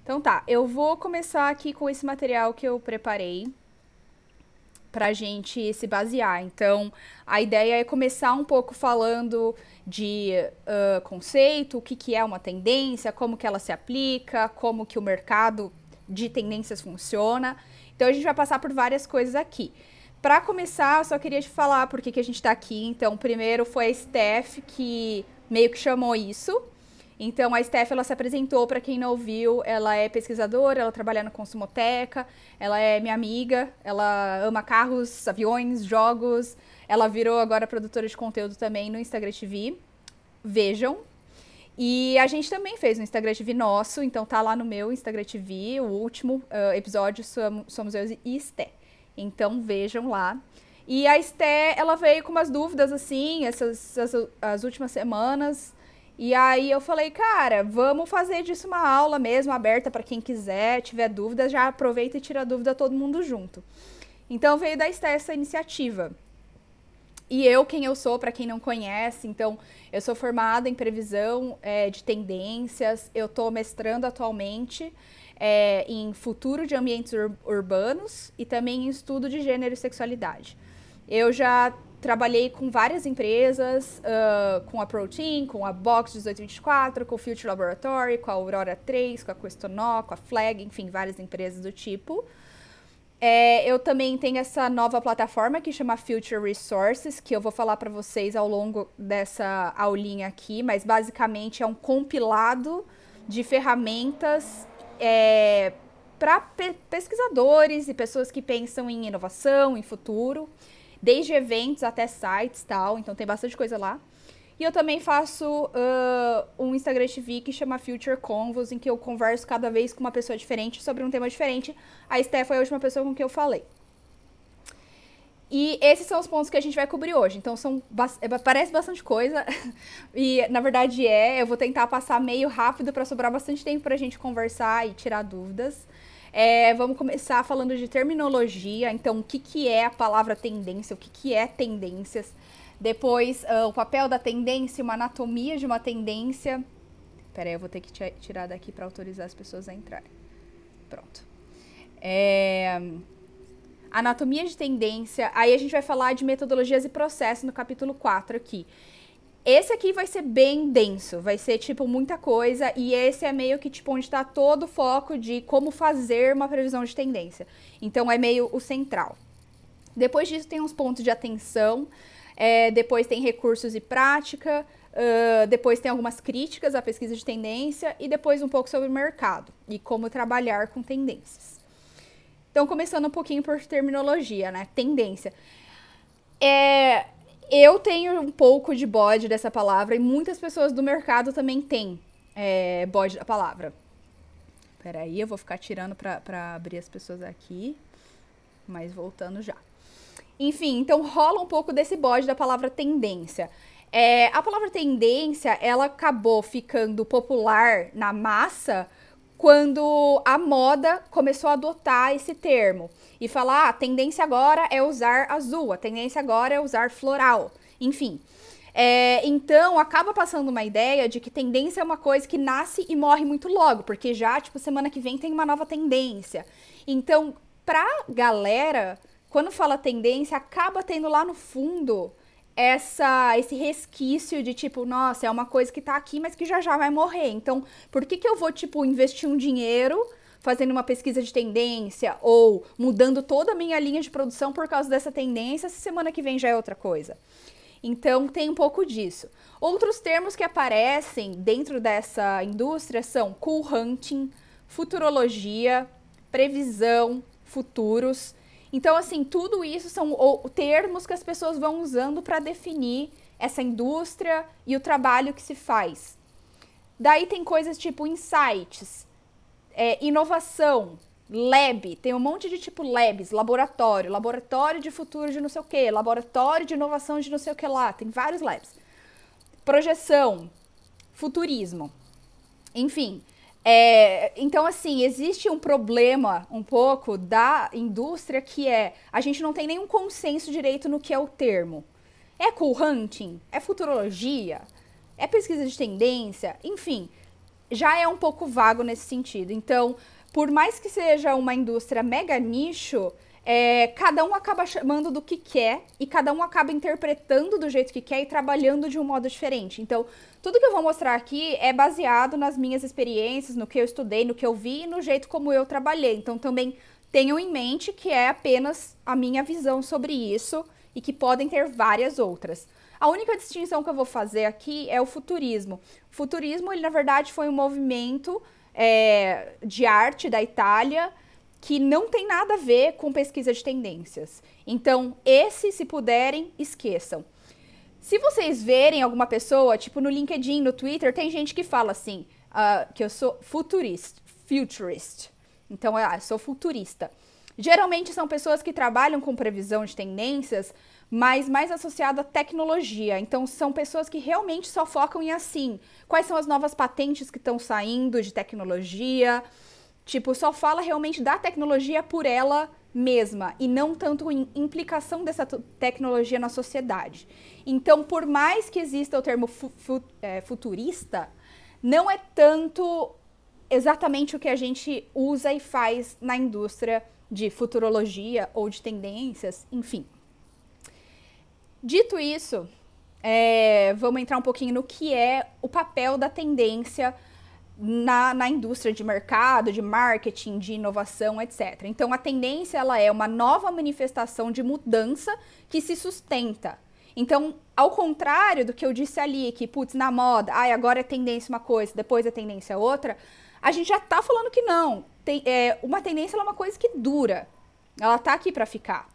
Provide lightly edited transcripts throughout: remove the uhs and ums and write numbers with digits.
Então tá, eu vou começar aqui com esse material que eu preparei pra gente se basear. Então, a ideia é começar um pouco falando de conceito, o que, que é uma tendência, como que ela se aplica, como que o mercado de tendências funciona. Então, a gente vai passar por várias coisas aqui. Para começar, eu só queria te falar por que, que a gente está aqui. Então, primeiro foi a Steph que meio que chamou isso. Então, a Steph, ela se apresentou, para quem não ouviu, ela é pesquisadora, ela trabalha na Consumoteca, ela é minha amiga, ela ama carros, aviões, jogos, ela virou agora produtora de conteúdo também no Instagram TV, vejam. E a gente também fez um Instagram TV nosso, então tá lá no meu Instagram TV, o último episódio somos eu e Esté. Então vejam lá. E a Esté, ela veio com umas dúvidas assim, as últimas semanas. E aí eu falei, cara, vamos fazer disso uma aula mesmo, aberta para quem quiser, tiver dúvidas, já aproveita e tira a dúvida todo mundo junto. Então veio da Esté essa iniciativa. E eu, quem eu sou, para quem não conhece, então, eu sou formada em previsão de tendências, eu estou mestrando atualmente em futuro de ambientes urbanos e também em estudo de gênero e sexualidade. Eu já trabalhei com várias empresas, com a Protein, com a Box 1824, com o Future Laboratory, com a Aurora 3, com a Questonó, com a Flag, enfim, várias empresas do tipo. Eu também tenho essa nova plataforma que chama Future Resources, que eu vou falar para vocês ao longo dessa aulinha aqui, mas basicamente é um compilado de ferramentas para pesquisadores e pessoas que pensam em inovação, em futuro, desde eventos até sites e tal, então tem bastante coisa lá. E eu também faço um Instagram TV que chama Future Convos, em que eu converso cada vez com uma pessoa diferente sobre um tema diferente. A Steph foi a última pessoa com quem eu falei. E esses são os pontos que a gente vai cobrir hoje. Então, parece bastante coisa. E, na verdade, eu vou tentar passar meio rápido para sobrar bastante tempo para a gente conversar e tirar dúvidas. Vamos começar falando de terminologia. Então, o que, que é a palavra tendência? O que, que é tendências? Depois, o papel da tendência, uma anatomia de uma tendência. Pera aí, eu vou ter que tirar daqui para autorizar as pessoas a entrarem. Pronto. Anatomia de tendência. Aí a gente vai falar de metodologias e processos no capítulo 4 aqui. Esse aqui vai ser bem denso, vai ser, tipo, muita coisa. E esse é meio que, tipo, onde tá todo o foco de como fazer uma previsão de tendência. Então, é meio o central. Depois disso, tem uns pontos de atenção. Depois tem recursos e prática, depois tem algumas críticas à pesquisa de tendência e depois um pouco sobre o mercado e como trabalhar com tendências. Então, começando um pouquinho por terminologia, né? Tendência. Eu tenho um pouco de bode dessa palavra e muitas pessoas do mercado também têm bode da palavra. Peraí, eu vou ficar tirando para abrir as pessoas aqui, mas voltando já. Enfim, então rola um pouco desse bode da palavra tendência. A palavra tendência, ela acabou ficando popular na massa quando a moda começou a adotar esse termo. E falar, a tendência agora é usar azul, a tendência agora é usar floral. Enfim, então acaba passando uma ideia de que tendência é uma coisa que nasce e morre muito logo, porque já, tipo, semana que vem tem uma nova tendência. Então, pra galera, quando fala tendência, acaba tendo lá no fundo esse resquício de tipo, nossa, é uma coisa que tá aqui, mas que já vai morrer. Então, por que eu vou, tipo, investir um dinheiro fazendo uma pesquisa de tendência ou mudando toda a minha linha de produção por causa dessa tendência, se semana que vem já é outra coisa? Então, tem um pouco disso. Outros termos que aparecem dentro dessa indústria são cool hunting, futurologia, previsão, futuros. Então, assim, tudo isso são termos que as pessoas vão usando para definir essa indústria e o trabalho que se faz. Daí tem coisas tipo insights, inovação, lab, tem um monte de tipo labs, laboratório de futuro de não sei o que, laboratório de inovação de não sei o que lá, tem vários labs. Projeção, futurismo, enfim. Então, assim, existe um problema um pouco da indústria que a gente não tem nenhum consenso direito no que é o termo. É cool hunting? É futurologia? É pesquisa de tendência? Enfim, já é um pouco vago nesse sentido. Então, por mais que seja uma indústria mega nicho, cada um acaba chamando do que quer e cada um acaba interpretando do jeito que quer e trabalhando de um modo diferente. Então, tudo que eu vou mostrar aqui é baseado nas minhas experiências, no que eu estudei, no que eu vi e no jeito como eu trabalhei. Então, também tenham em mente que é apenas a minha visão sobre isso e que podem ter várias outras. A única distinção que eu vou fazer aqui é o futurismo. O futurismo, ele na verdade foi um movimento de arte da Itália que não tem nada a ver com pesquisa de tendências. Então, se puderem, esqueçam. Se vocês verem alguma pessoa, tipo no LinkedIn, no Twitter, tem gente que fala assim, que eu sou futurist. Então, sou futurista. Geralmente são pessoas que trabalham com previsão de tendências, mas mais associado à tecnologia. Então, são pessoas que realmente só focam em assim, quais são as novas patentes que estão saindo de tecnologia. Tipo, só fala realmente da tecnologia por ela mesma e não tanto em implicação dessa tecnologia na sociedade. Então, por mais que exista o termo futurista, não é tanto exatamente o que a gente usa e faz na indústria de futurologia ou de tendências, enfim. Dito isso, vamos entrar um pouquinho no que é o papel da tendência na indústria de mercado, de marketing, de inovação, etc. Então, a tendência ela é uma nova manifestação de mudança que se sustenta. Então, ao contrário do que eu disse ali, que, putz, na moda, agora é tendência uma coisa, depois é tendência outra, a gente já tá falando que não. Uma tendência ela é uma coisa que dura. Ela tá aqui para ficar.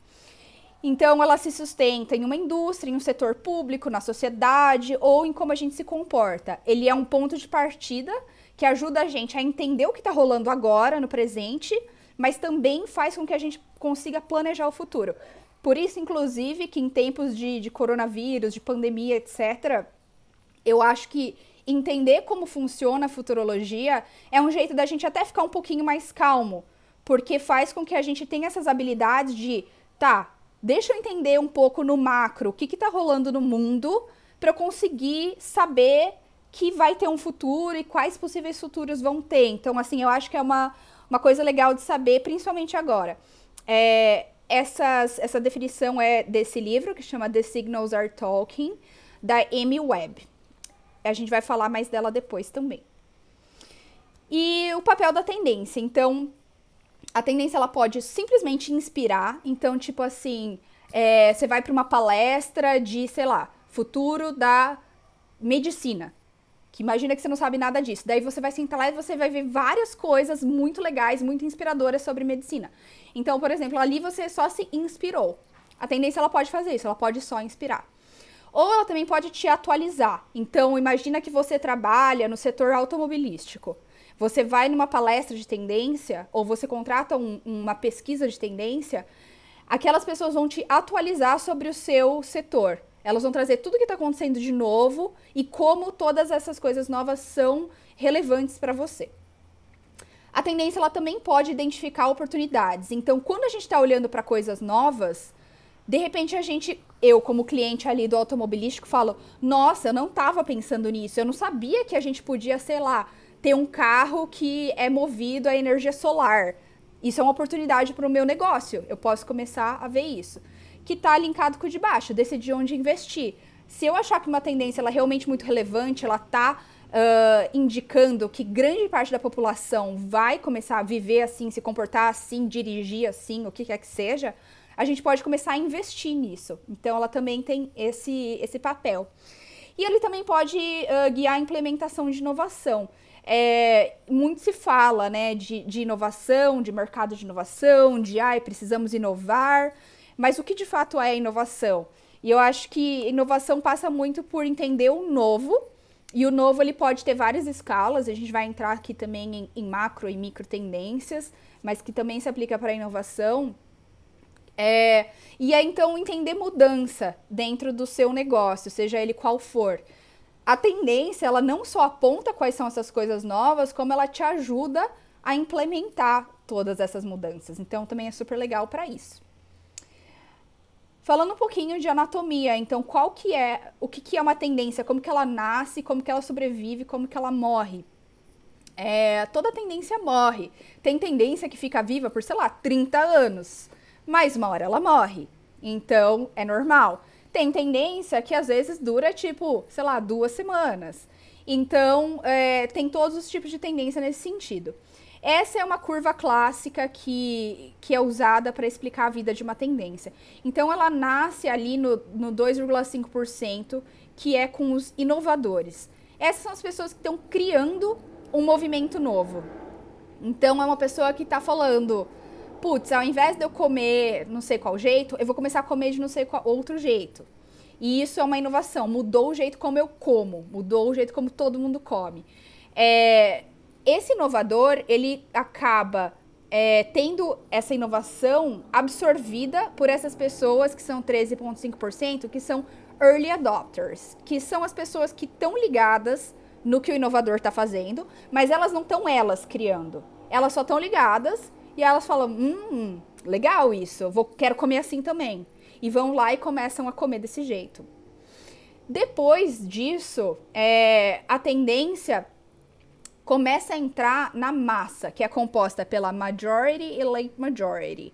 Então, ela se sustenta em uma indústria, em um setor público, na sociedade ou em como a gente se comporta. Ele é um ponto de partida que ajuda a gente a entender o que está rolando agora, no presente, mas também faz com que a gente consiga planejar o futuro. Por isso, inclusive, que em tempos de coronavírus, de pandemia, etc., eu acho que entender como funciona a futurologia é um jeito da gente até ficar um pouquinho mais calmo, porque faz com que a gente tenha essas habilidades de, deixa eu entender um pouco no macro o que está rolando no mundo para eu conseguir saber que vai ter um futuro e quais possíveis futuros vão ter. Então, assim, eu acho que é uma coisa legal de saber, principalmente agora. Essa definição é desse livro, que chama The Signals Are Talking, da Amy Webb. A gente vai falar mais dela depois também. E o papel da tendência. Então, a tendência ela pode simplesmente inspirar. Então, tipo assim, você vai para uma palestra de, sei lá, futuro da medicina. Que imagina que você não sabe nada disso. Daí você vai sentar lá e você vai ver várias coisas muito legais, muito inspiradoras sobre medicina. Então, por exemplo, ali você só se inspirou. A tendência ela pode fazer isso, ela pode só inspirar. Ou ela também pode te atualizar. Então, imagina que você trabalha no setor automobilístico. Você vai numa palestra de tendência, ou você contrata uma pesquisa de tendência, aquelas pessoas vão te atualizar sobre o seu setor. Elas vão trazer tudo o que está acontecendo de novo e como todas essas coisas novas são relevantes para você. A tendência ela também pode identificar oportunidades. Então, quando a gente está olhando para coisas novas, de repente eu como cliente ali do automobilístico falo, nossa, eu não estava pensando nisso, eu não sabia que a gente podia, sei lá, ter um carro que é movido a energia solar. Isso é uma oportunidade para o meu negócio, eu posso começar a ver isso. Que está linkado com o de baixo, decidir onde investir. Se eu achar que uma tendência ela é realmente muito relevante, ela está indicando que grande parte da população vai começar a viver assim, se comportar assim, dirigir assim, o que quer que seja, a gente pode começar a investir nisso. Então, ela também tem esse papel. E ele também pode guiar a implementação de inovação. Muito se fala, né, de inovação, de mercado de inovação, de precisamos inovar. Mas o que de fato é inovação? E eu acho que inovação passa muito por entender o novo, e o novo ele pode ter várias escalas, a gente vai entrar aqui também em macro e micro tendências, mas que também se aplica para a inovação. E é então entender mudança dentro do seu negócio, seja ele qual for. A tendência, ela não só aponta quais são essas coisas novas, como ela te ajuda a implementar todas essas mudanças. Então, também é super legal para isso. Falando um pouquinho de anatomia, então o que é uma tendência, como que ela nasce, como que ela sobrevive, como que ela morre. Toda tendência morre. Tem tendência que fica viva por, sei lá, 30 anos. Mas uma hora ela morre. Então, é normal. Tem tendência que às vezes dura, tipo, sei lá, 2 semanas. Então, tem todos os tipos de tendência nesse sentido. Essa é uma curva clássica que é usada para explicar a vida de uma tendência. Então, ela nasce ali no 2,5%, que é com os inovadores. Essas são as pessoas que estão criando um movimento novo. Então, é uma pessoa que está falando, putz, ao invés de eu comer não sei qual jeito, eu vou começar a comer de não sei qual outro jeito. E isso é uma inovação. Mudou o jeito como eu como, mudou o jeito como todo mundo come. Esse inovador, ele acaba tendo essa inovação absorvida por essas pessoas que são 13,5%, que são early adopters, que são as pessoas que estão ligadas no que o inovador está fazendo, mas elas não estão criando. Elas só estão ligadas e elas falam, legal isso, quero comer assim também. E vão lá e começam a comer desse jeito. Depois disso, a tendência começa a entrar na massa, que é composta pela majority e late majority.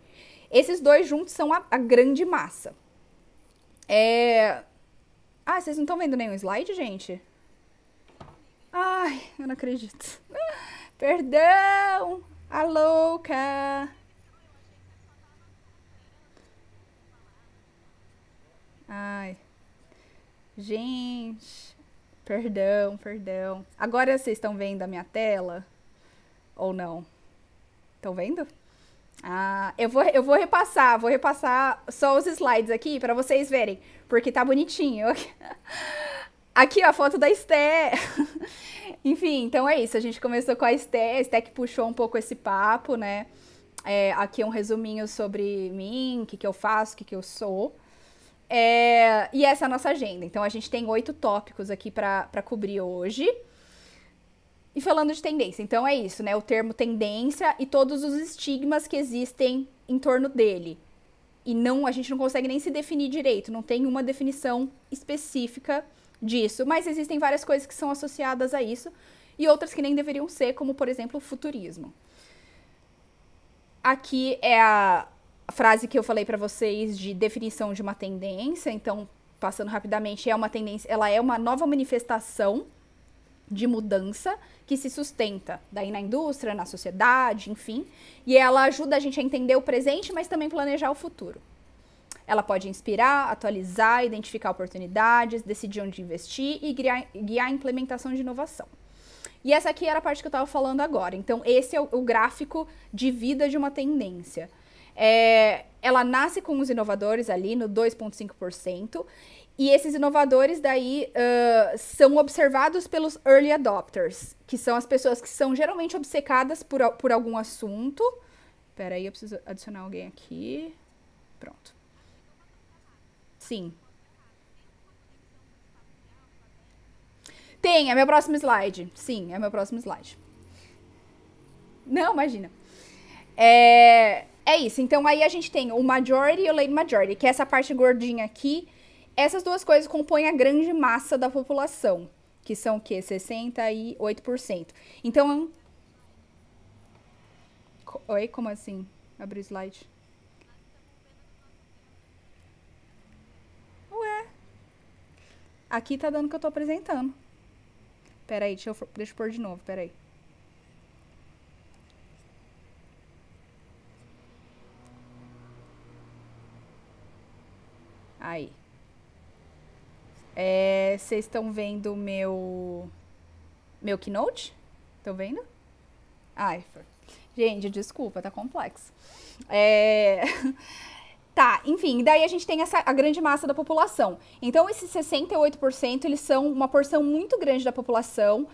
Esses dois juntos são a grande massa. Vocês não estão vendo nenhum slide, gente? Ai, eu não acredito. Perdão, a louca. Ai, gente, perdão. Agora vocês estão vendo a minha tela? Ou não? Estão vendo? Eu vou repassar só os slides aqui para vocês verem, porque tá bonitinho. Aqui, ó, a foto da Esté. Enfim, então é isso. A gente começou com a Esté que puxou um pouco esse papo, né? Aqui é um resuminho sobre mim, o que eu faço, o que eu sou. E essa é a nossa agenda. Então, a gente tem 8 tópicos aqui para cobrir hoje. E falando de tendência, então é isso, né? O termo tendência e todos os estigmas que existem em torno dele. E a gente não consegue nem se definir direito, não tem uma definição específica disso, mas existem várias coisas que são associadas a isso e outras que nem deveriam ser, como, por exemplo, o futurismo. Aqui é a frase que eu falei para vocês de definição de uma tendência, então, passando rapidamente, uma tendência, ela é uma nova manifestação de mudança que se sustenta daí na indústria, na sociedade, enfim, e ela ajuda a gente a entender o presente, mas também planejar o futuro. Ela pode inspirar, atualizar, identificar oportunidades, decidir onde investir e guiar a implementação de inovação. E essa aqui era a parte que eu estava falando agora. Então, esse é o gráfico de vida de uma tendência. Ela nasce com os inovadores ali no 2,5%, e esses inovadores daí são observados pelos early adopters, que são as pessoas que são geralmente obcecadas por algum assunto. Espera aí, eu preciso adicionar alguém aqui. Pronto. Sim. Tem, é meu próximo slide. Sim, é meu próximo slide. Não, imagina. É isso, então aí a gente tem o majority e o late majority, que é essa parte gordinha aqui. Essas duas coisas compõem a grande massa da população, que são o quê? 68%. Então... Oi, como assim? Abrir o slide. Ué. Aqui tá dando que eu tô apresentando. Peraí, deixa eu pôr de novo, peraí. Aí. Vocês estão vendo o meu Keynote? Estão vendo? Ai, gente, desculpa, tá complexo. Tá, enfim, daí a gente tem a grande massa da população. Então, esses 68%, eles são uma porção muito grande da população,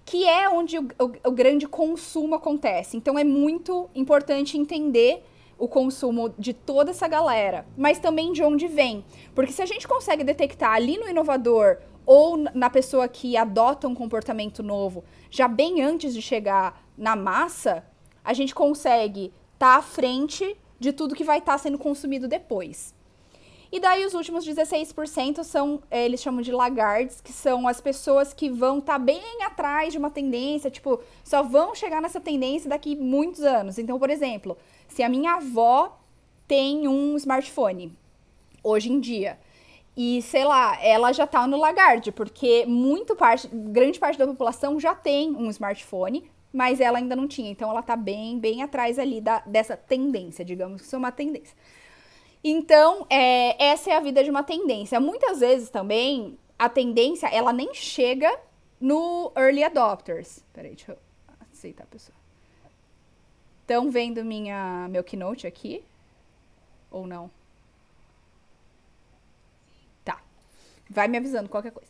que é onde o grande consumo acontece. Então, é muito importante entender o consumo de toda essa galera, mas também de onde vem. Porque se a gente consegue detectar ali no inovador ou na pessoa que adota um comportamento novo, já bem antes de chegar na massa, a gente consegue estar à frente de tudo que vai estar sendo consumido depois. E daí os últimos 16% são, eles chamam de laggards, que são as pessoas que vão estar bem atrás de uma tendência, tipo, só vão chegar nessa tendência daqui muitos anos. Então, por exemplo, se a minha avó tem um smartphone hoje em dia, e, sei lá, ela já tá no laggard, porque grande parte da população já tem um smartphone, mas ela ainda não tinha. Então, ela tá bem atrás ali dessa tendência, digamos que isso é uma tendência. Então, essa é a vida de uma tendência. Muitas vezes também, a tendência, ela nem chega no early adopters. Peraí, deixa eu aceitar, pessoal. Estão vendo meu keynote aqui? Ou não? Tá. Vai me avisando qualquer coisa.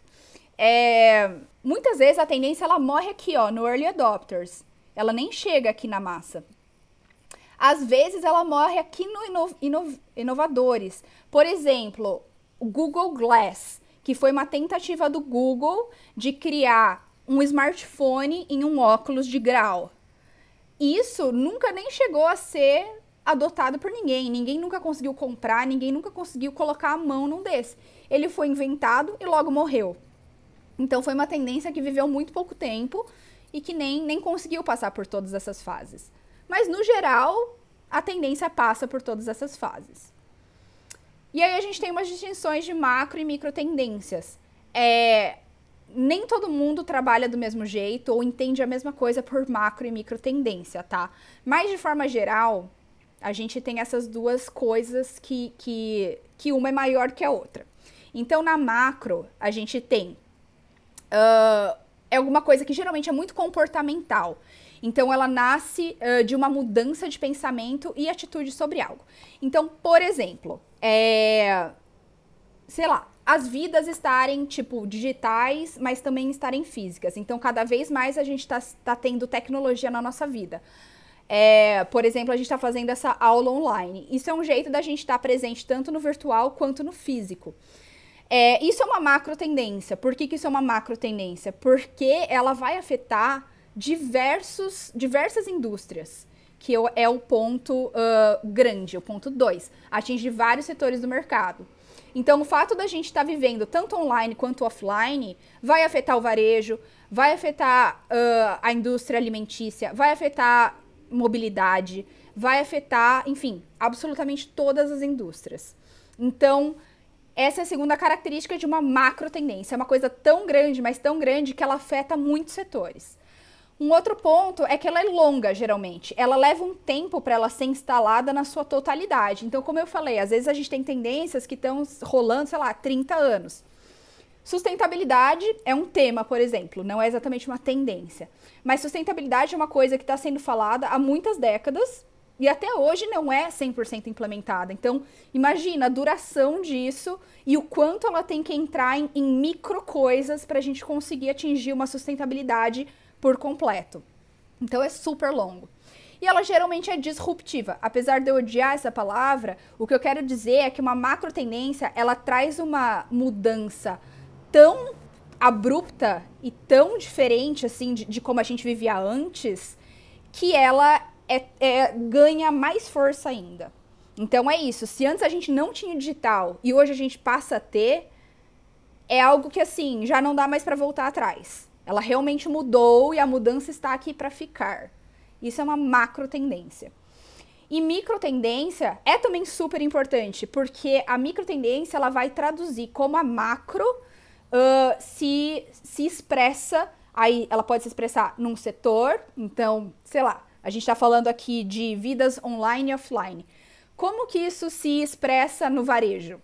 Muitas vezes a tendência, ela morre aqui, ó, no early adopters. Ela nem chega aqui na massa. Às vezes ela morre aqui no inovadores. Por exemplo, o Google Glass, que foi uma tentativa do Google de criar um smartphone em um óculos de grau. Isso nunca nem chegou a ser adotado por ninguém. Ninguém nunca conseguiu comprar, ninguém nunca conseguiu colocar a mão num desse. Ele foi inventado e logo morreu. Então foi uma tendência que viveu muito pouco tempo e que nem conseguiu passar por todas essas fases. Mas, no geral, a tendência passa por todas essas fases. E aí a gente tem umas distinções de macro e micro tendências. Nem todo mundo trabalha do mesmo jeito ou entende a mesma coisa por macro e micro tendência, tá? Mas, de forma geral, a gente tem essas duas coisas que uma é maior que a outra. Então, na macro, a gente tem alguma coisa que geralmente é muito comportamental. Então, ela nasce de uma mudança de pensamento e atitude sobre algo. Então, por exemplo, sei lá, as vidas estarem, tipo, digitais, mas também estarem físicas. Então, cada vez mais a gente tá tendo tecnologia na nossa vida. Por exemplo, a gente está fazendo essa aula online. Isso é um jeito da gente estar presente tanto no virtual quanto no físico. Isso é uma macro tendência. Por que isso é uma macro tendência? Porque ela vai afetar diversas indústrias, que é o ponto grande, o ponto 2. Atinge vários setores do mercado. Então, o fato da gente estar vivendo tanto online quanto offline vai afetar o varejo, vai afetar a indústria alimentícia, vai afetar mobilidade, vai afetar, enfim, absolutamente todas as indústrias. Então, essa é a segunda característica de uma macro tendência. É uma coisa tão grande, mas tão grande, que ela afeta muitos setores. Um outro ponto é que ela é longa, geralmente. Ela leva um tempo para ela ser instalada na sua totalidade. Então, como eu falei, às vezes a gente tem tendências que estão rolando, sei lá, 30 anos. Sustentabilidade é um tema, por exemplo, não é exatamente uma tendência. Mas sustentabilidade é uma coisa que está sendo falada há muitas décadas e até hoje não é 100% implementada. Então, imagina a duração disso e o quanto ela tem que entrar em micro coisas para a gente conseguir atingir uma sustentabilidade por completo. Então é super longo. E ela geralmente é disruptiva. Apesar de eu odiar essa palavra, o que eu quero dizer é que uma macro tendência, ela traz uma mudança tão abrupta e tão diferente assim de como a gente vivia antes, que ela ganha mais força ainda. Então é isso. Se antes a gente não tinha digital e hoje a gente passa a ter, é algo que assim já não dá mais para voltar atrás. Ela realmente mudou e a mudança está aqui para ficar. Isso é uma macro tendência. E micro tendência é também super importante, porque a micro tendência ela vai traduzir como a macro se expressa. Aí ela pode se expressar num setor. Então, sei lá, a gente está falando aqui de vidas online e offline. Como que isso se expressa no varejo?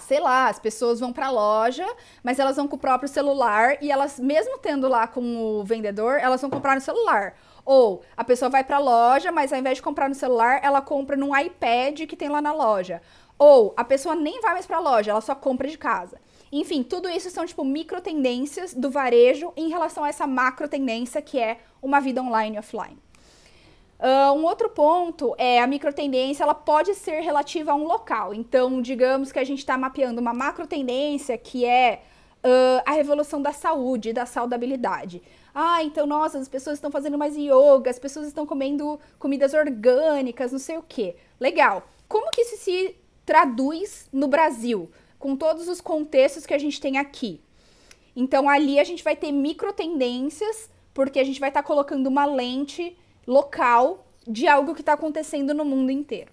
Sei lá, as pessoas vão para a loja, mas elas vão com o próprio celular e elas, mesmo tendo lá com o vendedor, elas vão comprar no celular. Ou a pessoa vai para a loja, mas ao invés de comprar no celular, ela compra num iPad que tem lá na loja. Ou a pessoa nem vai mais para a loja, ela só compra de casa. Enfim, tudo isso são tipo micro tendências do varejo em relação a essa macro tendência que é uma vida online e offline. Um outro ponto é a microtendência, ela pode ser relativa a um local. Então, digamos que a gente está mapeando uma macrotendência que é a revolução da saúde, da saudabilidade. Então, nossa, as pessoas estão fazendo mais yoga, as pessoas estão comendo comidas orgânicas, não sei o quê. Legal. Como que isso se traduz no Brasil, com todos os contextos que a gente tem aqui. Então, ali a gente vai ter micro tendências, porque a gente vai estar colocando uma lente local de algo que está acontecendo no mundo inteiro.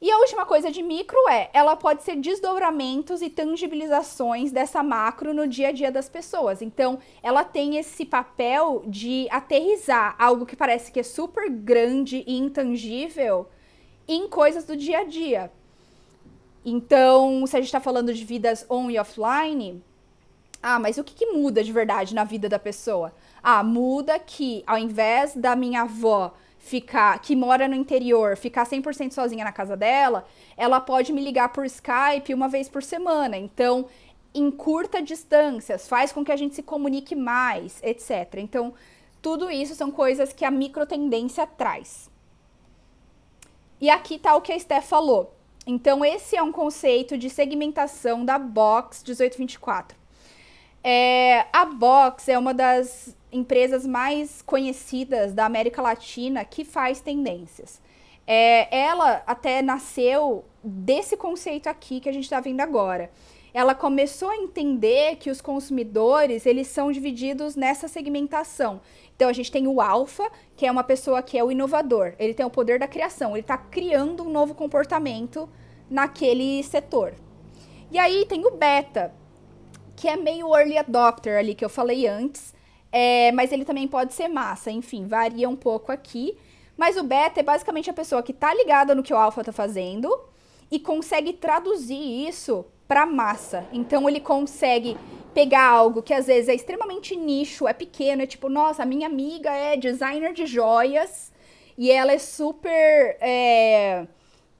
E a última coisa de micro ela pode ser desdobramentos e tangibilizações dessa macro no dia a dia das pessoas. Então, ela tem esse papel de aterrissar algo que parece que é super grande e intangível em coisas do dia a dia. Então, se a gente está falando de vidas on e offline, mas o que muda de verdade na vida da pessoa? Muda que ao invés da minha avó que mora no interior, ficar 100% sozinha na casa dela, ela pode me ligar por Skype uma vez por semana. Então, encurta distâncias, faz com que a gente se comunique mais, etc. Então, tudo isso são coisas que a microtendência traz. E aqui tá o que a Steph falou. Então, esse é um conceito de segmentação da Box 1824. A Box é uma das empresas mais conhecidas da América Latina que faz tendências. Ela até nasceu desse conceito aqui que a gente está vendo agora. Ela começou a entender que os consumidores, eles são divididos nessa segmentação. Então, a gente tem o alfa, que é uma pessoa que é o inovador. Ele tem o poder da criação, ele está criando um novo comportamento naquele setor. E aí tem o beta, que é meio early adopter ali, que eu falei antes, mas ele também pode ser massa, enfim, varia um pouco aqui. Mas o beta é basicamente a pessoa que tá ligada no que o alfa tá fazendo e consegue traduzir isso para massa. Então ele consegue pegar algo que às vezes é extremamente nicho, é pequeno, é tipo, nossa, a minha amiga é designer de joias e ela é super,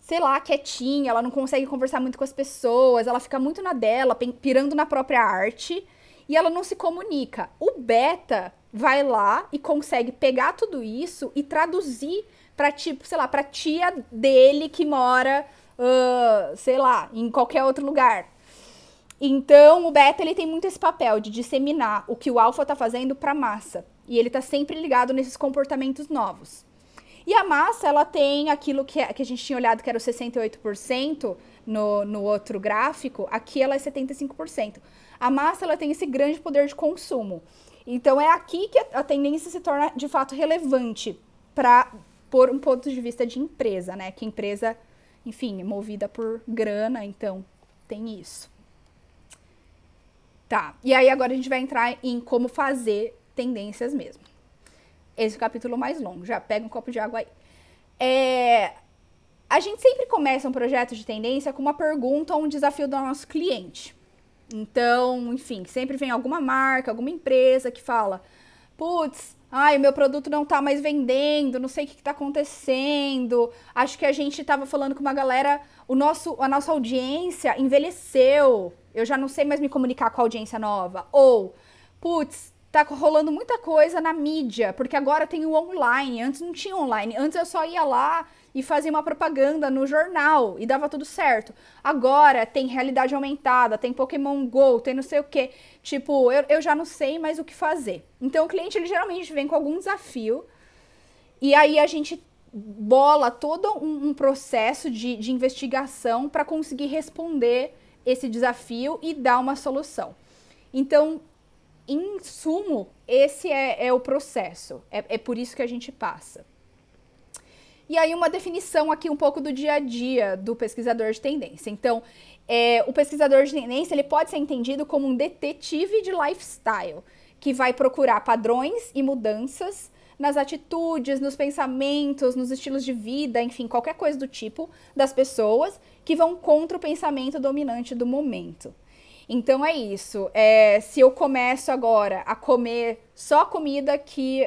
sei lá, quietinha, ela não consegue conversar muito com as pessoas, ela fica muito na dela, pirando na própria arte e ela não se comunica. O beta vai lá e consegue pegar tudo isso e traduzir para, tipo, sei lá, pra tia dele que mora, sei lá, em qualquer outro lugar. Então, o beta, ele tem muito esse papel de disseminar o que o alfa tá fazendo pra massa. E ele tá sempre ligado nesses comportamentos novos. E a massa, ela tem aquilo que a gente tinha olhado que era o 68% no outro gráfico. Aqui ela é 75%. A massa, ela tem esse grande poder de consumo. Então, é aqui que a tendência se torna, de fato, relevante por um ponto de vista de empresa, né? Que empresa, enfim, é movida por grana, então tem isso. Tá, e aí agora a gente vai entrar em como fazer tendências mesmo. Esse é o capítulo mais longo, já pega um copo de água aí. A gente sempre começa um projeto de tendência com uma pergunta ou um desafio do nosso cliente. Então, enfim, sempre vem alguma marca, alguma empresa que fala, putz, o meu produto não tá mais vendendo, não sei o que tá acontecendo, acho que a gente tava falando com uma galera, a nossa audiência envelheceu, eu já não sei mais me comunicar com a audiência nova. Ou, putz, tá rolando muita coisa na mídia, porque agora tem o online, antes não tinha online, antes eu só ia lá e fazia uma propaganda no jornal e dava tudo certo. Agora tem realidade aumentada, tem Pokémon Go, tem não sei o que. Tipo, eu já não sei mais o que fazer. Então o cliente, ele geralmente vem com algum desafio e aí a gente bola todo um processo de investigação para conseguir responder esse desafio e dar uma solução. Então, em sumo, esse é o processo. É por isso que a gente passa. E aí uma definição aqui um pouco do dia a dia do pesquisador de tendência. Então, o pesquisador de tendência, ele pode ser entendido como um detetive de lifestyle, que vai procurar padrões e mudanças nas atitudes, nos pensamentos, nos estilos de vida, enfim, qualquer coisa do tipo das pessoas que vão contra o pensamento dominante do momento. Então é isso. Se eu começo agora a comer só comida que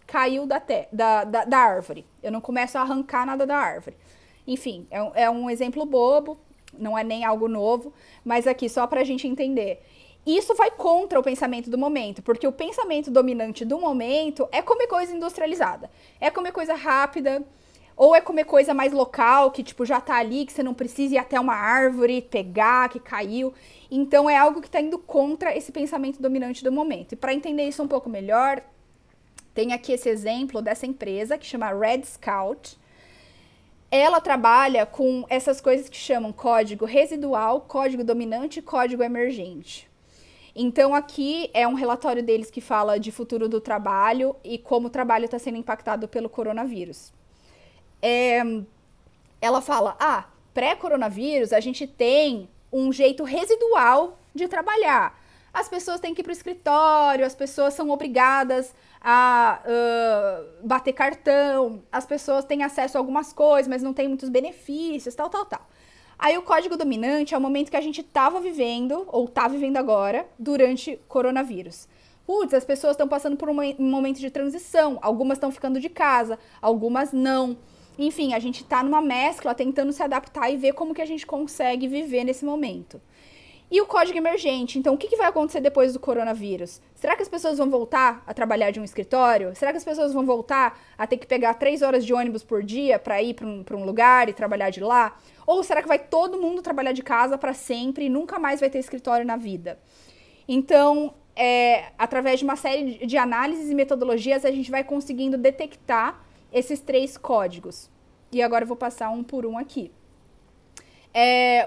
caiu da árvore, eu não começo a arrancar nada da árvore. Enfim, é um exemplo bobo, não é nem algo novo, mas aqui só pra gente entender. Isso vai contra o pensamento do momento, porque o pensamento dominante do momento é comer coisa industrializada, é comer coisa rápida, ou é comer coisa mais local, que tipo já tá ali, que você não precisa ir até uma árvore, pegar, que caiu. Então é algo que tá indo contra esse pensamento dominante do momento. E para entender isso um pouco melhor, tem aqui esse exemplo dessa empresa que chama Red Scout. ela trabalha com essas coisas que chamam código residual, código dominante e código emergente. Então, aqui é um relatório deles que fala de futuro do trabalho e como o trabalho está sendo impactado pelo coronavírus. Ela fala, pré-coronavírus a gente tem um jeito residual de trabalhar. As pessoas têm que ir para o escritório, as pessoas são obrigadas a bater cartão, as pessoas têm acesso a algumas coisas, mas não tem muitos benefícios, tal. Aí o código dominante é o momento que a gente estava vivendo, ou está vivendo agora, durante coronavírus. Putz, as pessoas estão passando por um momento de transição, algumas estão ficando de casa, algumas não. Enfim, a gente está numa mescla, tentando se adaptar e ver como que a gente consegue viver nesse momento. E o código emergente, então o que vai acontecer depois do coronavírus? Será que as pessoas vão voltar a trabalhar de um escritório? Será que as pessoas vão voltar a ter que pegar 3 horas de ônibus por dia para ir para um lugar e trabalhar de lá? Ou será que vai todo mundo trabalhar de casa para sempre e nunca mais vai ter escritório na vida? Então, através de uma série de análises e metodologias, a gente vai conseguindo detectar esses 3 códigos. E agora eu vou passar um por um aqui.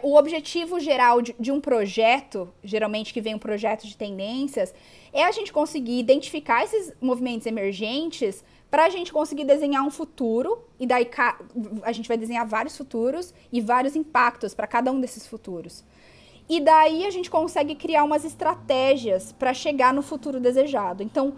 O objetivo geral de um projeto, geralmente que vem um projeto de tendências, é a gente conseguir identificar esses movimentos emergentes para a gente conseguir desenhar um futuro, e daí a gente vai desenhar vários futuros e vários impactos para cada um desses futuros. E daí a gente consegue criar umas estratégias para chegar no futuro desejado. Então,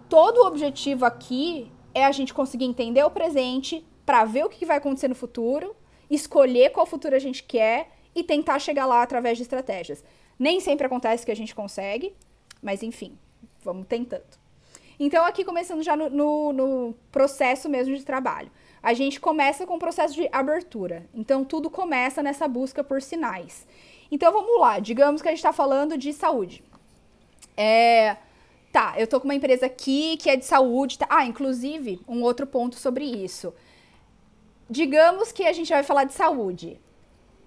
todo o objetivo aqui é a gente conseguir entender o presente para ver o que vai acontecer no futuro, escolher qual futuro a gente quer e tentar chegar lá através de estratégias. Nem sempre acontece que a gente consegue, mas enfim, vamos tentando. Então, aqui começando já no processo mesmo de trabalho. A gente começa com o processo de abertura. Então, tudo começa nessa busca por sinais. Então, vamos lá. Digamos que a gente está falando de saúde. Eu tô com uma empresa aqui que é de saúde. Inclusive, um outro ponto sobre isso. Digamos que a gente vai falar de saúde.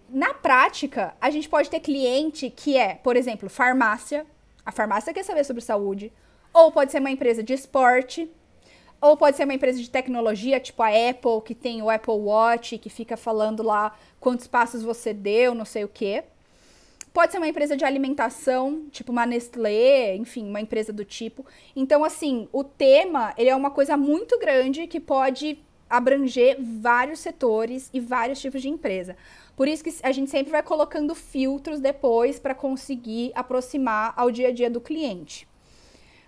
Na prática, a gente pode ter cliente que é, por exemplo, farmácia. A farmácia quer saber sobre saúde. Ou pode ser uma empresa de esporte. Ou pode ser uma empresa de tecnologia, tipo a Apple, que tem o Apple Watch, que fica falando lá quantos passos você deu, não sei o quê. Pode ser uma empresa de alimentação, tipo uma Nestlé, enfim, uma empresa do tipo. Então, assim, o tema, ele é uma coisa muito grande que pode abranger vários setores e vários tipos de empresa. Por isso que a gente sempre vai colocando filtros depois para conseguir aproximar ao dia a dia do cliente.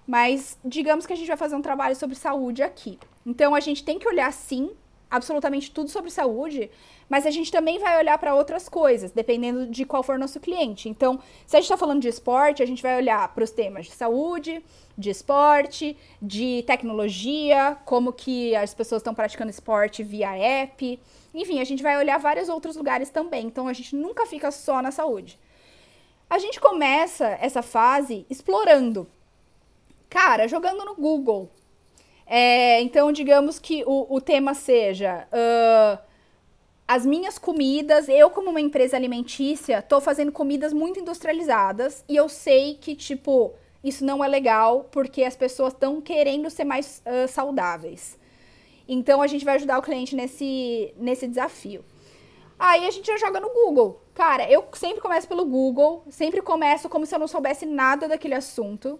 Mas digamos que a gente vai fazer um trabalho sobre saúde aqui. Então, a gente tem que olhar, sim, absolutamente tudo sobre saúde, mas a gente também vai olhar para outras coisas, dependendo de qual for o nosso cliente. Então, se a gente está falando de esporte, a gente vai olhar para os temas de saúde, de esporte, de tecnologia, como que as pessoas estão praticando esporte via app. Enfim, a gente vai olhar vários outros lugares também. Então, a gente nunca fica só na saúde. A gente começa essa fase explorando. Cara, jogando no Google. Então, digamos que o tema seja as minhas comidas. Eu, como uma empresa alimentícia, tô fazendo comidas muito industrializadas e eu sei que, tipo, isso não é legal porque as pessoas estão querendo ser mais saudáveis. Então, a gente vai ajudar o cliente nesse desafio. Aí, a gente já joga no Google. Cara, eu sempre começo pelo Google, sempre começo como se eu não soubesse nada daquele assunto,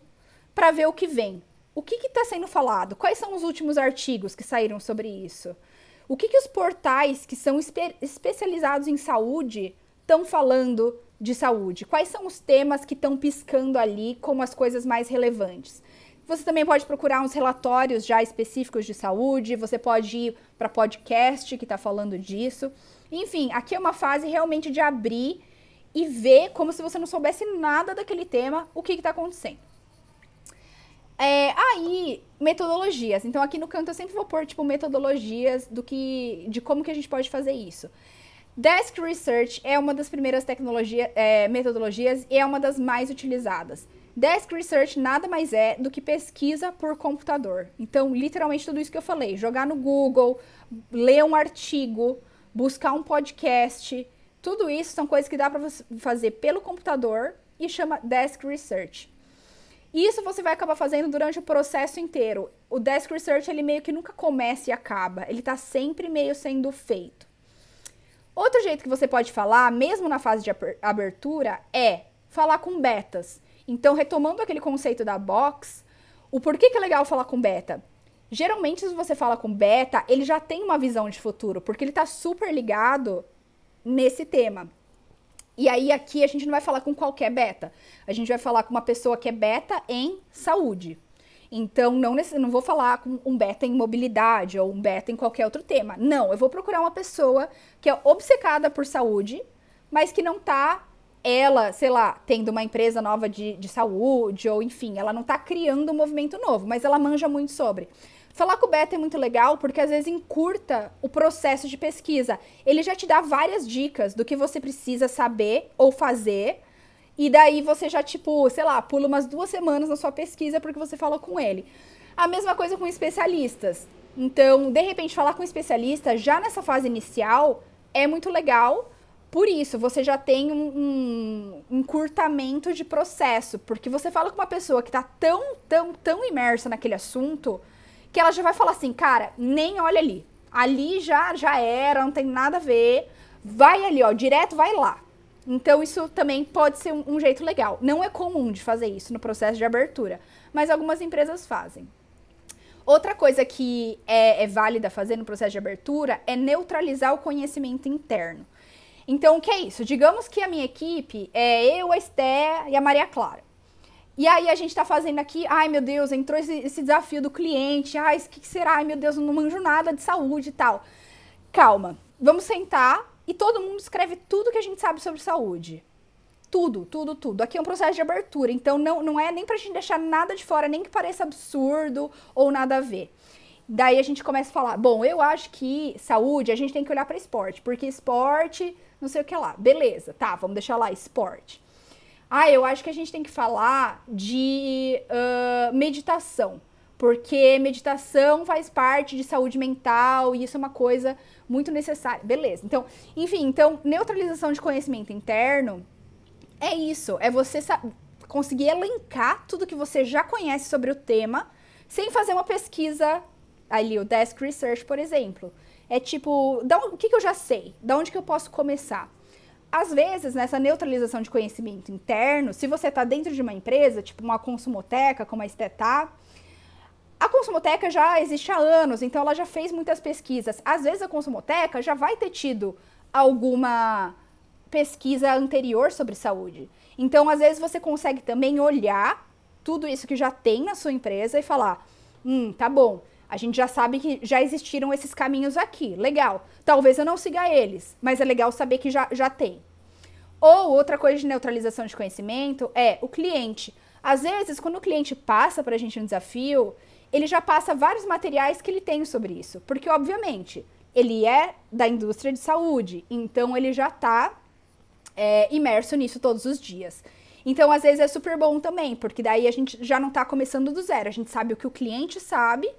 para ver o que vem. O que está sendo falado? Quais são os últimos artigos que saíram sobre isso? O que os portais que são especializados em saúde estão falando de saúde? Quais são os temas que estão piscando ali como as coisas mais relevantes? Você também pode procurar uns relatórios já específicos de saúde, você pode ir para podcast que está falando disso. Enfim, aqui é uma fase realmente de abrir e ver como se você não soubesse nada daquele tema, o que está acontecendo. Aí, metodologias. Então, aqui no canto eu sempre vou pôr, tipo, metodologias de como que a gente pode fazer isso. Desk Research é uma das primeiras metodologias e é uma das mais utilizadas. Desk Research nada mais é do que pesquisa por computador. Então, literalmente tudo isso que eu falei. Jogar no Google, ler um artigo, buscar um podcast. Tudo isso são coisas que dá para você fazer pelo computador e chama Desk Research. Isso você vai acabar fazendo durante o processo inteiro. O Desk Research, ele meio que nunca começa e acaba. Ele está sempre meio sendo feito. Outro jeito que você pode falar, mesmo na fase de abertura, é falar com betas. Então, retomando aquele conceito da box, o porquê que é legal falar com beta? Geralmente, se você fala com beta, ele já tem uma visão de futuro, porque ele está super ligado nesse tema. E aí, aqui, a gente não vai falar com qualquer beta. A gente vai falar com uma pessoa que é beta em saúde. Então, não vou falar com um beta em mobilidade ou um beta em qualquer outro tema. Não, eu vou procurar uma pessoa que é obcecada por saúde, mas que não tá, ela, sei lá, tendo uma empresa nova de saúde, ou enfim, ela não tá criando um movimento novo, mas ela manja muito sobre. Falar com o beta é muito legal porque às vezes encurta o processo de pesquisa. Ele já te dá várias dicas do que você precisa saber ou fazer. E daí você já, tipo, sei lá, pula umas 2 semanas na sua pesquisa porque você falou com ele. A mesma coisa com especialistas. Então, de repente, falar com especialista já nessa fase inicial é muito legal. Por isso, você já tem um encurtamento de processo. Porque você fala com uma pessoa que tá tão imersa naquele assunto que ela já vai falar assim, cara, nem olha ali. Ali já era, não tem nada a ver. Vai ali, ó, direto, vai lá. Então, isso também pode ser um jeito legal. Não é comum de fazer isso no processo de abertura, mas algumas empresas fazem. Outra coisa que é válida fazer no processo de abertura é neutralizar o conhecimento interno. Então, o que é isso? Digamos que a minha equipe é eu, a Esté e a Maria Clara. E aí a gente tá fazendo aqui, ai meu Deus, entrou esse desafio do cliente, ai, o que será? Ai meu Deus, eu não manjo nada de saúde e tal. Calma, vamos sentar e todo mundo escreve tudo que a gente sabe sobre saúde. Tudo. Aqui é um processo de abertura, então não é nem pra gente deixar nada de fora, nem que pareça absurdo ou nada a ver. Daí a gente começa a falar, bom, eu acho que saúde a gente tem que olhar pra esporte, porque esporte, não sei o que lá. Beleza, tá, vamos deixar lá, esporte. Ah, eu acho que a gente tem que falar de meditação, porque meditação faz parte de saúde mental e isso é uma coisa muito necessária. Beleza, então, enfim, então, neutralização de conhecimento interno é isso, é você conseguir elencar tudo que você já conhece sobre o tema, sem fazer uma pesquisa, ali, o Desk Research, por exemplo. É tipo, o que eu já sei? Da onde que eu posso começar? Às vezes, nessa neutralização de conhecimento interno, se você está dentro de uma empresa, tipo uma consumoteca, como a Estetá, a consumoteca já existe há anos, então ela já fez muitas pesquisas. Às vezes a consumoteca já vai ter tido alguma pesquisa anterior sobre saúde. Então, às vezes você consegue também olhar tudo isso que já tem na sua empresa e falar, tá bom, a gente já sabe que já existiram esses caminhos aqui, legal. Talvez eu não siga eles, mas é legal saber que já tem. Ou outra coisa de neutralização de conhecimento é o cliente. Às vezes, quando o cliente passa pra gente um desafio, ele já passa vários materiais que ele tem sobre isso. Porque, obviamente, ele é da indústria de saúde, então ele já tá imerso nisso todos os dias. Então, às vezes, é super bom também, porque daí a gente já não tá começando do zero. A gente sabe o que o cliente sabe,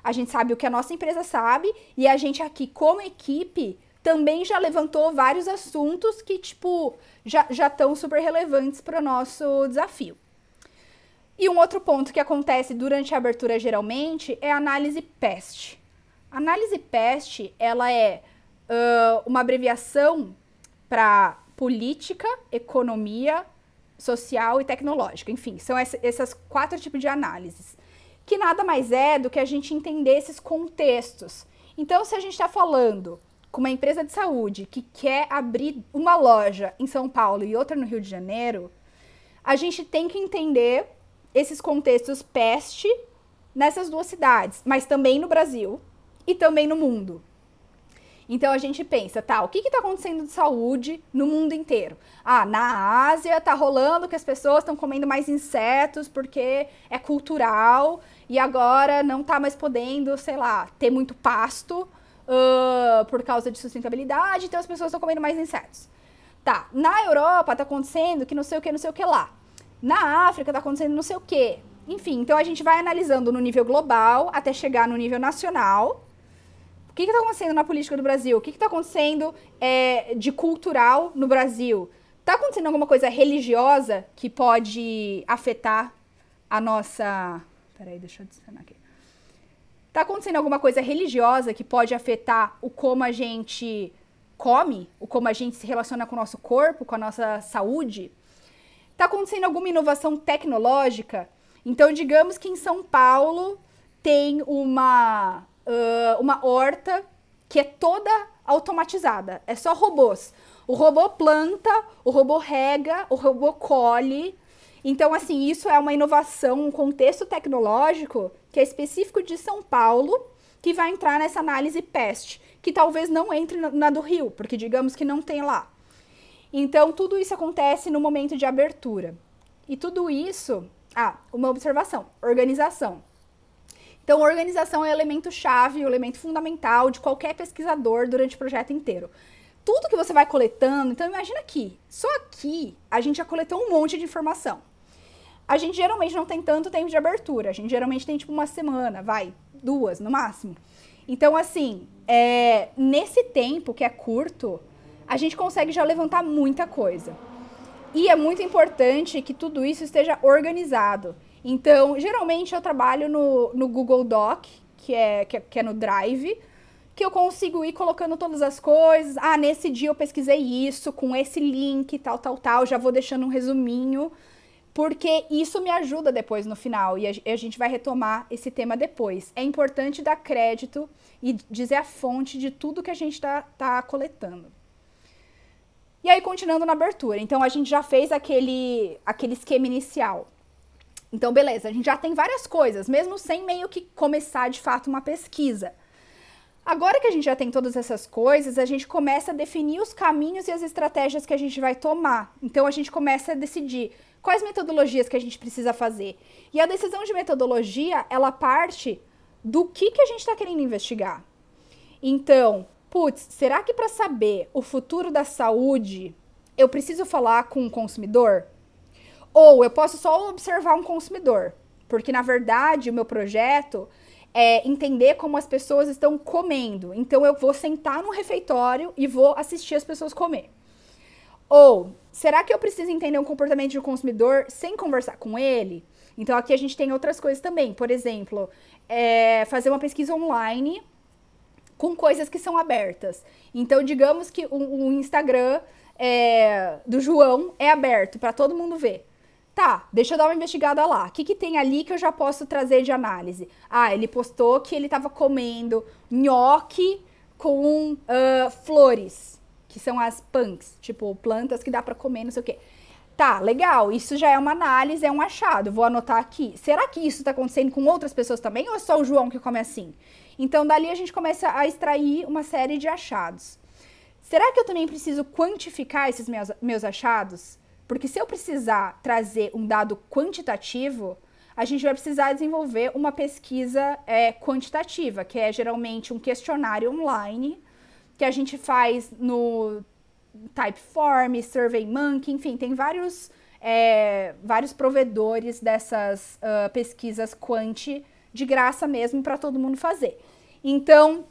a gente sabe o que a nossa empresa sabe, e a gente aqui, como equipe, também já levantou vários assuntos que, tipo, já estão super relevantes para o nosso desafio. E um outro ponto que acontece durante a abertura, geralmente, é a análise PEST. A análise PEST, ela é uma abreviação para política, economia, social e tecnológica. Enfim, são essas 4 tipos de análises. Que nada mais é do que a gente entender esses contextos. Então, se a gente está falando com uma empresa de saúde que quer abrir uma loja em São Paulo e outra no Rio de Janeiro, a gente tem que entender esses contextos PEST nessas 2 cidades, mas também no Brasil e também no mundo. Então a gente pensa, tá, o que está acontecendo de saúde no mundo inteiro? Ah, na Ásia tá rolando que as pessoas estão comendo mais insetos porque é cultural e agora não tá mais podendo, sei lá, ter muito pasto por causa de sustentabilidade, então as pessoas estão comendo mais insetos. Tá, na Europa tá acontecendo que não sei o que lá. Na África tá acontecendo não sei o que. Enfim, então a gente vai analisando no nível global até chegar no nível nacional. O que está acontecendo na política do Brasil? O que está acontecendo de cultural no Brasil? Está acontecendo alguma coisa religiosa que pode afetar a nossa... Peraí, deixa eu adicionar aqui. Está acontecendo alguma coisa religiosa que pode afetar como a gente come, o como a gente se relaciona com o nosso corpo, com a nossa saúde, está acontecendo alguma inovação tecnológica. Então, digamos que em São Paulo tem uma horta que é toda automatizada, é só robôs. O robô planta, o robô rega, o robô colhe. Então, assim, isso é uma inovação, um contexto tecnológico que é específico de São Paulo, que vai entrar nessa análise PEST, que talvez não entre na do Rio, porque digamos que não tem lá. Então, tudo isso acontece no momento de abertura. E tudo isso... uma observação, organização. Então, organização é o elemento-chave, o elemento fundamental de qualquer pesquisador durante o projeto inteiro. Tudo que você vai coletando, então imagina aqui, só aqui a gente já coletou um monte de informação. A gente geralmente não tem tanto tempo de abertura, a gente geralmente tem tipo uma semana, 2 no máximo. Então, assim, nesse tempo que é curto, a gente consegue já levantar muita coisa. E é muito importante que tudo isso esteja organizado. Então, geralmente eu trabalho no Google Doc, que é no Drive, que eu consigo ir colocando todas as coisas. Nesse dia eu pesquisei isso, com esse link, tal, já vou deixando um resuminho, porque isso me ajuda depois no final, e a gente vai retomar esse tema depois. É importante dar crédito e dizer a fonte de tudo que a gente tá coletando. E aí, continuando na abertura, então a gente já fez aquele esquema inicial. Então, beleza, a gente já tem várias coisas, mesmo sem meio que começar de fato uma pesquisa. Agora que a gente já tem todas essas coisas, a gente começa a definir os caminhos e as estratégias que a gente vai tomar. Então, a gente começa a decidir quais metodologias que a gente precisa fazer. E a decisão de metodologia, ela parte do que a gente está querendo investigar. Então, será que para saber o futuro da saúde, eu preciso falar com o consumidor? Ou eu posso só observar um consumidor? Porque, na verdade, o meu projeto é entender como as pessoas estão comendo. Então, eu vou sentar no refeitório e vou assistir as pessoas comer. Ou, será que eu preciso entender o comportamento de um consumidor sem conversar com ele? Então, aqui a gente tem outras coisas também. Por exemplo, fazer uma pesquisa online com coisas que são abertas. Então, digamos que o Instagram do João é aberto para todo mundo ver. Tá, deixa eu dar uma investigada lá. O que tem ali que eu já posso trazer de análise? Ele postou que ele estava comendo nhoque com flores, que são as punks, tipo plantas que dá para comer, não sei o quê. Tá, legal, isso já é uma análise, é um achado, vou anotar aqui. Será que isso está acontecendo com outras pessoas também ou é só o João que come assim? Então, dali a gente começa a extrair uma série de achados. Será que eu também preciso quantificar esses meus achados? Porque se eu precisar trazer um dado quantitativo, a gente vai precisar desenvolver uma pesquisa quantitativa, que é geralmente um questionário online, que a gente faz no Typeform, SurveyMonkey, enfim, tem vários provedores dessas pesquisas quant de graça mesmo para todo mundo fazer. Então,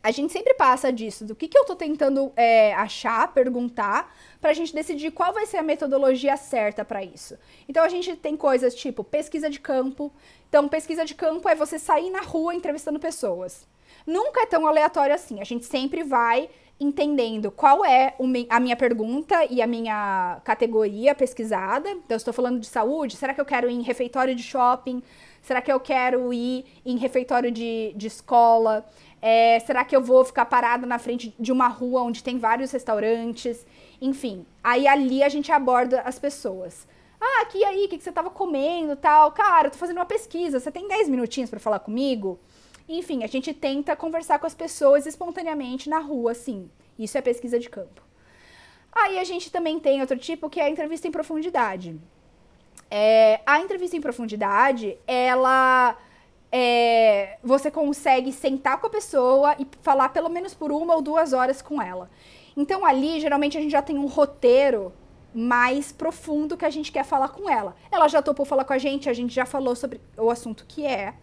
a gente sempre passa disso, do que eu estou tentando achar, perguntar, para a gente decidir qual vai ser a metodologia certa para isso. Então, a gente tem coisas tipo pesquisa de campo. Então, pesquisa de campo é você sair na rua entrevistando pessoas. Nunca é tão aleatório assim, a gente sempre vai entendendo qual é a minha pergunta e a minha categoria pesquisada. Então, eu estou falando de saúde, será que eu quero ir em refeitório de shopping? Será que eu quero ir em refeitório de escola? Será que eu vou ficar parada na frente de uma rua onde tem vários restaurantes? Enfim, aí ali a gente aborda as pessoas. E aí, o que você estava comendo tal? Cara, eu tô fazendo uma pesquisa, você tem 10 minutinhos para falar comigo? Enfim, a gente tenta conversar com as pessoas espontaneamente na rua, assim. Isso é pesquisa de campo. Aí a gente também tem outro tipo, que é a entrevista em profundidade. A entrevista em profundidade, ela... você consegue sentar com a pessoa e falar pelo menos por 1 ou 2 horas com ela. Então ali, geralmente, a gente já tem um roteiro mais profundo que a gente quer falar com ela. Ela já topou falar com a gente já falou sobre o assunto que é,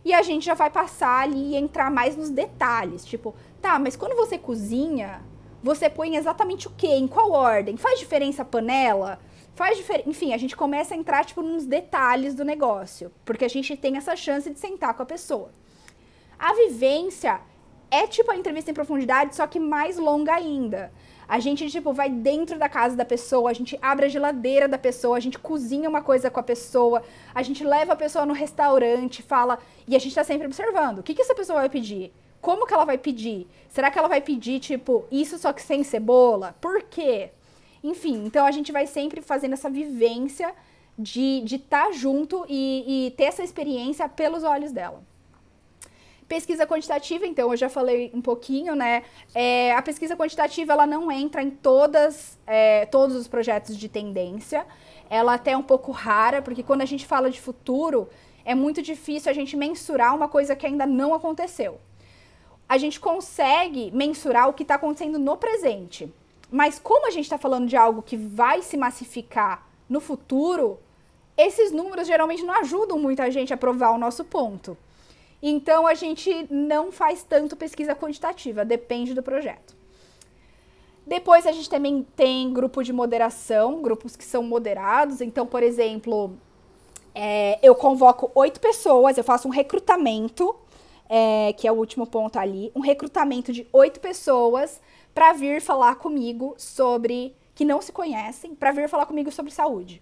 e a gente já vai passar ali e entrar mais nos detalhes, tipo, tá, mas quando você cozinha, você põe exatamente o quê? Em qual ordem? Faz diferença a panela? Enfim, a gente começa a entrar, tipo, nos detalhes do negócio, porque a gente tem essa chance de sentar com a pessoa. A vivência é tipo a entrevista em profundidade, só que mais longa ainda. A gente, tipo, vai dentro da casa da pessoa, a gente abre a geladeira da pessoa, a gente cozinha uma coisa com a pessoa, a gente leva a pessoa no restaurante, fala... E a gente tá sempre observando. O que essa pessoa vai pedir? Como que ela vai pedir? Será que ela vai pedir, tipo, isso só que sem cebola? Por quê? Enfim, então a gente vai sempre fazendo essa vivência de estar junto e ter essa experiência pelos olhos dela. Pesquisa quantitativa, então, eu já falei um pouquinho, né? A pesquisa quantitativa, ela não entra em todos os projetos de tendência. Ela até é um pouco rara, porque quando a gente fala de futuro, é muito difícil a gente mensurar uma coisa que ainda não aconteceu. A gente consegue mensurar o que está acontecendo no presente. Mas como a gente está falando de algo que vai se massificar no futuro, esses números geralmente não ajudam muito a gente a provar o nosso ponto. Então, a gente não faz tanto pesquisa quantitativa, depende do projeto. Depois, a gente também tem grupo de moderação, grupos que são moderados. Então, por exemplo, eu convoco 8 pessoas, eu faço um recrutamento, que é o último ponto ali, um recrutamento de 8 pessoas para vir falar comigo sobre, que não se conhecem, para vir falar comigo sobre saúde.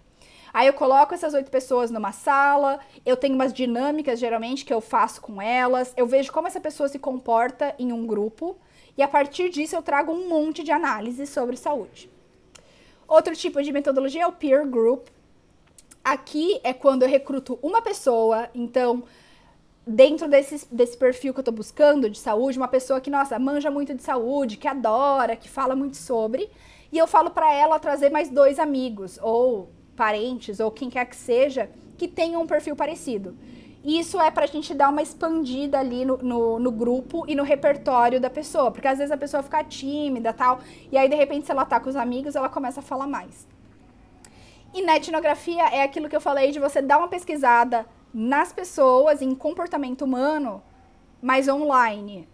Aí eu coloco essas 8 pessoas numa sala, eu tenho umas dinâmicas, geralmente, que eu faço com elas, eu vejo como essa pessoa se comporta em um grupo, e a partir disso eu trago um monte de análise sobre saúde. Outro tipo de metodologia é o peer group. Aqui é quando eu recruto uma pessoa, então, dentro desse perfil que eu tô buscando de saúde, uma pessoa que, nossa, manja muito de saúde, que adora, que fala muito sobre, e eu falo para ela trazer mais 2 amigos, ou parentes, ou quem quer que seja, que tenham um perfil parecido. Isso é pra gente dar uma expandida ali no grupo e no repertório da pessoa, porque às vezes a pessoa fica tímida e tal, e aí de repente se ela tá com os amigos, ela começa a falar mais. E na etnografia é aquilo que eu falei de você dar uma pesquisada nas pessoas, em comportamento humano, mas online,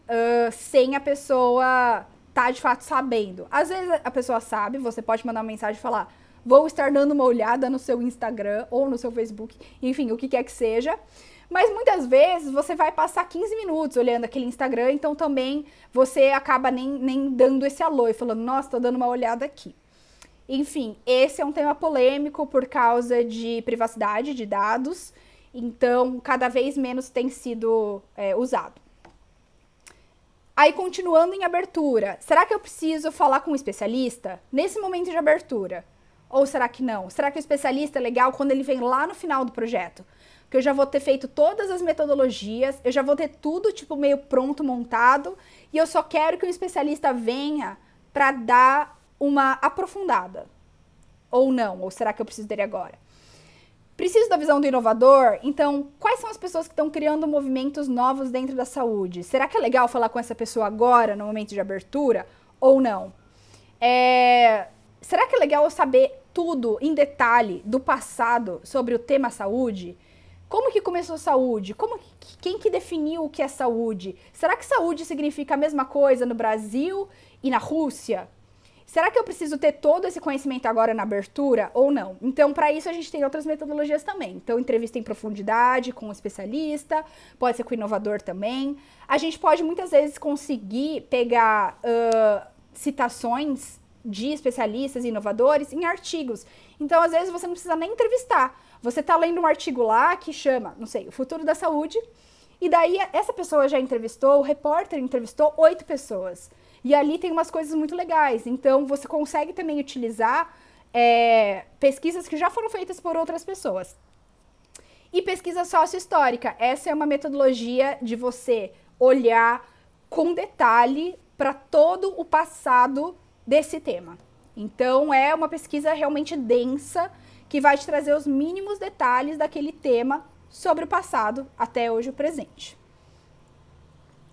sem a pessoa tá de fato sabendo. Às vezes a pessoa sabe, você pode mandar uma mensagem e falar: vou estar dando uma olhada no seu Instagram ou no seu Facebook, enfim, o que quer que seja. Mas muitas vezes você vai passar 15 minutos olhando aquele Instagram, então também você acaba nem dando esse alô e falando: nossa, tô dando uma olhada aqui. Enfim, esse é um tema polêmico por causa de privacidade de dados, então cada vez menos tem sido usado. Aí, continuando em abertura, será que eu preciso falar com um especialista nesse momento de abertura? Ou será que não? Será que o especialista é legal quando ele vem lá no final do projeto? Porque eu já vou ter feito todas as metodologias, eu já vou ter tudo tipo meio pronto, montado, e eu só quero que o especialista venha para dar uma aprofundada. Ou não? Ou será que eu preciso dele agora? Preciso da visão do inovador? Então, quais são as pessoas que estão criando movimentos novos dentro da saúde? Será que é legal falar com essa pessoa agora, no momento de abertura? Ou não? Será que é legal eu saber tudo em detalhe do passado sobre o tema saúde? Como que começou a saúde? Quem que definiu o que é saúde? Será que saúde significa a mesma coisa no Brasil e na Rússia? Será que eu preciso ter todo esse conhecimento agora na abertura ou não? Então, para isso, a gente tem outras metodologias também. Então, entrevista em profundidade com um especialista, pode ser com o inovador também. A gente pode, muitas vezes, conseguir pegar citações de especialistas e inovadores em artigos. Então, às vezes, você não precisa nem entrevistar. Você está lendo um artigo lá que chama, não sei, O Futuro da Saúde, e daí essa pessoa já entrevistou, o repórter entrevistou 8 pessoas. E ali tem umas coisas muito legais. Então, você consegue também utilizar pesquisas que já foram feitas por outras pessoas. E pesquisa sócio-histórica. Essa é uma metodologia de você olhar com detalhe para todo o passado desse tema. Então, é uma pesquisa realmente densa que vai te trazer os mínimos detalhes daquele tema sobre o passado até hoje o presente.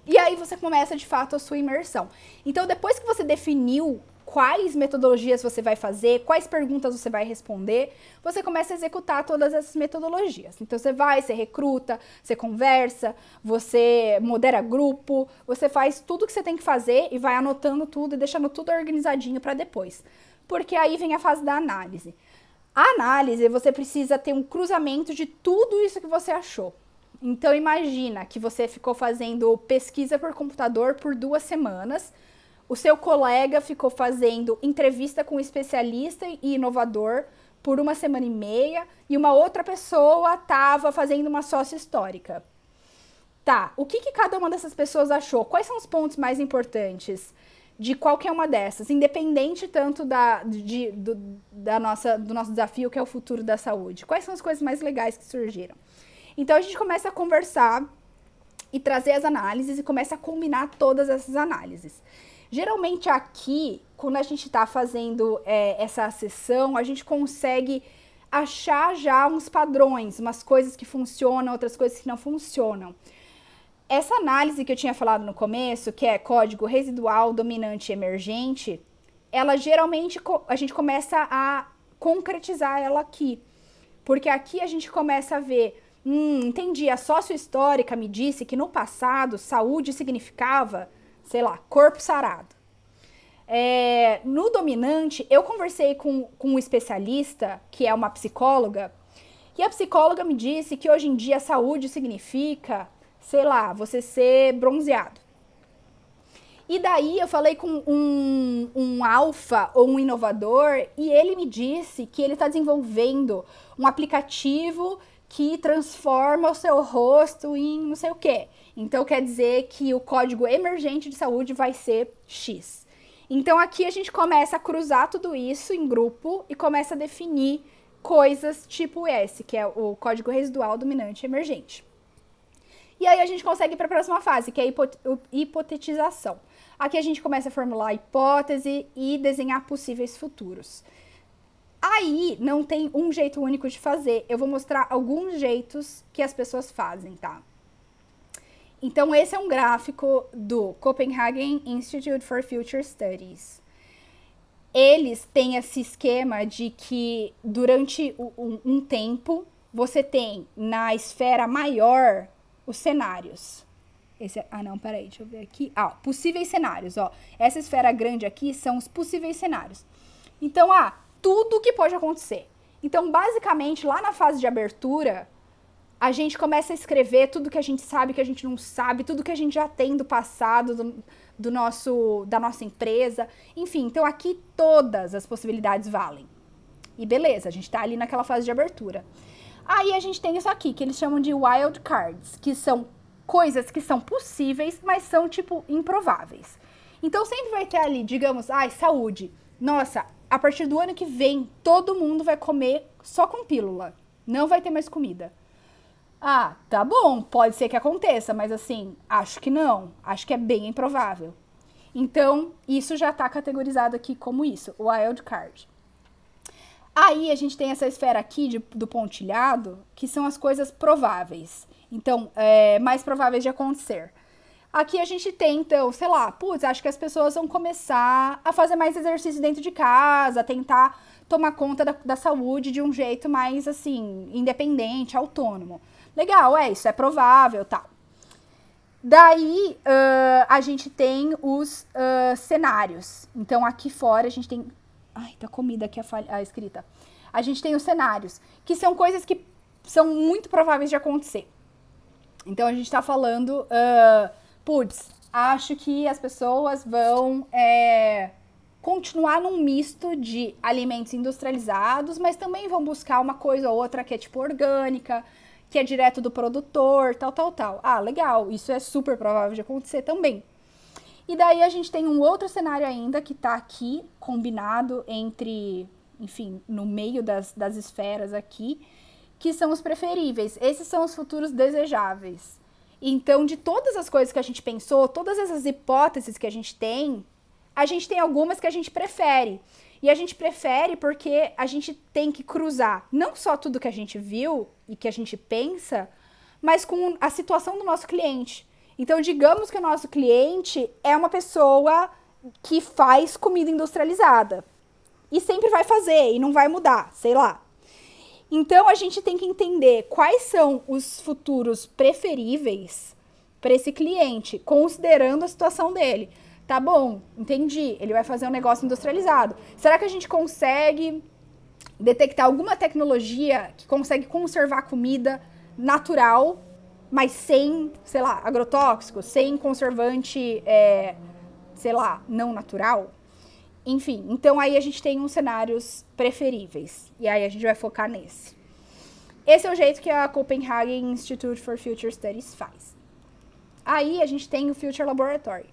E aí você começa, de fato, a sua imersão. Então, depois que você definiu quais metodologias você vai fazer, quais perguntas você vai responder, você começa a executar todas essas metodologias. Então, você recruta, você conversa, você modera grupo, você faz tudo que você tem que fazer e vai anotando tudo e deixando tudo organizadinho para depois. Porque aí vem a fase da análise. A análise, você precisa ter um cruzamento de tudo isso que você achou. Então imagina que você ficou fazendo pesquisa por computador por 2 semanas, o seu colega ficou fazendo entrevista com um especialista e inovador por 1 semana e meia e uma outra pessoa estava fazendo uma sócio histórica. Tá, o que cada uma dessas pessoas achou? Quais são os pontos mais importantes de qualquer uma dessas, independente tanto do nosso desafio, que é o futuro da saúde? Quais são as coisas mais legais que surgiram? Então a gente começa a conversar e trazer as análises e começa a combinar todas essas análises. Geralmente aqui, quando a gente está fazendo essa sessão, a gente consegue achar já uns padrões, umas coisas que funcionam, outras coisas que não funcionam. Essa análise que eu tinha falado no começo, que é código residual, dominante e emergente, ela geralmente a gente começa a concretizar ela aqui. Porque aqui a gente começa a ver, entendi, a sócio-histórica me disse que no passado saúde significava, sei lá, corpo sarado. No dominante, eu conversei com um especialista, que é uma psicóloga, e a psicóloga me disse que hoje em dia saúde significa, sei lá, você ser bronzeado. E daí eu falei com um alfa ou um inovador e ele me disse que ele está desenvolvendo um aplicativo que transforma o seu rosto em não sei o quê. Então quer dizer que o código emergente de saúde vai ser X. Então aqui a gente começa a cruzar tudo isso em grupo e começa a definir coisas tipo esse, que é o código residual dominante emergente. E aí a gente consegue ir para a próxima fase, que é a hipotetização. Aqui a gente começa a formular a hipótese e desenhar possíveis futuros. Aí não tem um jeito único de fazer. Eu vou mostrar alguns jeitos que as pessoas fazem, tá? Então esse é um gráfico do Copenhagen Institute for Future Studies. Eles têm esse esquema de que durante um tempo você tem na esfera maior os cenários. Deixa eu ver aqui. Possíveis cenários, ó. Essa esfera grande aqui são os possíveis cenários. Então, tudo que pode acontecer. Então, basicamente, lá na fase de abertura, a gente começa a escrever tudo que a gente sabe, que a gente não sabe, tudo que a gente já tem do passado, da nossa empresa. Enfim, então aqui todas as possibilidades valem. E beleza, a gente tá ali naquela fase de abertura. Aí a gente tem isso aqui, que eles chamam de wild cards, que são coisas que são possíveis, mas são, tipo, improváveis. Então sempre vai ter ali, digamos, saúde. Nossa, a partir do ano que vem, todo mundo vai comer só com pílula. Não vai ter mais comida. Tá bom, pode ser que aconteça, mas assim, acho que não. Acho que é bem improvável. Então, isso já tá categorizado aqui como isso, wild card. Aí a gente tem essa esfera aqui do pontilhado, que são as coisas prováveis. Então, mais prováveis de acontecer. Aqui a gente tem, então, sei lá, acho que as pessoas vão começar a fazer mais exercício dentro de casa, tentar tomar conta da saúde de um jeito mais, assim, independente, autônomo. Legal, isso é provável, tal. Daí, a gente tem os cenários. Então, aqui fora a gente tem... tá comida aqui a escrita. A gente tem os cenários, que são coisas que são muito prováveis de acontecer. Então, a gente tá falando, acho que as pessoas vão continuar num misto de alimentos industrializados, mas também vão buscar uma coisa ou outra que é tipo orgânica, que é direto do produtor, tal. Legal, isso é super provável de acontecer também. E daí a gente tem um outro cenário ainda que tá aqui, combinado entre, enfim, no meio das esferas aqui, que são os preferíveis. Esses são os futuros desejáveis. Então, de todas as coisas que a gente pensou, todas essas hipóteses que a gente tem algumas que a gente prefere. E a gente prefere porque a gente tem que cruzar não só tudo que a gente viu e que a gente pensa, mas com a situação do nosso cliente. Então, digamos que o nosso cliente é uma pessoa que faz comida industrializada. E sempre vai fazer, e não vai mudar, sei lá. Então, a gente tem que entender quais são os futuros preferíveis para esse cliente, considerando a situação dele. Tá bom, entendi, ele vai fazer um negócio industrializado. Será que a gente consegue detectar alguma tecnologia que consegue conservar comida natural mas sem, sei lá, agrotóxico, sem conservante, sei lá, não natural. Enfim, então aí a gente tem uns cenários preferíveis. E aí a gente vai focar nesse. Esse é o jeito que a Copenhagen Institute for Future Studies faz. Aí a gente tem o Future Laboratory.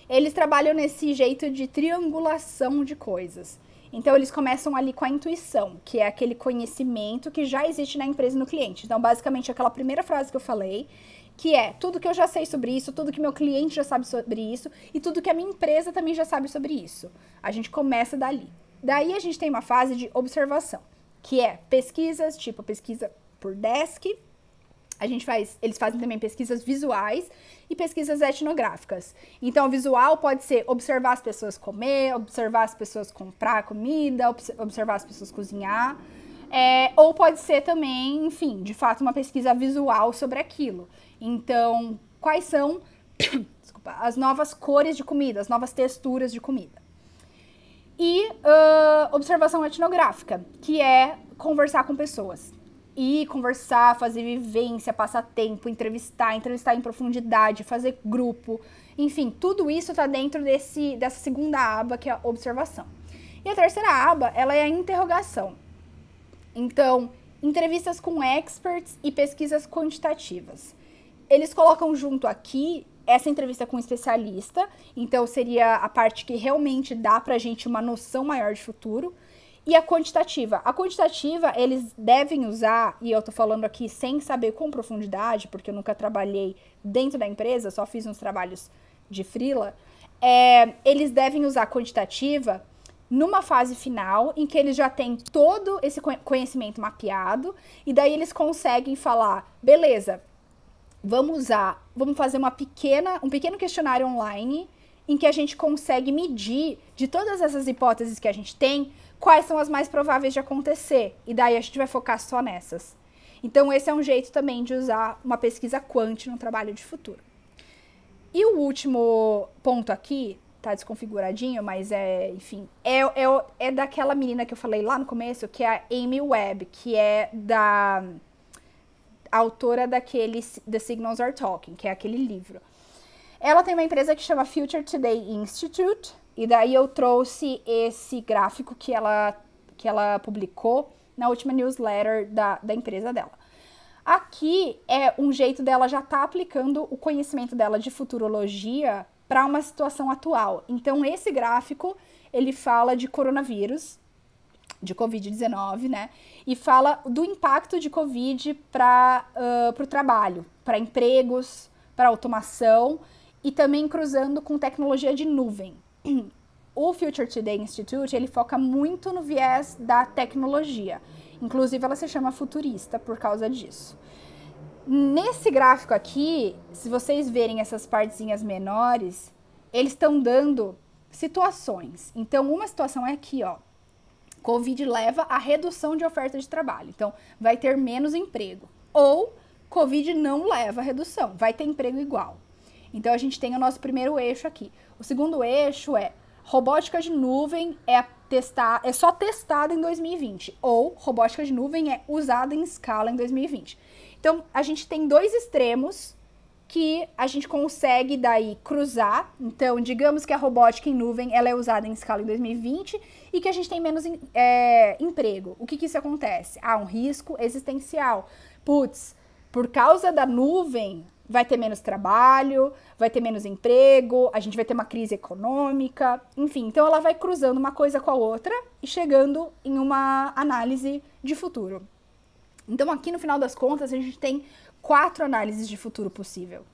Eles trabalham nesse jeito de triangulação de coisas. Então, eles começam ali com a intuição, que é aquele conhecimento que já existe na empresa e no cliente. Então, basicamente, aquela primeira frase que eu falei, que é tudo que eu já sei sobre isso, tudo que meu cliente já sabe sobre isso e tudo que a minha empresa também já sabe sobre isso. A gente começa dali. Daí, a gente tem uma fase de observação, que é pesquisas, tipo pesquisa por desk. Eles fazem também pesquisas visuais e pesquisas etnográficas. Então, o visual pode ser observar as pessoas comer, observar as pessoas comprar comida, observar as pessoas cozinhar. Ou pode ser também, enfim, de fato, uma pesquisa visual sobre aquilo. Então, quais são desculpa, as novas cores de comida, as novas texturas de comida. E observação etnográfica, que é conversar com pessoas. E conversar, fazer vivência, passar tempo, entrevistar em profundidade, fazer grupo. Enfim, tudo isso está dentro dessa segunda aba, que é a observação. E a terceira aba, ela é a interrogação. Então, entrevistas com experts e pesquisas quantitativas. Eles colocam junto aqui essa entrevista com um especialista, então seria a parte que realmente dá pra gente uma noção maior de futuro. E a quantitativa. A quantitativa, eles devem usar, e eu tô falando aqui sem saber com profundidade, porque eu nunca trabalhei dentro da empresa, só fiz uns trabalhos de freela. Eles devem usar a quantitativa numa fase final, em que eles já têm todo esse conhecimento mapeado, e daí eles conseguem falar, beleza, vamos fazer um pequeno questionário online, em que a gente consegue medir, de todas essas hipóteses que a gente tem, quais são as mais prováveis de acontecer. E daí a gente vai focar só nessas. Então, esse é um jeito também de usar uma pesquisa quant no trabalho de futuro. E o último ponto aqui, tá desconfiguradinho, mas enfim, é daquela menina que eu falei lá no começo, que é a Amy Webb, que é da autora daquele The Signals Are Talking, que é aquele livro. Ela tem uma empresa que chama Future Today Institute, e daí eu trouxe esse gráfico que ela publicou na última newsletter da empresa dela. Aqui é um jeito dela já estar aplicando o conhecimento dela de futurologia para uma situação atual. Então, esse gráfico, ele fala de coronavírus, de Covid-19, né? E fala do impacto de Covid para o trabalho, para empregos, para automação, e também cruzando com tecnologia de nuvem. O Future Today Institute, ele foca muito no viés da tecnologia. Inclusive, ela se chama futurista por causa disso. Nesse gráfico aqui, se vocês verem essas partezinhas menores, eles estão dando situações. Então, uma situação é aqui, ó. Covid leva à redução de oferta de trabalho. Então, vai ter menos emprego. Ou, Covid não leva à redução, vai ter emprego igual. Então, a gente tem o nosso primeiro eixo aqui. O segundo eixo é robótica de nuvem é só testada em 2020. Ou robótica de nuvem é usada em escala em 2020. Então, a gente tem dois extremos que a gente consegue daí cruzar. Então, digamos que a robótica em nuvem ela é usada em escala em 2020 e que a gente tem menos emprego. O que isso acontece? Um risco existencial. Putz, por causa da nuvem, vai ter menos trabalho, vai ter menos emprego, a gente vai ter uma crise econômica, enfim. Então, ela vai cruzando uma coisa com a outra e chegando em uma análise de futuro. Então, aqui no final das contas, a gente tem 4 análises de futuro possível.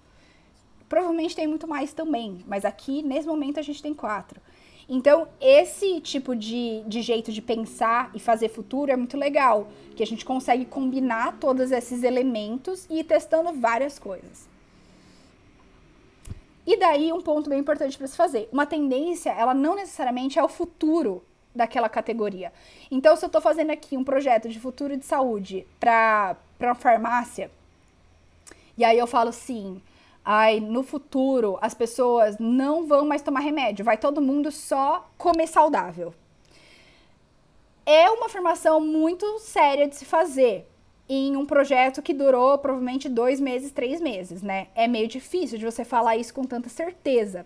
Provavelmente tem muito mais também, mas aqui, nesse momento, a gente tem 4. Então, esse tipo de jeito de pensar e fazer futuro é muito legal, que a gente consegue combinar todos esses elementos e ir testando várias coisas. E daí, um ponto bem importante para se fazer. Uma tendência, ela não necessariamente é o futuro daquela categoria. Então, se eu estou fazendo aqui um projeto de futuro de saúde para uma farmácia, e aí eu falo assim, no futuro as pessoas não vão mais tomar remédio, vai todo mundo só comer saudável. É uma afirmação muito séria de se fazer, em um projeto que durou provavelmente 2 meses, 3 meses, né? É meio difícil de você falar isso com tanta certeza.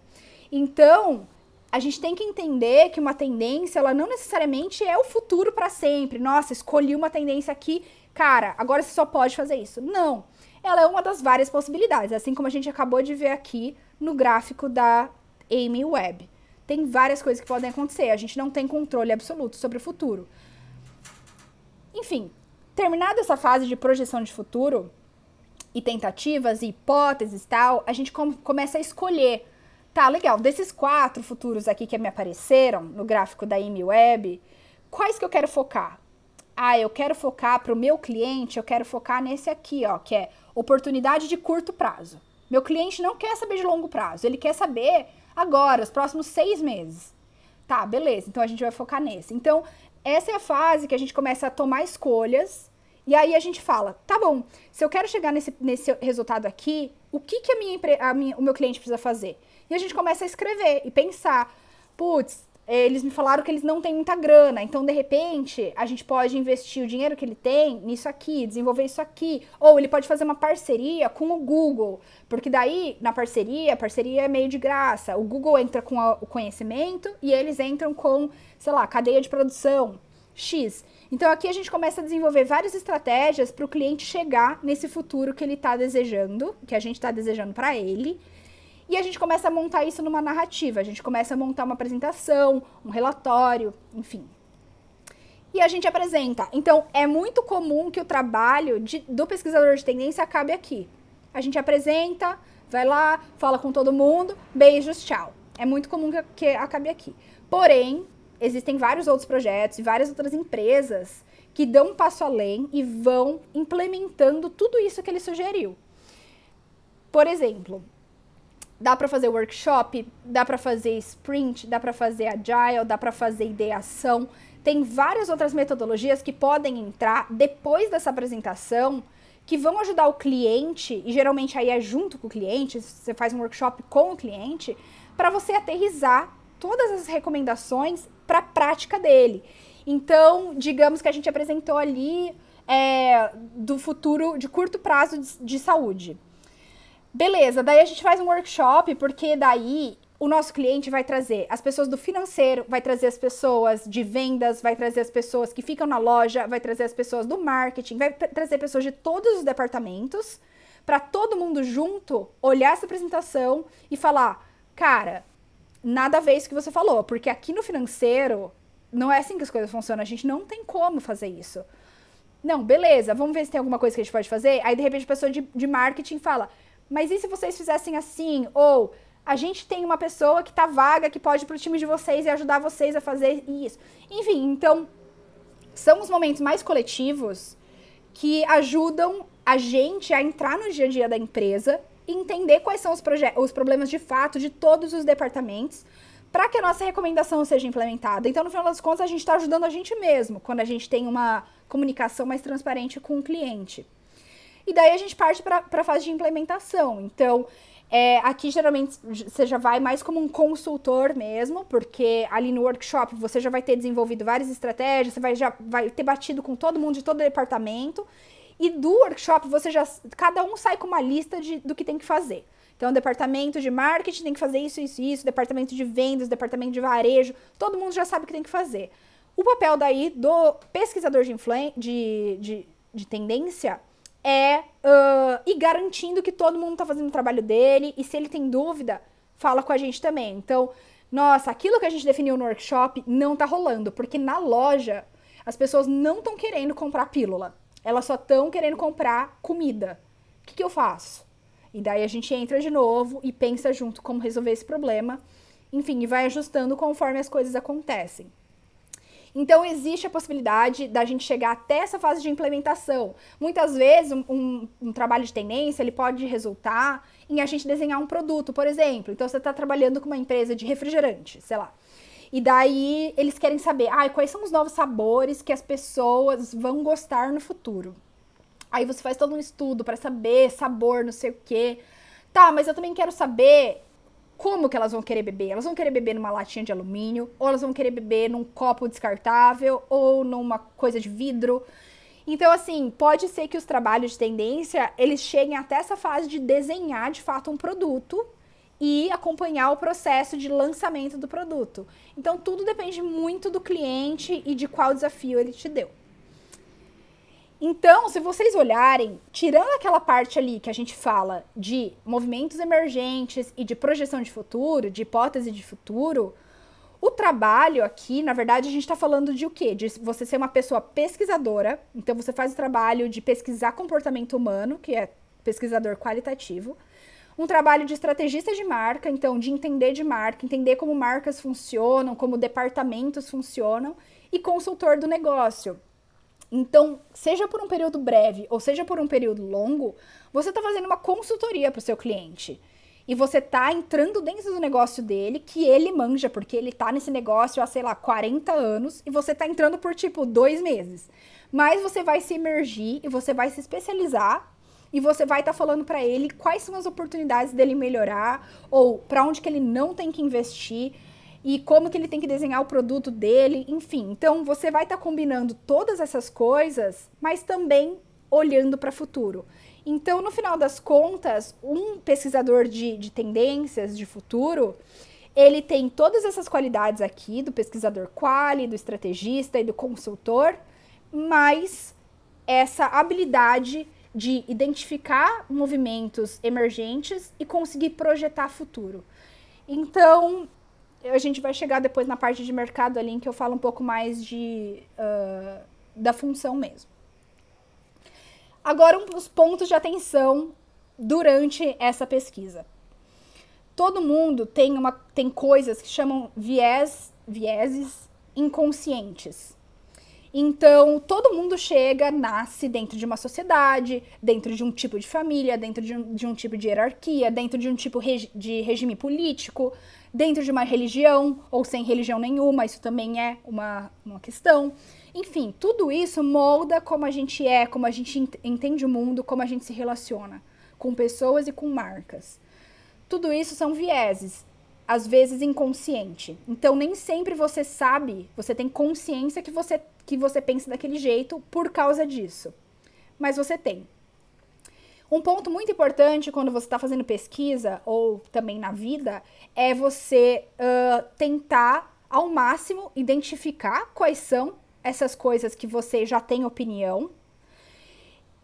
Então, a gente tem que entender que uma tendência, ela não necessariamente é o futuro para sempre. Nossa, escolhi uma tendência aqui, cara, agora você só pode fazer isso. Não. Ela é uma das várias possibilidades, assim como a gente acabou de ver aqui no gráfico da Amy Webb. Tem várias coisas que podem acontecer, a gente não tem controle absoluto sobre o futuro. Enfim, terminada essa fase de projeção de futuro e tentativas e hipóteses e tal, a gente começa a escolher. Tá, legal, desses 4 futuros aqui que me apareceram no gráfico da Amy Webb, quais que eu quero focar? Ah, eu quero focar para o meu cliente, eu quero focar nesse aqui, ó, que é oportunidade de curto prazo. Meu cliente não quer saber de longo prazo, ele quer saber agora, os próximos 6 meses. Tá, beleza, então a gente vai focar nesse. Então, essa é a fase que a gente começa a tomar escolhas e aí a gente fala, tá bom, se eu quero chegar nesse resultado aqui, o que o meu cliente precisa fazer? E a gente começa a escrever e pensar, putz, eles me falaram que eles não têm muita grana, então de repente a gente pode investir o dinheiro que ele tem nisso aqui, desenvolver isso aqui, ou ele pode fazer uma parceria com o Google, porque daí na parceria, a parceria é meio de graça, o Google entra com o conhecimento e eles entram com, sei lá, cadeia de produção, X. Então aqui a gente começa a desenvolver várias estratégias para o cliente chegar nesse futuro que ele está desejando, que a gente está desejando para ele. E a gente começa a montar isso numa narrativa, a gente começa a montar uma apresentação, um relatório, enfim. E a gente apresenta. Então, é muito comum que o trabalho do pesquisador de tendência acabe aqui. A gente apresenta, vai lá, fala com todo mundo, beijos, tchau. É muito comum que acabe aqui. Porém, existem vários outros projetos e várias outras empresas que dão um passo além e vão implementando tudo isso que ele sugeriu. Por exemplo, dá para fazer workshop, dá para fazer sprint, dá para fazer agile, dá para fazer ideação. Tem várias outras metodologias que podem entrar depois dessa apresentação que vão ajudar o cliente, e geralmente aí é junto com o cliente, você faz um workshop com o cliente, para você aterrissar todas as recomendações para a prática dele. Então, digamos que a gente apresentou ali do futuro de curto prazo de saúde. Beleza, daí a gente faz um workshop, porque daí o nosso cliente vai trazer as pessoas do financeiro, vai trazer as pessoas de vendas, vai trazer as pessoas que ficam na loja, vai trazer as pessoas do marketing, vai trazer pessoas de todos os departamentos, para todo mundo junto olhar essa apresentação e falar, cara, nada a ver isso que você falou, porque aqui no financeiro não é assim que as coisas funcionam, a gente não tem como fazer isso. Não, beleza, vamos ver se tem alguma coisa que a gente pode fazer. Aí de repente a pessoa de marketing fala, mas e se vocês fizessem assim? Ou a gente tem uma pessoa que tá vaga, que pode ir pro time de vocês e ajudar vocês a fazer isso. Enfim, então, são os momentos mais coletivos que ajudam a gente a entrar no dia a dia da empresa e entender quais são os problemas de fato de todos os departamentos para que a nossa recomendação seja implementada. Então, no final das contas, a gente está ajudando a gente mesmo, quando a gente tem uma comunicação mais transparente com o cliente. E daí a gente parte para a fase de implementação. Então, aqui geralmente você já vai mais como um consultor mesmo, porque ali no workshop você já vai ter desenvolvido várias estratégias, você já vai ter batido com todo mundo de todo o departamento. E do workshop cada um sai com uma lista do que tem que fazer. Então, o departamento de marketing tem que fazer isso, isso, isso, departamento de vendas, departamento de varejo, todo mundo já sabe o que tem que fazer. O papel daí do pesquisador de tendência é ir garantindo que todo mundo está fazendo o trabalho dele, e se ele tem dúvida, fala com a gente também. Então, nossa, aquilo que a gente definiu no workshop não tá rolando, porque na loja as pessoas não estão querendo comprar pílula, elas só estão querendo comprar comida. O que eu faço? E daí a gente entra de novo e pensa junto como resolver esse problema, enfim, e vai ajustando conforme as coisas acontecem. Então, existe a possibilidade da gente chegar até essa fase de implementação. Muitas vezes, um trabalho de tendência, ele pode resultar em a gente desenhar um produto, por exemplo. Então, você está trabalhando com uma empresa de refrigerante, sei lá. E daí, eles querem saber, quais são os novos sabores que as pessoas vão gostar no futuro. Aí você faz todo um estudo para saber sabor, não sei o quê. Tá, mas eu também quero saber como que elas vão querer beber. Elas vão querer beber numa latinha de alumínio, ou elas vão querer beber num copo descartável, ou numa coisa de vidro. Então, assim, pode ser que os trabalhos de tendência, eles cheguem até essa fase de desenhar, de fato, um produto e acompanhar o processo de lançamento do produto. Então, tudo depende muito do cliente e de qual desafio ele te deu. Então, se vocês olharem, tirando aquela parte ali que a gente fala de movimentos emergentes e de projeção de futuro, de hipótese de futuro, o trabalho aqui, na verdade, a gente está falando de o quê? De você ser uma pessoa pesquisadora, então você faz o trabalho de pesquisar comportamento humano, que é pesquisador qualitativo, um trabalho de estrategista de marca, então de entender de marca, entender como marcas funcionam, como departamentos funcionam, e consultor do negócio. Então, seja por um período breve ou seja por um período longo, você está fazendo uma consultoria para o seu cliente. E você tá entrando dentro do negócio dele, que ele manja, porque ele tá nesse negócio há, sei lá, 40 anos, e você tá entrando por, tipo, 2 meses. Mas você vai se imergir e você vai se especializar, e você vai estar falando para ele quais são as oportunidades dele melhorar, ou para onde que ele não tem que investir, e como que ele tem que desenhar o produto dele, enfim. Então, você vai estar combinando todas essas coisas, mas também olhando para o futuro. Então, no final das contas, um pesquisador de tendências de futuro, ele tem todas essas qualidades aqui, do pesquisador quali, do estrategista e do consultor, mas essa habilidade de identificar movimentos emergentes e conseguir projetar futuro. Então, a gente vai chegar depois na parte de mercado ali, em que eu falo um pouco mais da função mesmo. Agora, os pontos de atenção durante essa pesquisa. Todo mundo tem coisas que chamam vieses inconscientes. Então, todo mundo nasce dentro de uma sociedade, dentro de um tipo de família, dentro de um tipo de hierarquia, dentro de um tipo de regime político, dentro de uma religião ou sem religião nenhuma, isso também é uma questão. Enfim, tudo isso molda como a gente é, como a gente entende o mundo, como a gente se relaciona com pessoas e com marcas. Tudo isso são vieses, às vezes inconsciente. Então, nem sempre você sabe, você tem consciência que você pensa daquele jeito por causa disso. Mas você tem. Um ponto muito importante quando você está fazendo pesquisa, ou também na vida, é você tentar, ao máximo, identificar quais são essas coisas que você já tem opinião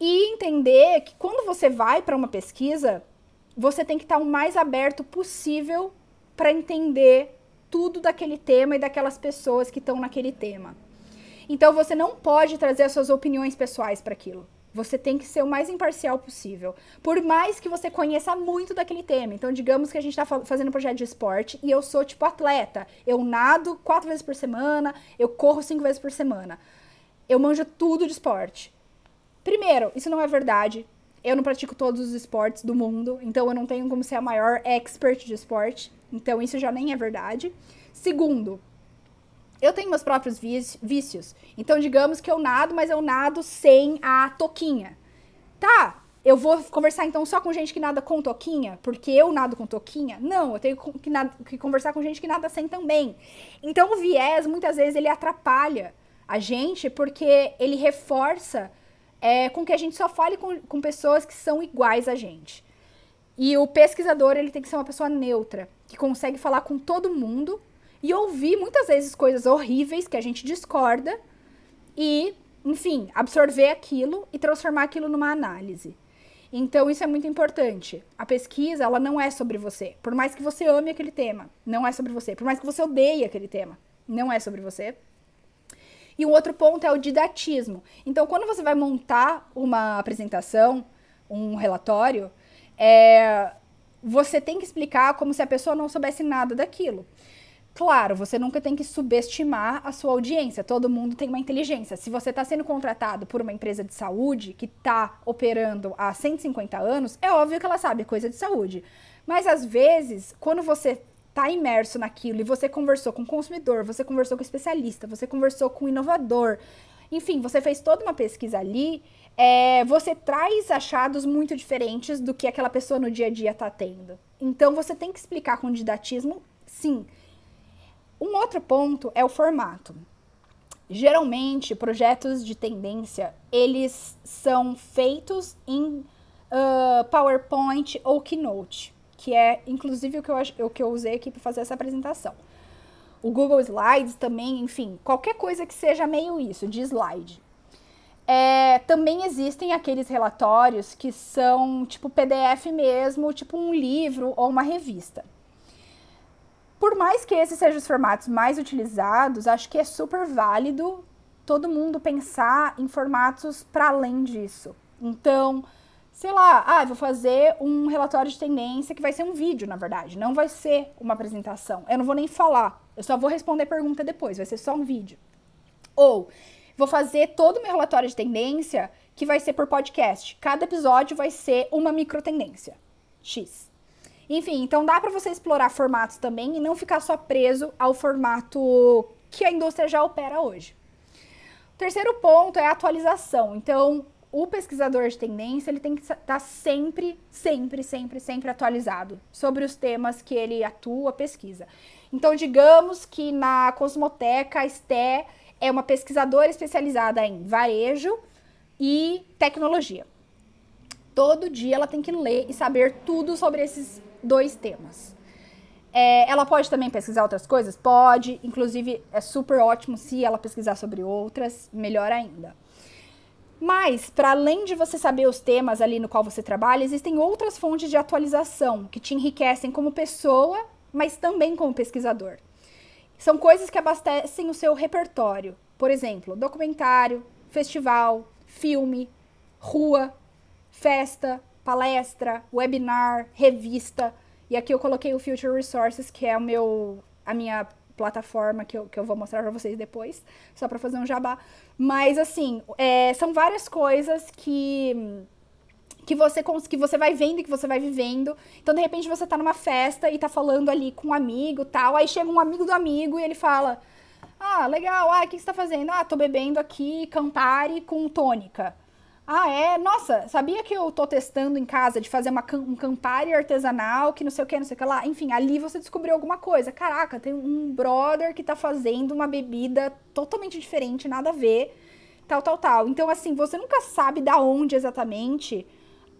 e entender que quando você vai para uma pesquisa, você tem que estar o mais aberto possível para entender tudo daquele tema e daquelas pessoas que estão naquele tema. Então, você não pode trazer as suas opiniões pessoais para aquilo. Você tem que ser o mais imparcial possível. Por mais que você conheça muito daquele tema. Então, digamos que a gente está fazendo um projeto de esporte e eu sou, tipo, atleta. Eu nado 4 vezes por semana, eu corro 5 vezes por semana. Eu manjo tudo de esporte. Primeiro, isso não é verdade. Eu não pratico todos os esportes do mundo, então eu não tenho como ser a maior expert de esporte. Então, isso já nem é verdade. Segundo, eu tenho meus próprios vícios. Então, digamos que eu nado, mas eu nado sem a toquinha. Tá, eu vou conversar então só com gente que nada com toquinha? Porque eu nado com toquinha? Não, eu tenho que conversar com gente que nada sem também. Então, o viés, muitas vezes, ele atrapalha a gente porque ele reforça com que a gente só fale com pessoas que são iguais a gente. E o pesquisador, ele tem que ser uma pessoa neutra, que consegue falar com todo mundo e ouvir muitas vezes coisas horríveis que a gente discorda e, enfim, absorver aquilo e transformar aquilo numa análise. Então, isso é muito importante. A pesquisa, ela não é sobre você. Por mais que você ame aquele tema, não é sobre você. Por mais que você odeie aquele tema, não é sobre você. E um outro ponto é o didatismo. Então, quando você vai montar uma apresentação, um relatório, você tem que explicar como se a pessoa não soubesse nada daquilo. Claro, você nunca tem que subestimar a sua audiência. Todo mundo tem uma inteligência. Se você está sendo contratado por uma empresa de saúde que está operando há 150 anos, é óbvio que ela sabe coisa de saúde. Mas, às vezes, quando você está imerso naquilo e você conversou com o consumidor, você conversou com o especialista, você conversou com o inovador, enfim, você fez toda uma pesquisa ali, você traz achados muito diferentes do que aquela pessoa no dia a dia está tendo. Então, você tem que explicar com didatismo, sim. Um outro ponto é o formato. Geralmente, projetos de tendência, eles são feitos em PowerPoint ou Keynote, que é, inclusive, o que eu usei aqui para fazer essa apresentação. O Google Slides também, enfim, qualquer coisa que seja meio isso, de slide. Também existem aqueles relatórios que são tipo PDF mesmo, tipo um livro ou uma revista. Por mais que esses sejam os formatos mais utilizados, acho que é super válido todo mundo pensar em formatos para além disso. Então, sei lá, vou fazer um relatório de tendência que vai ser um vídeo, na verdade, não vai ser uma apresentação. Eu não vou nem falar, eu só vou responder pergunta depois, vai ser só um vídeo. Ou vou fazer todo o meu relatório de tendência que vai ser por podcast. Cada episódio vai ser uma micro tendência. X. Enfim, então dá para você explorar formatos também e não ficar só preso ao formato que a indústria já opera hoje. O terceiro ponto é a atualização. Então, o pesquisador de tendência, ele tem que estar sempre atualizado sobre os temas que ele atua, pesquisa. Então, digamos que na Cosmoteca, a Esté é uma pesquisadora especializada em varejo e tecnologia. Todo dia ela tem que ler e saber tudo sobre esses 2 temas. Ela pode também pesquisar outras coisas? Pode, inclusive é super ótimo se ela pesquisar sobre outras, melhor ainda. Mas, para além de você saber os temas ali no qual você trabalha, existem outras fontes de atualização que te enriquecem como pessoa, mas também como pesquisador. São coisas que abastecem o seu repertório. Por exemplo, documentário, festival, filme, rua, festa, palestra, webinar, revista. E aqui eu coloquei o Future Resources, que é a minha plataforma que eu vou mostrar para vocês depois, só para fazer um jabá. Mas, assim, são várias coisas que você vai vendo e que você vai vivendo. Então, de repente, você tá numa festa e tá falando ali com um amigo e tal. Aí chega um amigo do amigo e ele fala: ah, legal, o que você tá fazendo? Ah, tô bebendo aqui Campari com tônica. Ah, nossa, sabia que eu tô testando em casa de fazer um Campari artesanal, que não sei o que lá. Enfim, ali você descobriu alguma coisa. Caraca, tem um brother que tá fazendo uma bebida totalmente diferente, nada a ver, tal. Então, assim, você nunca sabe da onde exatamente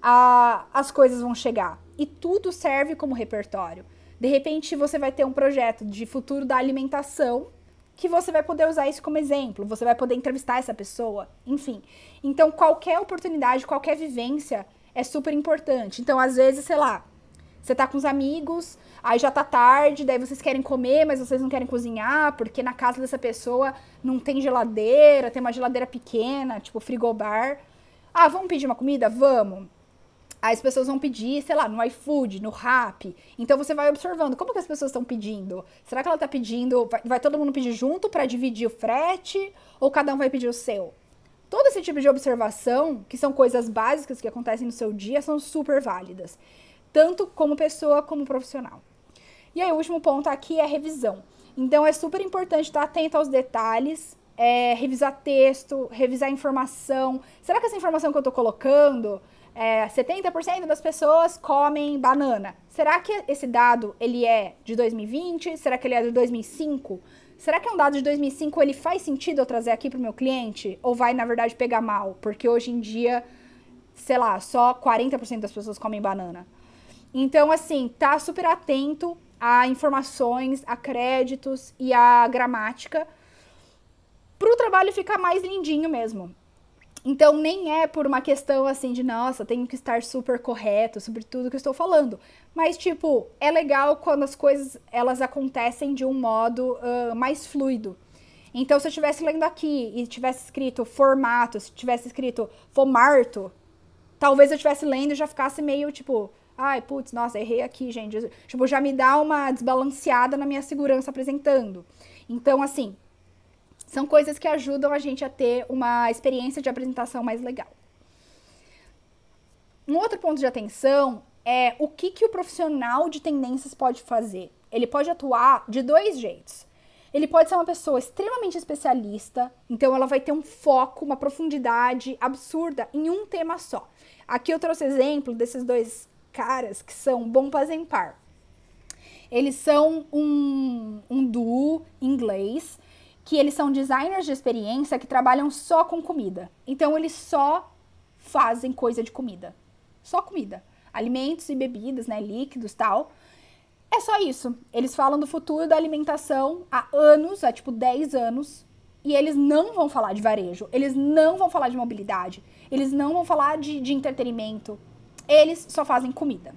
as coisas vão chegar. E tudo serve como repertório. De repente, você vai ter um projeto de futuro da alimentação que você vai poder usar isso como exemplo. Você vai poder entrevistar essa pessoa, enfim. Então, qualquer oportunidade, qualquer vivência é super importante. Então, às vezes, sei lá, você tá com os amigos, aí já tá tarde, daí vocês querem comer, mas vocês não querem cozinhar, porque na casa dessa pessoa não tem geladeira, tem uma geladeira pequena, tipo frigobar. Ah, vamos pedir uma comida? Vamos. Aí as pessoas vão pedir, sei lá, no iFood, no Rappi. Então você vai observando como que as pessoas estão pedindo. Será que ela tá pedindo, vai todo mundo pedir junto para dividir o frete? Ou cada um vai pedir o seu? Todo esse tipo de observação, que são coisas básicas que acontecem no seu dia, são super válidas. Tanto como pessoa, como profissional. E aí o último ponto aqui é a revisão. Então é super importante estar atento aos detalhes, revisar texto, revisar informação. Será que essa informação que eu tô colocando... 70% das pessoas comem banana. Será que esse dado ele é de 2020? Será que ele é de 2005? Será que é um dado de 2005, ele faz sentido eu trazer aqui para o meu cliente? Ou vai, na verdade, pegar mal? Porque hoje em dia, sei lá, só 40% das pessoas comem banana. Então, assim, tá super atento a informações, a créditos e a gramática para o trabalho ficar mais lindinho mesmo. Então, nem é por uma questão assim de, nossa, tenho que estar super correto sobre tudo que eu estou falando. Mas, tipo, é legal quando as coisas, elas acontecem de um modo mais fluido. Então, se eu estivesse lendo aqui e tivesse escrito formato, se tivesse escrito fomarto, talvez eu estivesse lendo e já ficasse meio, tipo, ai, putz, nossa, errei aqui, gente. Tipo, já me dá uma desbalanceada na minha segurança apresentando. Então, assim... são coisas que ajudam a gente a ter uma experiência de apresentação mais legal. Um outro ponto de atenção é o que o profissional de tendências pode fazer. Ele pode atuar de 2 jeitos. Ele pode ser uma pessoa extremamente especialista, então ela vai ter um foco, uma profundidade absurda em um tema só. Aqui eu trouxe exemplo desses 2 caras que são Bompas em Par. Eles são um duo inglês. que eles são designers de experiência que trabalham só com comida. Então, eles só fazem coisa de comida. Só comida. Alimentos e bebidas, né? Líquidos e tal. É só isso. Eles falam do futuro da alimentação há anos, há tipo 10 anos. E eles não vão falar de varejo. Eles não vão falar de mobilidade. Eles não vão falar de entretenimento. Eles só fazem comida.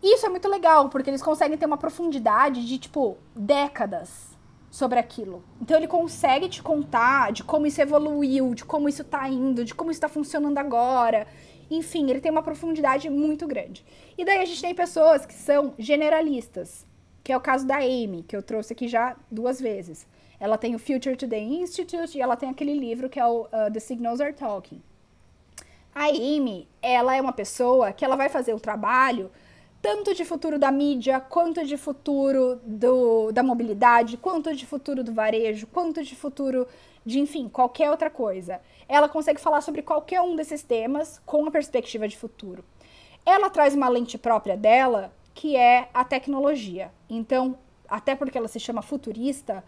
Isso é muito legal, porque eles conseguem ter uma profundidade de, tipo, décadas sobre aquilo. Então, ele consegue te contar de como isso evoluiu, de como isso tá indo, de como isso tá funcionando agora. Enfim, ele tem uma profundidade muito grande. E daí a gente tem pessoas que são generalistas, que é o caso da Amy, que eu trouxe aqui já 2 vezes. Ela tem o Future Today Institute e ela tem aquele livro que é o The Signals Are Talking. A Amy, ela é uma pessoa que ela vai fazer o trabalho tanto de futuro da mídia, quanto de futuro da mobilidade, quanto de futuro do varejo, quanto de futuro de, enfim, qualquer outra coisa. Ela consegue falar sobre qualquer um desses temas com a perspectiva de futuro. Ela traz uma lente própria dela, que é a tecnologia. Então, até porque ela se chama futurista,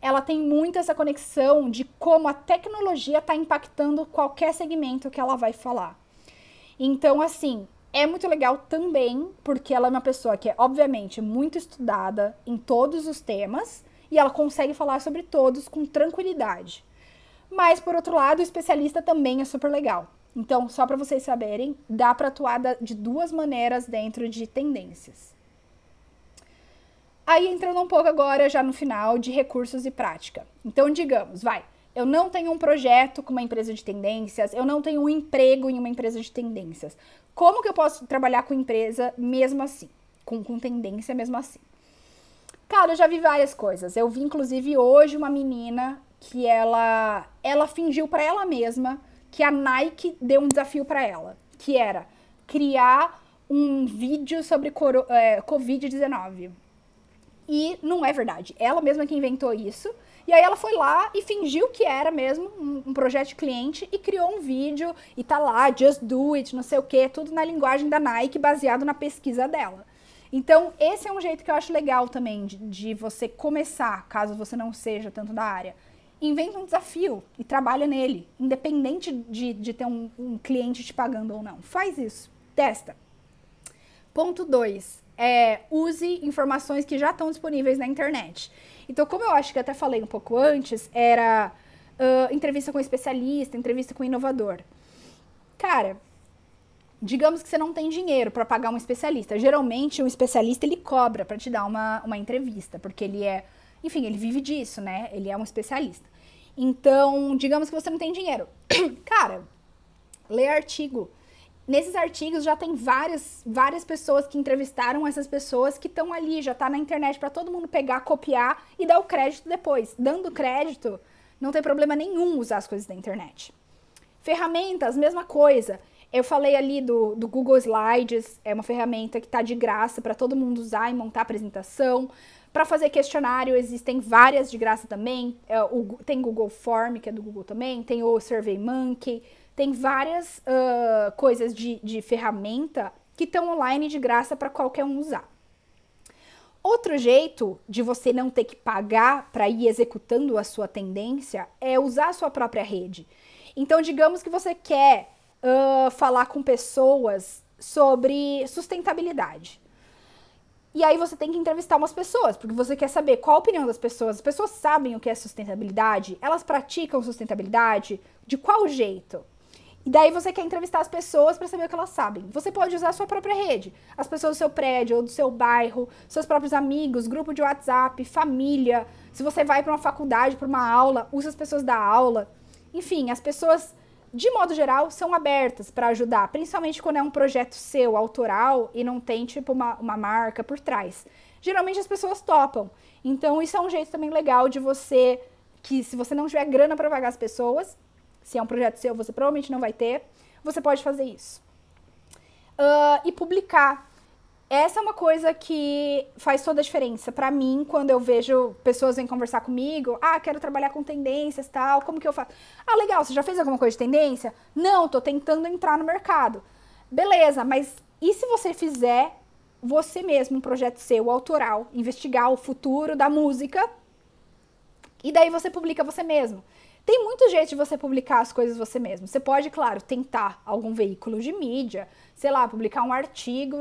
ela tem muito essa conexão de como a tecnologia está impactando qualquer segmento que ela vai falar. Então, assim, é muito legal também, porque ela é uma pessoa que é, obviamente, muito estudada em todos os temas, e ela consegue falar sobre todos com tranquilidade. Mas, por outro lado, o especialista também é super legal. Então, só para vocês saberem, dá para atuar de 2 maneiras dentro de tendências. Aí, entrando um pouco agora, já no final, de recursos e prática. Então, digamos, eu não tenho um projeto com uma empresa de tendências, eu não tenho um emprego em uma empresa de tendências. Como que eu posso trabalhar com empresa mesmo assim? Com tendência mesmo assim? Cara, eu já vi várias coisas. Eu vi, inclusive, hoje uma menina que ela fingiu pra ela mesma que a Nike deu um desafio pra ela, que era criar um vídeo sobre Covid-19. E não é verdade. Ela mesma que inventou isso. E aí ela foi lá e fingiu que era mesmo um projeto de cliente e criou um vídeo e tá lá, just do it, não sei o que, tudo na linguagem da Nike, baseado na pesquisa dela. Então, esse é um jeito que eu acho legal também de você começar, caso você não seja tanto da área. Inventa um desafio e trabalha nele, independente de ter um cliente te pagando ou não. Faz isso, testa. Ponto 2. Use informações que já estão disponíveis na internet. Então, como eu acho que até falei um pouco antes, era entrevista com especialista, entrevista com inovador. Cara, digamos que você não tem dinheiro para pagar um especialista. Geralmente, um especialista, ele cobra para te dar uma entrevista, porque ele enfim, ele vive disso, né? Ele é um especialista. Então, digamos que você não tem dinheiro. Cara, lê artigo. Nesses artigos já tem várias pessoas que entrevistaram essas pessoas que estão ali, já tá na internet para todo mundo pegar, copiar e dar o crédito depois. Dando crédito, não tem problema nenhum usar as coisas da internet. Ferramentas, mesma coisa. Eu falei ali do Google Slides, é uma ferramenta que tá de graça para todo mundo usar e montar apresentação. Para fazer questionário, existem várias de graça também. Tem Google Form, que é do Google também, tem o SurveyMonkey. Tem várias coisas de ferramenta que estão online de graça para qualquer um usar. Outro jeito de você não ter que pagar para ir executando a sua tendência é usar a sua própria rede. Então, digamos que você quer falar com pessoas sobre sustentabilidade. E aí você tem que entrevistar umas pessoas, porque você quer saber qual a opinião das pessoas. As pessoas sabem o que é sustentabilidade? Elas praticam sustentabilidade? De qual jeito? E daí você quer entrevistar as pessoas para saber o que elas sabem. Você pode usar a sua própria rede. As pessoas do seu prédio ou do seu bairro, seus próprios amigos, grupo de WhatsApp, família. Se você vai para uma faculdade, para uma aula, usa as pessoas da aula. Enfim, as pessoas, de modo geral, são abertas para ajudar. Principalmente quando é um projeto seu, autoral, e não tem, tipo, uma marca por trás. Geralmente as pessoas topam. Então, isso é um jeito também legal de você, que se você não tiver grana para pagar as pessoas, se é um projeto seu, você provavelmente não vai ter, você pode fazer isso. E publicar. Essa é uma coisa que faz toda a diferença. Pra mim, quando eu vejo pessoas vêm conversar comigo, quero trabalhar com tendências, tal, como que eu faço? Legal, você já fez alguma coisa de tendência? Não, tô tentando entrar no mercado. Beleza, mas e se você fizer você mesmo um projeto seu, autoral, investigar o futuro da música E daí você publica você mesmo. Tem muito jeito de você publicar as coisas você mesmo. Você pode, claro, tentar algum veículo de mídia, sei lá, publicar um artigo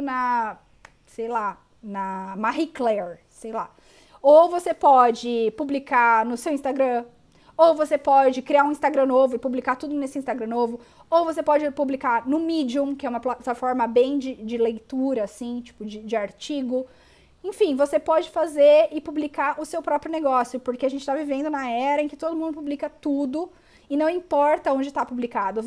sei lá, na Marie Claire, sei lá. Ou você pode publicar no seu Instagram, ou você pode criar um Instagram novo e publicar tudo nesse Instagram novo, ou você pode publicar no Medium, que é uma plataforma bem de leitura, assim, tipo de artigo. Enfim, você pode fazer e publicar o seu próprio negócio, porque a gente está vivendo na era em que todo mundo publica tudo e não importa onde está publicado.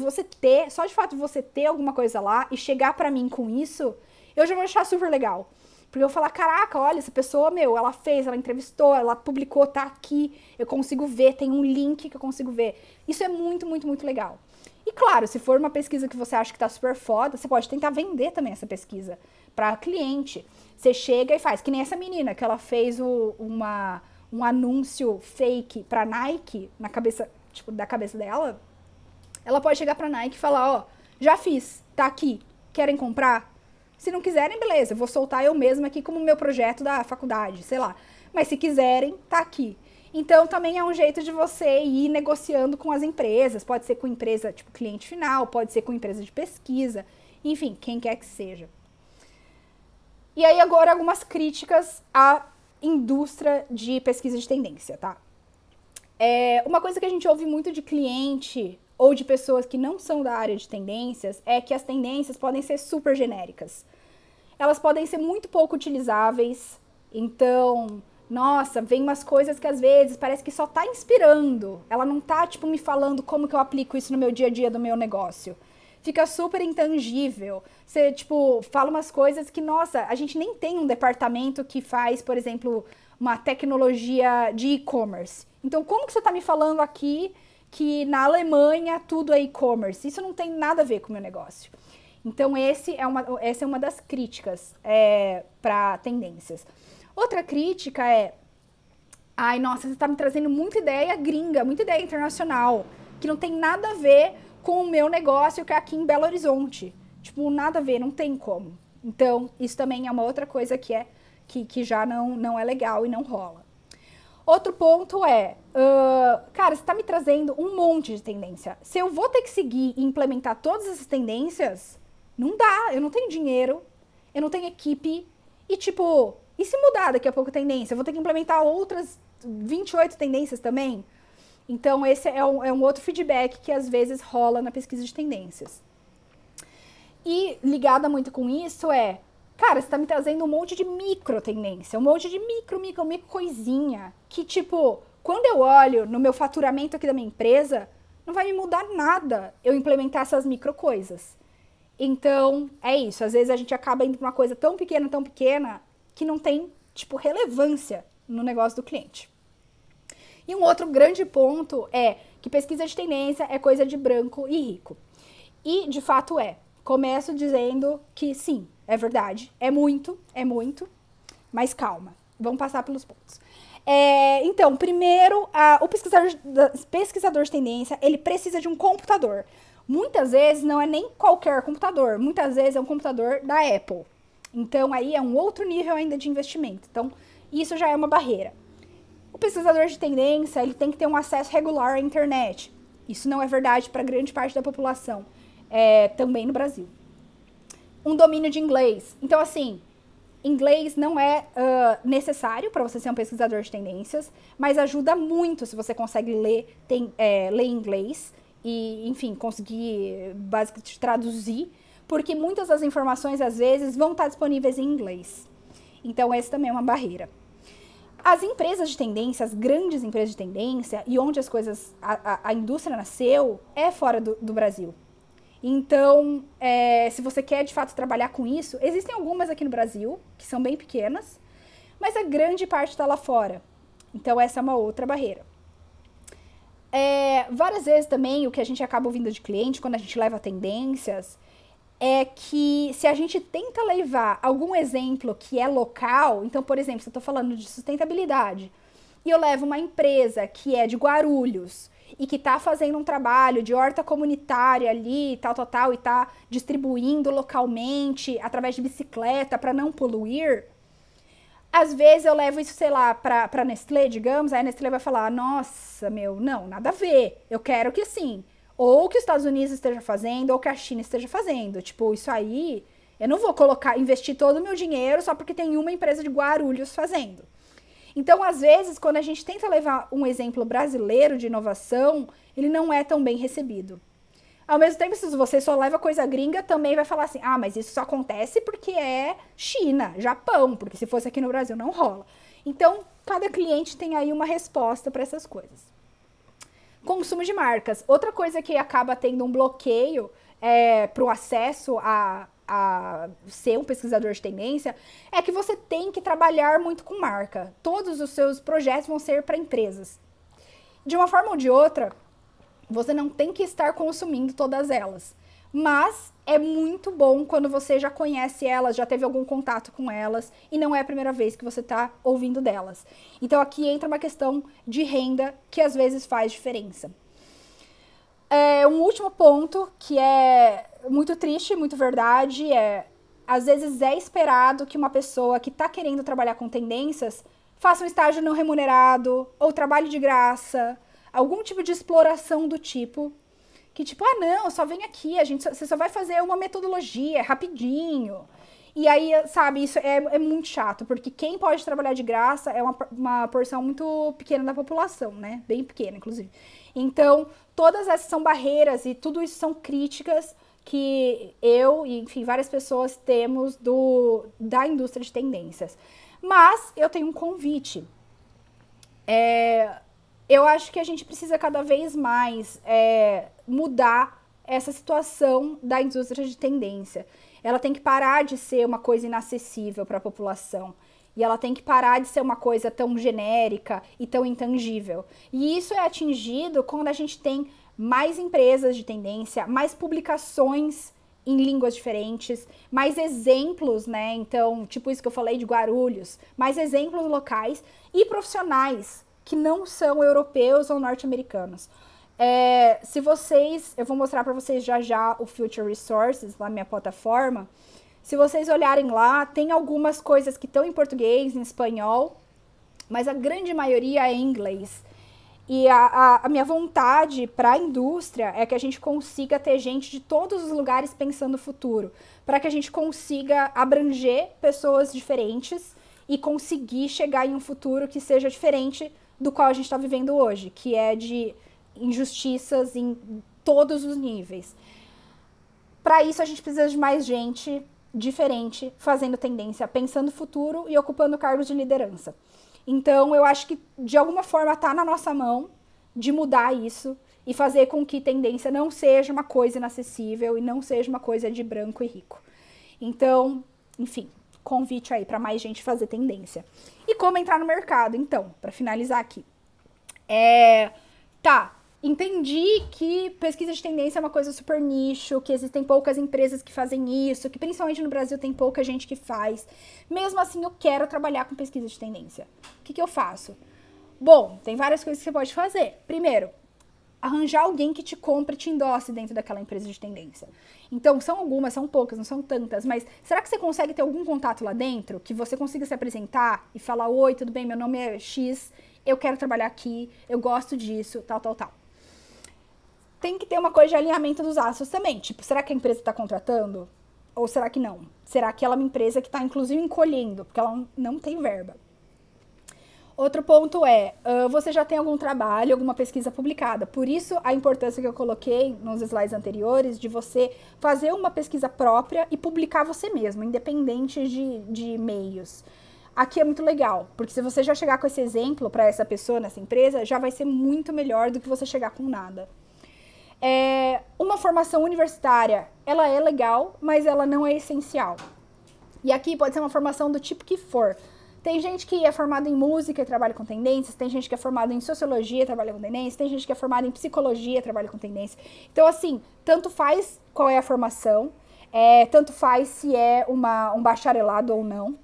Só de fato você ter alguma coisa lá e chegar para mim com isso, eu já vou achar super legal. Porque eu vou falar, caraca, olha, essa pessoa, ela fez, ela entrevistou, ela publicou, tá aqui, eu consigo ver, tem um link que eu consigo ver. Isso é muito, muito, muito legal. E claro, se for uma pesquisa que você acha que tá super foda, você pode tentar vender também essa pesquisa para cliente. Você chega e faz, que nem essa menina, que ela fez um anúncio fake pra Nike, na cabeça, tipo, da cabeça dela. Ela pode chegar pra Nike e falar, ó, já fiz, tá aqui, querem comprar? Se não quiserem, beleza, eu vou soltar eu mesma aqui como meu projeto da faculdade, sei lá. Mas se quiserem, tá aqui. Então, também é um jeito de você ir negociando com as empresas. Pode ser com empresa, tipo, cliente final, pode ser com empresa de pesquisa. Enfim, quem quer que seja. E aí, agora, algumas críticas à indústria de pesquisa de tendência, tá? Uma coisa que a gente ouve muito de cliente ou de pessoas que não são da área de tendências é que as tendências podem ser super genéricas. Elas podem ser muito pouco utilizáveis. Então, nossa, vem umas coisas que às vezes parece que só tá inspirando. Ela não tá, tipo, me falando como que eu aplico isso no meu dia a dia do meu negócio. Fica super intangível. Você, tipo, fala umas coisas que, nossa, a gente nem tem um departamento que faz, por exemplo, uma tecnologia de e-commerce. Então, como que você tá me falando aqui que na Alemanha tudo é e-commerce? Isso não tem nada a ver com o meu negócio. Então, essa é uma das críticas para tendências. Outra crítica é, ai, nossa, você está me trazendo muita ideia gringa, muita ideia internacional, que não tem nada a ver com o meu negócio que é aqui em Belo Horizonte. Tipo, nada a ver, não tem como. Então, isso também é uma outra coisa que já não é legal e não rola. Outro ponto cara, você está me trazendo um monte de tendência. Se eu vou ter que seguir e implementar todas essas tendências, não dá. Eu não tenho dinheiro, eu não tenho equipe. E tipo, e se mudar daqui a pouco a tendência? Eu vou ter que implementar outras 28 tendências também? Então, esse é um outro feedback que às vezes rola na pesquisa de tendências. E ligada muito com isso cara, você tá me trazendo um monte de micro tendência, um monte de micro coisinha, que tipo, quando eu olho no meu faturamento aqui da minha empresa, não vai me mudar nada eu implementar essas micro coisas. Então, é isso, às vezes a gente acaba indo pra uma coisa tão pequena, que não tem, tipo, relevância no negócio do cliente. E um outro grande ponto é que pesquisa de tendência é coisa de branco e rico. E, de fato, Começo dizendo que sim, é verdade. É muito, mas calma. Vamos passar pelos pontos. Então, primeiro, o pesquisador de tendência, ele precisa de um computador. Muitas vezes não é nem qualquer computador, muitas vezes é um computador da Apple. Então, aí é um outro nível ainda de investimento. Então, isso já é uma barreira. O pesquisador de tendência, ele tem que ter um acesso regular à internet. Isso não é verdade para grande parte da população, também no Brasil. Um domínio de inglês. Então, assim, inglês não é necessário para você ser um pesquisador de tendências, mas ajuda muito se você consegue ler inglês e, enfim, conseguir basicamente traduzir, porque muitas das informações, às vezes, vão estar disponíveis em inglês. Então, essa também é uma barreira. As empresas de tendência, as grandes empresas de tendência, e onde a indústria nasceu, é fora do Brasil. Então, se você quer, de fato, trabalhar com isso, existem algumas aqui no Brasil, que são bem pequenas, mas a grande parte está lá fora. Então, essa é uma outra barreira. Várias vezes também, o que a gente acaba ouvindo de cliente, quando a gente leva tendências, é que se a gente tenta levar algum exemplo que é local, então, por exemplo, se eu estou falando de sustentabilidade, e eu levo uma empresa que é de Guarulhos, e que está fazendo um trabalho de horta comunitária ali, tal, e está distribuindo localmente, através de bicicleta, para não poluir, Às vezes eu levo isso, sei lá, pra Nestlé, digamos, aí a Nestlé vai falar, nossa, meu, não, nada a ver. Eu quero que, assim, ou que os Estados Unidos esteja fazendo, ou que a China esteja fazendo. Tipo, isso aí, eu não vou investir todo o meu dinheiro só porque tem uma empresa de Guarulhos fazendo. Então, às vezes, quando a gente tenta levar um exemplo brasileiro de inovação, ele não é tão bem recebido. Ao mesmo tempo, se você só leva coisa gringa, também vai falar assim, ah, mas isso só acontece porque é China, Japão, porque se fosse aqui no Brasil não rola. Então, cada cliente tem aí uma resposta para essas coisas. Consumo de marcas. Outra coisa que acaba tendo um bloqueio para o acesso a ser um pesquisador de tendência é que você tem que trabalhar muito com marca. Todos os seus projetos vão ser para empresas. De uma forma ou de outra, você não tem que estar consumindo todas elas. Mas é muito bom quando você já conhece elas, já teve algum contato com elas e não é a primeira vez que você está ouvindo delas. Então aqui entra uma questão de renda que às vezes faz diferença. Um último ponto que é muito triste, muito verdade, às vezes é esperado que uma pessoa que está querendo trabalhar com tendências faça um estágio não remunerado ou trabalhe de graça, algum tipo de exploração do tipo, que tipo, ah não, só vem aqui, você só vai fazer uma metodologia, rapidinho. E aí, sabe, isso é muito chato, porque quem pode trabalhar de graça é uma porção muito pequena da população, né? Bem pequena, inclusive. Então, todas essas são barreiras e tudo isso são críticas que eu e, enfim, várias pessoas temos da indústria de tendências. Mas eu tenho um convite. Eu acho que a gente precisa cada vez mais mudar essa situação da indústria de tendência. Ela tem que parar de ser uma coisa inacessível para a população. E ela tem que parar de ser uma coisa tão genérica e tão intangível. E isso é atingido quando a gente tem mais empresas de tendência, mais publicações em línguas diferentes, mais exemplos, né? Então, tipo isso que eu falei de Guarulhos, mais exemplos locais e profissionais que não são europeus ou norte-americanos. Eu vou mostrar para vocês já o Future Resources, lá na minha plataforma. Se vocês olharem lá, tem algumas coisas que estão em português, em espanhol, mas a grande maioria é em inglês. E a minha vontade para a indústria é que a gente consiga ter gente de todos os lugares pensando no futuro, para que a gente consiga abranger pessoas diferentes e conseguir chegar em um futuro que seja diferente do qual a gente está vivendo hoje, que é de injustiças em todos os níveis. Para isso, a gente precisa de mais gente diferente, fazendo tendência, pensando no futuro e ocupando cargos de liderança. Então, eu acho que, de alguma forma, está na nossa mão de mudar isso e fazer com que tendência não seja uma coisa inacessível e não seja uma coisa de branco e rico. Então, enfim, convite aí para mais gente fazer tendência. E como entrar no mercado, então, para finalizar aqui. Entendi que pesquisa de tendência é uma coisa super nicho, que existem poucas empresas que fazem isso, que principalmente no Brasil tem pouca gente que faz. Mesmo assim, eu quero trabalhar com pesquisa de tendência. O que eu faço? Bom, tem várias coisas que você pode fazer. Primeiro, arranjar alguém que te compre e te endosse dentro daquela empresa de tendência. Então, são algumas, são poucas, não são tantas, mas será que você consegue ter algum contato lá dentro, que você consiga se apresentar e falar, oi, tudo bem, meu nome é X, eu quero trabalhar aqui, eu gosto disso, tal. Tem que ter uma coisa de alinhamento dos astros também. Tipo, será que a empresa está contratando? Ou será que não? Será que ela é uma empresa que está, inclusive, encolhendo? Porque ela não tem verba. Outro ponto você já tem algum trabalho, alguma pesquisa publicada. Por isso, a importância que eu coloquei nos slides anteriores de você fazer uma pesquisa própria e publicar você mesmo, independente de meios. Aqui é muito legal, porque se você já chegar com esse exemplo para essa pessoa nessa empresa, já vai ser muito melhor do que você chegar com nada. Uma formação universitária, ela é legal, mas ela não é essencial. E aqui pode ser uma formação do tipo que for. Tem gente que é formada em música e trabalha com tendências, tem gente que é formada em sociologia e trabalha com tendências, tem gente que é formada em psicologia e trabalha com tendências. Então, assim, tanto faz qual é a formação, tanto faz se é um bacharelado ou não.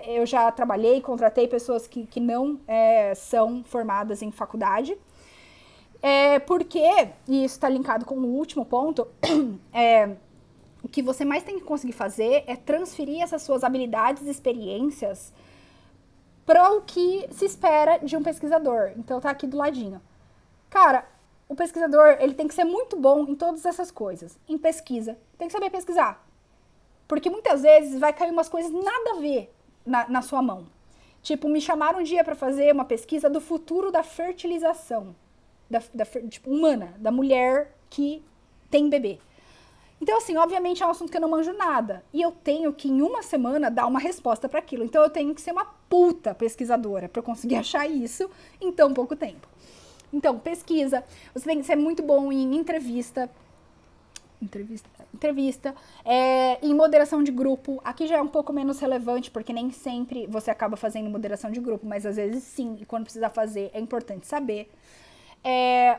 Eu já trabalhei, contratei pessoas que não são formadas em faculdade. Porque, e isso está linkado com o último ponto, o que você mais tem que conseguir fazer é transferir essas suas habilidades e experiências para o que se espera de um pesquisador. Então tá aqui do ladinho. Cara, o pesquisador, ele tem que ser muito bom em todas essas coisas. Em pesquisa, tem que saber pesquisar. Porque muitas vezes vai cair umas coisas nada a ver na sua mão. Tipo, me chamaram um dia para fazer uma pesquisa do futuro da fertilização tipo, humana, da mulher que tem bebê. Então, assim, obviamente é um assunto que eu não manjo nada. E eu tenho que, em uma semana, dar uma resposta para aquilo. Então, eu tenho que ser uma puta pesquisadora para conseguir achar isso em tão pouco tempo. Então, pesquisa. Você tem que ser muito bom em entrevista, em moderação de grupo. Aqui já é um pouco menos relevante, porque nem sempre você acaba fazendo moderação de grupo, mas às vezes sim, e quando precisa fazer é importante saber.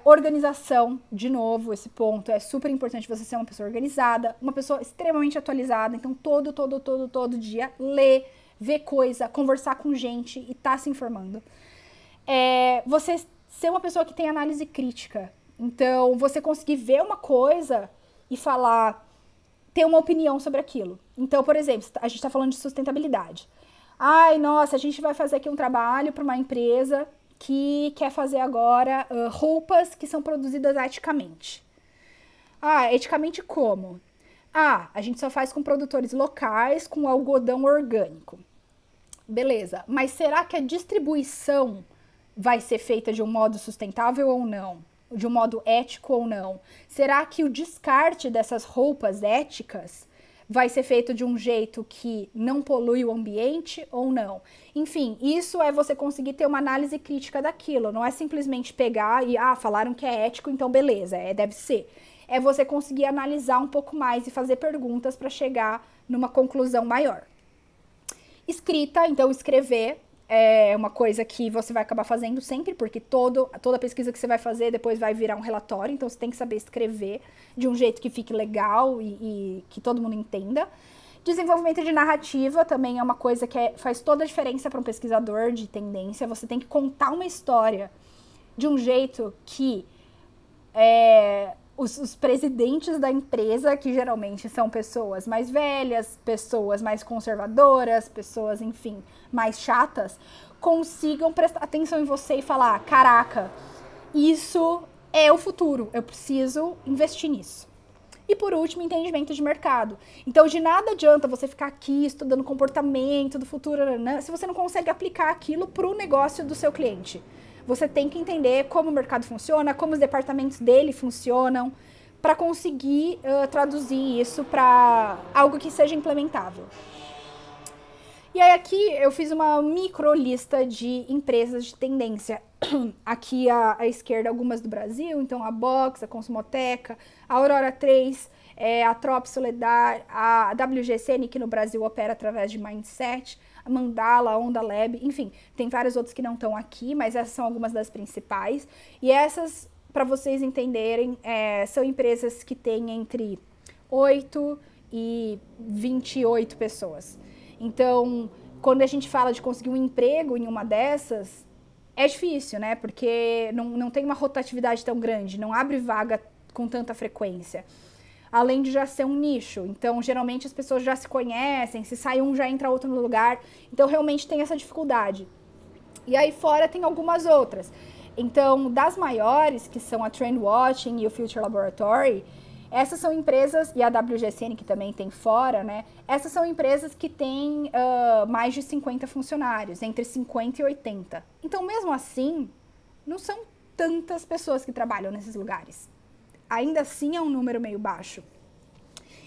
Organização, de novo, esse ponto é super importante, você ser uma pessoa organizada, uma pessoa extremamente atualizada, então todo dia ler, ver coisa, conversar com gente e tá se informando. Você ser uma pessoa que tem análise crítica, então você conseguir ver uma coisa e falar, ter uma opinião sobre aquilo. Então, por exemplo, a gente está falando de sustentabilidade. Ai, nossa, a gente vai fazer aqui um trabalho para uma empresa que quer fazer agora roupas que são produzidas eticamente. Ah, eticamente como? Ah, a gente só faz com produtores locais, com algodão orgânico. Beleza, mas será que a distribuição vai ser feita de um modo sustentável ou não? De um modo ético ou não? Será que o descarte dessas roupas éticas vai ser feito de um jeito que não polui o ambiente ou não? Enfim, isso é você conseguir ter uma análise crítica daquilo. Não é simplesmente pegar e, falaram que é ético, então beleza, deve ser. É você conseguir analisar um pouco mais e fazer perguntas para chegar numa conclusão maior. Escrita, então escrever é uma coisa que você vai acabar fazendo sempre, porque toda pesquisa que você vai fazer depois vai virar um relatório, então você tem que saber escrever de um jeito que fique legal e que todo mundo entenda. Desenvolvimento de narrativa também é uma coisa que faz toda a diferença para um pesquisador de tendência. Você tem que contar uma história de um jeito que os presidentes da empresa, que geralmente são pessoas mais velhas, pessoas mais conservadoras, pessoas, enfim, mais chatas, consigam prestar atenção em você e falar, caraca, isso é o futuro, eu preciso investir nisso. E por último, entendimento de mercado. Então, de nada adianta você ficar aqui estudando comportamento do futuro, se você não consegue aplicar aquilo para o negócio do seu cliente. Você tem que entender como o mercado funciona, como os departamentos dele funcionam, para conseguir traduzir isso para algo que seja implementável. E aí aqui eu fiz uma micro lista de empresas de tendência. Aqui à esquerda algumas do Brasil, então a Box, a Consumoteca, a Aurora 3, a Trop Soledad, a WGCN, que no Brasil opera através de Mindset, a Mandala, a Onda Lab, enfim, tem vários outros que não estão aqui, mas essas são algumas das principais. E essas, para vocês entenderem, são empresas que têm entre 8 e 28 pessoas. Então, quando a gente fala de conseguir um emprego em uma dessas, é difícil, né? Porque não tem uma rotatividade tão grande, não abre vaga com tanta frequência. Além de já ser um nicho. Então, geralmente as pessoas já se conhecem, se sai um, já entra outro no lugar. Então, realmente tem essa dificuldade. E aí fora tem algumas outras. Então, das maiores, que são a Trendwatching e o Future Laboratory, essas são empresas, e a WGCN que também tem fora, né? Essas são empresas que têm mais de 50 funcionários, entre 50 e 80. Então, mesmo assim, não são tantas pessoas que trabalham nesses lugares. Ainda assim é um número meio baixo.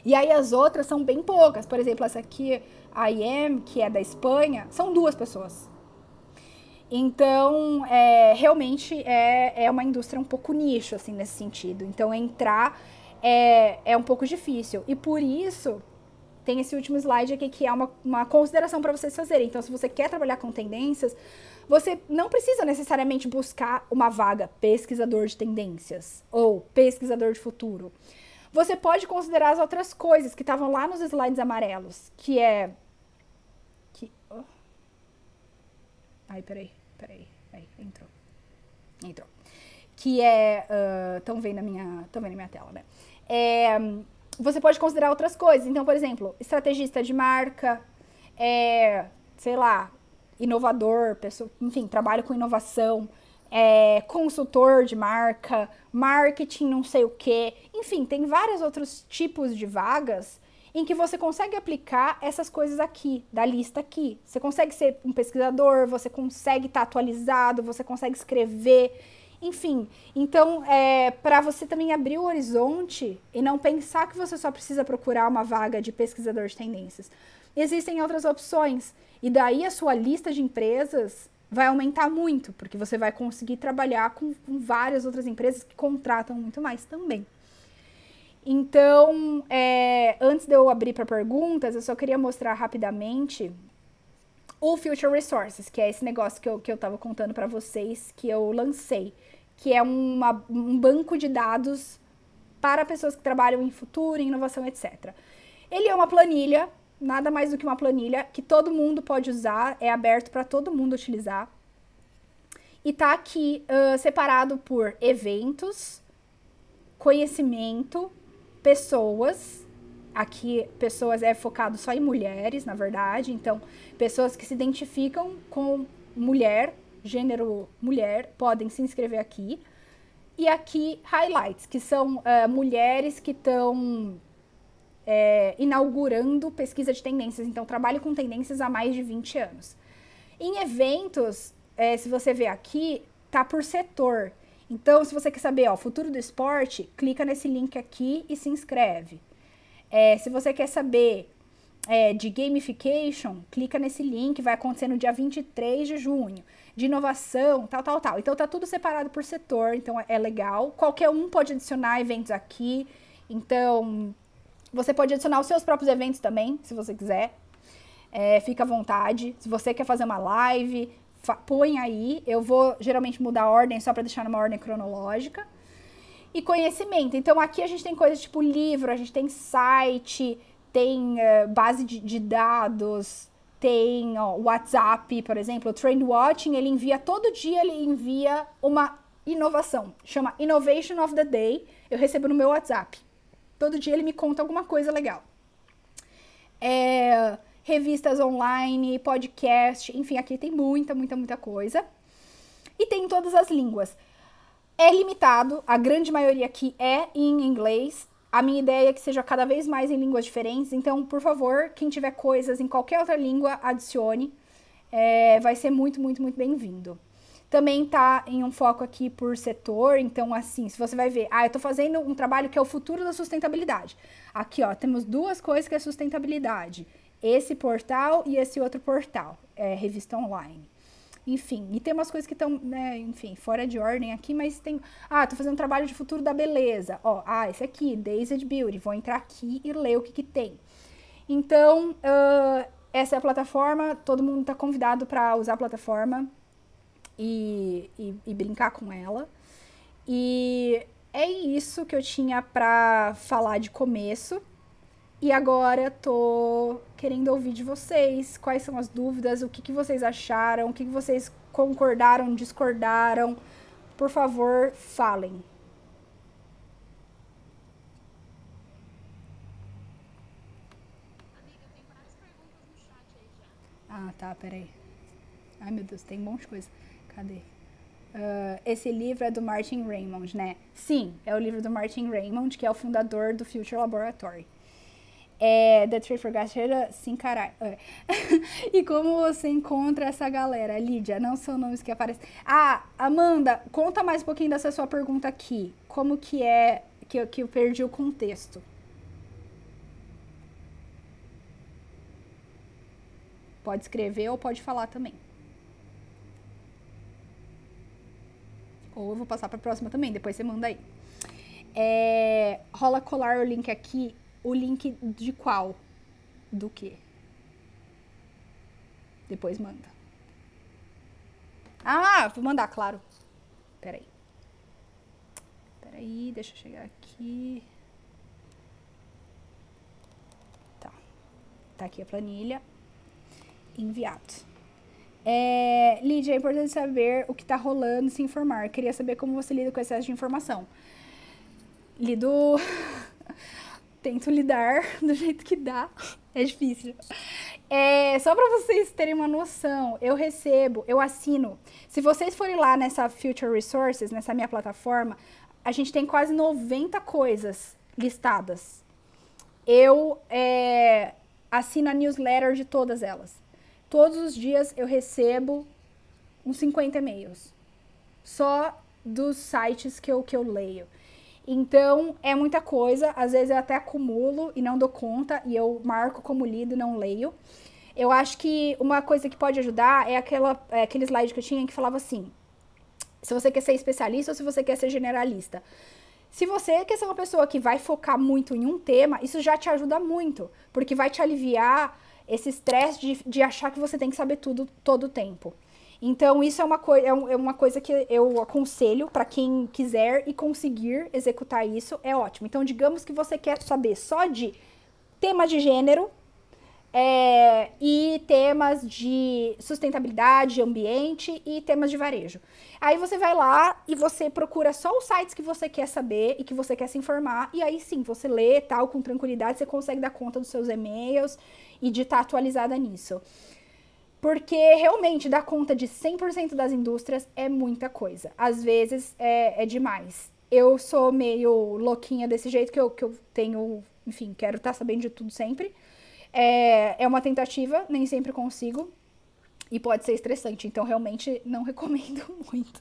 E aí as outras são bem poucas. Por exemplo, essa aqui, a IM, que é da Espanha, são 2 pessoas. Então, realmente é uma indústria um pouco nicho, assim, nesse sentido. Então, entrar é um pouco difícil. E por isso, tem esse último slide aqui, que é uma consideração para vocês fazerem. Então, se você quer trabalhar com tendências, você não precisa necessariamente buscar uma vaga pesquisador de tendências ou pesquisador de futuro. Você pode considerar as outras coisas que estavam lá nos slides amarelos, que é... Ai, peraí. Aí, entrou. Que é... Estão vendo na minha tela, né? Você pode considerar outras coisas. Então, por exemplo, estrategista de marca, sei lá, inovador, pessoa, enfim, trabalho com inovação, consultor de marca, marketing não sei o quê. Enfim, tem vários outros tipos de vagas em que você consegue aplicar essas coisas aqui, da lista aqui. Você consegue ser um pesquisador, você consegue estar atualizado, você consegue escrever, enfim. Então, para você também abrir o horizonte e não pensar que você só precisa procurar uma vaga de pesquisador de tendências. Existem outras opções. E daí a sua lista de empresas vai aumentar muito, porque você vai conseguir trabalhar com várias outras empresas que contratam muito mais também. Então, antes de eu abrir para perguntas, eu só queria mostrar rapidamente o Future Resources, que é esse negócio que eu estava contando para vocês, que eu lancei, que é um banco de dados para pessoas que trabalham em futuro, em inovação, etc. Ele é uma planilha, nada mais do que uma planilha, que todo mundo pode usar, é aberto para todo mundo utilizar. E tá aqui separado por eventos, conhecimento, pessoas. Aqui, pessoas é focado só em mulheres, na verdade. Então, pessoas que se identificam com mulher, gênero mulher, podem se inscrever aqui. E aqui, highlights, que são mulheres que estão inaugurando pesquisa de tendências. Então, trabalho com tendências há mais de 20 anos. Em eventos, se você ver aqui, tá por setor. Então, se você quer saber, ó, futuro do esporte, clica nesse link aqui e se inscreve. Se você quer saber de gamification, clica nesse link, vai acontecer no dia 23 de junho. De inovação, tal. Então, tá tudo separado por setor, então é legal. Qualquer um pode adicionar eventos aqui. Então, você pode adicionar os seus próprios eventos também, se você quiser. Fica à vontade. Se você quer fazer uma live, põe aí. Eu vou geralmente mudar a ordem só para deixar numa ordem cronológica. E conhecimento. Então, aqui a gente tem coisas tipo livro, a gente tem site, tem base de dados, tem WhatsApp, por exemplo. O Trend Watching, ele envia, todo dia ele envia uma inovação. Chama Innovation of the Day. Eu recebo no meu WhatsApp. Todo dia ele me conta alguma coisa legal. Revistas online, podcast, enfim, aqui tem muita coisa. E tem em todas as línguas. É limitado, a grande maioria aqui é em inglês. A minha ideia é que seja cada vez mais em línguas diferentes. Então, por favor, quem tiver coisas em qualquer outra língua, adicione. Vai ser muito bem-vindo. Também tá em um foco aqui por setor. Então, assim, se você vai ver, eu tô fazendo um trabalho que é o futuro da sustentabilidade. Aqui, ó, temos duas coisas que é sustentabilidade. Esse portal e esse outro portal, revista online. Enfim, e tem umas coisas que estão, né, enfim, fora de ordem aqui, mas tem... tô fazendo um trabalho de futuro da beleza. Esse aqui, Dazed Beauty. Vou entrar aqui e ler o que tem. Então, essa é a plataforma. Todo mundo tá convidado para usar a plataforma e brincar com ela. E é isso que eu tinha para falar de começo. E agora tô querendo ouvir de vocês, quais são as dúvidas, o que vocês acharam, o que vocês concordaram, discordaram. Por favor, falem. Amiga, tem várias perguntas no chat aí já. Tá, peraí. Ai, meu Deus, tem um monte de coisa. Cadê? Esse livro é do Martin Raymond, né? Sim, é o livro do Martin Raymond, que é o fundador do Future Laboratory. The Trade for Gacheira, sim, caralho. E como você encontra essa galera? Lídia, não são nomes que aparecem. Amanda, conta mais um pouquinho dessa sua pergunta aqui. Como que é que eu perdi o contexto? Pode escrever ou pode falar também. Ou eu vou passar para a próxima também, depois você manda aí. Rola colar o link aqui. O link de qual? Do quê? Depois manda. Vou mandar, claro. Peraí, deixa eu chegar aqui. Tá aqui a planilha. Enviado. Lídia, é importante saber o que tá rolando, se informar. Queria saber como você lida com o excesso de informação. Tento lidar do jeito que dá. É difícil. Só para vocês terem uma noção, eu assino. Se vocês forem lá nessa Future Resources, nessa minha plataforma, a gente tem quase 90 coisas listadas. Eu assino a newsletter de todas elas. Todos os dias eu recebo uns 50 e-mails. Só dos sites que eu leio. Então, é muita coisa. Às vezes eu até acumulo e não dou conta. E eu marco como lido e não leio. Eu acho que uma coisa que pode ajudar é aquele slide que eu tinha que falava assim: se você quer ser especialista ou se você quer ser generalista. Se você quer ser uma pessoa que vai focar muito em um tema, isso já te ajuda muito. Porque vai te aliviar esse estresse de achar que você tem que saber tudo todo o tempo. Então, isso é uma coisa que eu aconselho para quem quiser e conseguir executar isso, é ótimo. Então, digamos que você quer saber só de tema de gênero e temas de sustentabilidade, ambiente e temas de varejo. Aí você vai lá e você procura só os sites que você quer saber e que você quer se informar, e aí sim, você lê tal, com tranquilidade, você consegue dar conta dos seus e-mails e de estar atualizada nisso. Porque realmente dar conta de 100% das indústrias é muita coisa. Às vezes é demais. Eu sou meio louquinha desse jeito que eu tenho, enfim, quero estar sabendo de tudo sempre. É uma tentativa, nem sempre consigo. E pode ser estressante, então realmente não recomendo muito.